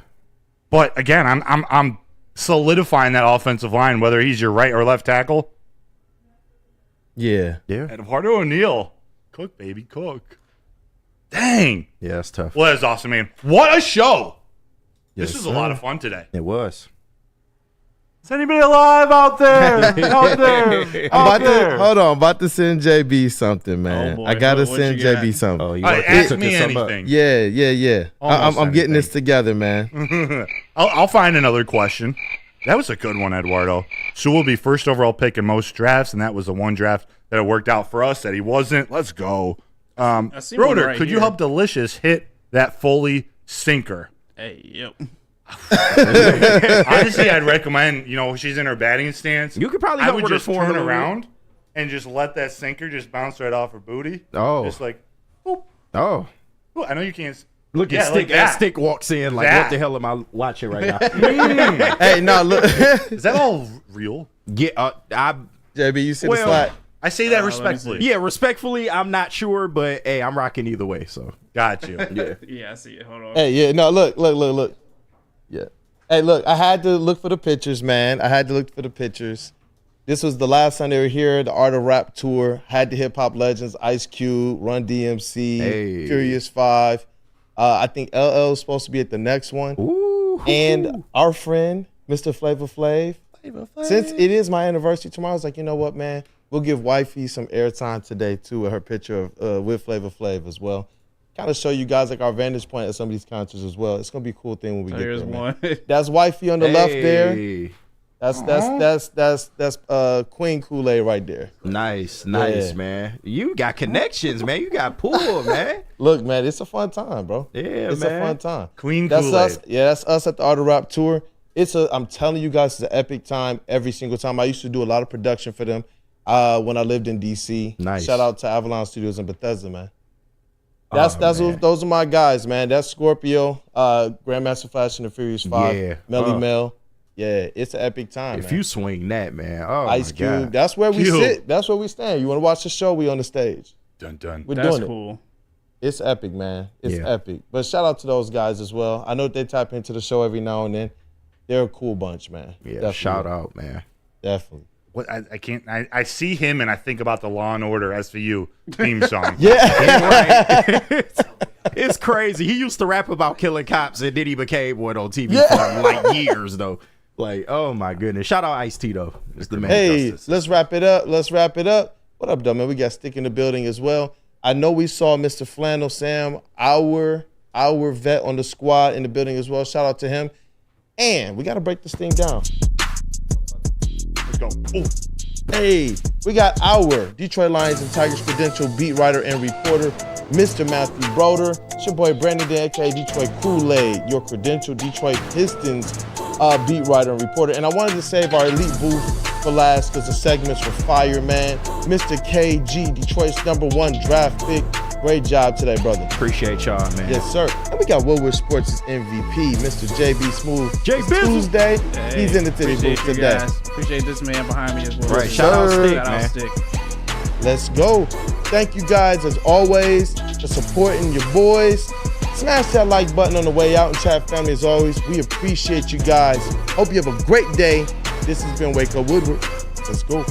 But again, I'm solidifying that offensive line, whether he's your right or left tackle. Yeah. Yeah. Eduardo O'Neill. Cook, baby, cook. Dang. Yeah, that's tough. Well, that's awesome, man. What a show. Yes, This was sir. a lot of fun today. It was. Is anybody alive out there? Out there? Hold on. I'm about to send JB something, man. Oh, boy. I gotta What send you got? JB something. Oh, you Ask me anything. Yeah. Almost I'm getting this anything. together, man. I'll find another question. That was a good one, Eduardo. Sewell will be first overall pick in most drafts, and that was the one draft that it worked out for us that he wasn't. Let's go. see one Broder, right could you here. help Delicious hit that Foley sinker? Hey, yep. Honestly, I'd recommend, she's in her batting stance. You could probably I help would with her just form a turn little bit. around and just let that sinker just bounce right off her booty. Oh. Just like, Oh. ooh, I know you can't. Look Yeah, at like Stick. That that. Stick walks in like, That. what the hell am I watching right now? Hey, no, look. Is that all real? Yeah, JB, you see the Well, slide? I say that let me respectfully. yeah, respectfully, I'm not sure, but hey, I'm rocking either way. So Got you. yeah. Yeah, I see it. Hold on. Hey, yeah, no, look. Yeah. Hey, look, I had to look for the pictures, man. This was the last time they were here, the Art of Rap tour. Had the hip hop legends, Ice Cube, Run DMC, Hey. Furious 5. I think LL is supposed to be at the next one. Ooh. And our friend, Mr. Flavor Flav. Since it is my anniversary tomorrow, I was like, you know what, man? We'll give Wifey some airtime today, too, with her picture of with Flavor Flav as well. kind of show you guys like our vantage point at some of these concerts as well. It's gonna be a cool thing when we get Here's there. one. Man. That's wifey on the left there. That's Queen Kool-Aid right there. Nice, man. You got connections, man. You got pull, man. Look, man, it's a fun time, bro. Yeah, it's man. a fun time. Queen That's Kool-Aid. us. Yeah, that's us at the Art of Rap tour. I'm telling you guys, it's an epic time every single time. I used to do a lot of production for them when I lived in DC. Nice. Shout out to Avalon Studios in Bethesda, man. Those are my guys, man. That's Scorpio, Grandmaster Flash and the Furious 5, Yeah. Melly Mel. Yeah, it's an epic time. If man. you swing that, man. Oh, Ice my Cube. God. That's where we Cube. sit. That's where we stand. You want to watch the show? We on the stage. Dun dun. We're That's doing it. cool. It's epic, man. It's Yeah. epic. But shout out to those guys as well. I know they tap into the show every now and then. They're a cool bunch, man. Yeah, Definitely. shout out, man. Definitely. What I can't. I see him and I think about the Law and Order SVU theme song. Yeah. It's crazy. He used to rap about killing cops, and then he became one on TV for like years, though. Like, oh my goodness. Shout out Ice-T, though. It's the man. Hey, Justice. let's wrap it up. What up, though, man? We got Stick in the building as well. I know we saw Mr. Flannel Sam, our vet on the squad in the building as well. Shout out to him. And we got to break this thing down. Let's go. Ooh. Hey, we got our Detroit Lions and Tigers credential beat writer and reporter, Mr. Matthew Broder. It's your boy Brandon, aka Detroit Kool-Aid, your credential Detroit Pistons beat writer and reporter. And I wanted to save our elite booth for last because the segments were fire, man. Mr. KG, Detroit's #1 draft pick. Great job today, brother. Appreciate y'all, man. Yes, sir. And we got Woodward Sports' MVP, Mr. JB Smooth. JB. Tuesday. Hey, He's in the titty appreciate booth you today. guys. Appreciate this man behind me as well. Right. Shout out Stick, Shout out man. Stick. Let's go. Thank you guys, as always, for supporting your boys. Smash that like button on the way out, and chat family, as always, we appreciate you guys. Hope you have a great day. This has been Wake Up Woodward. Let's go.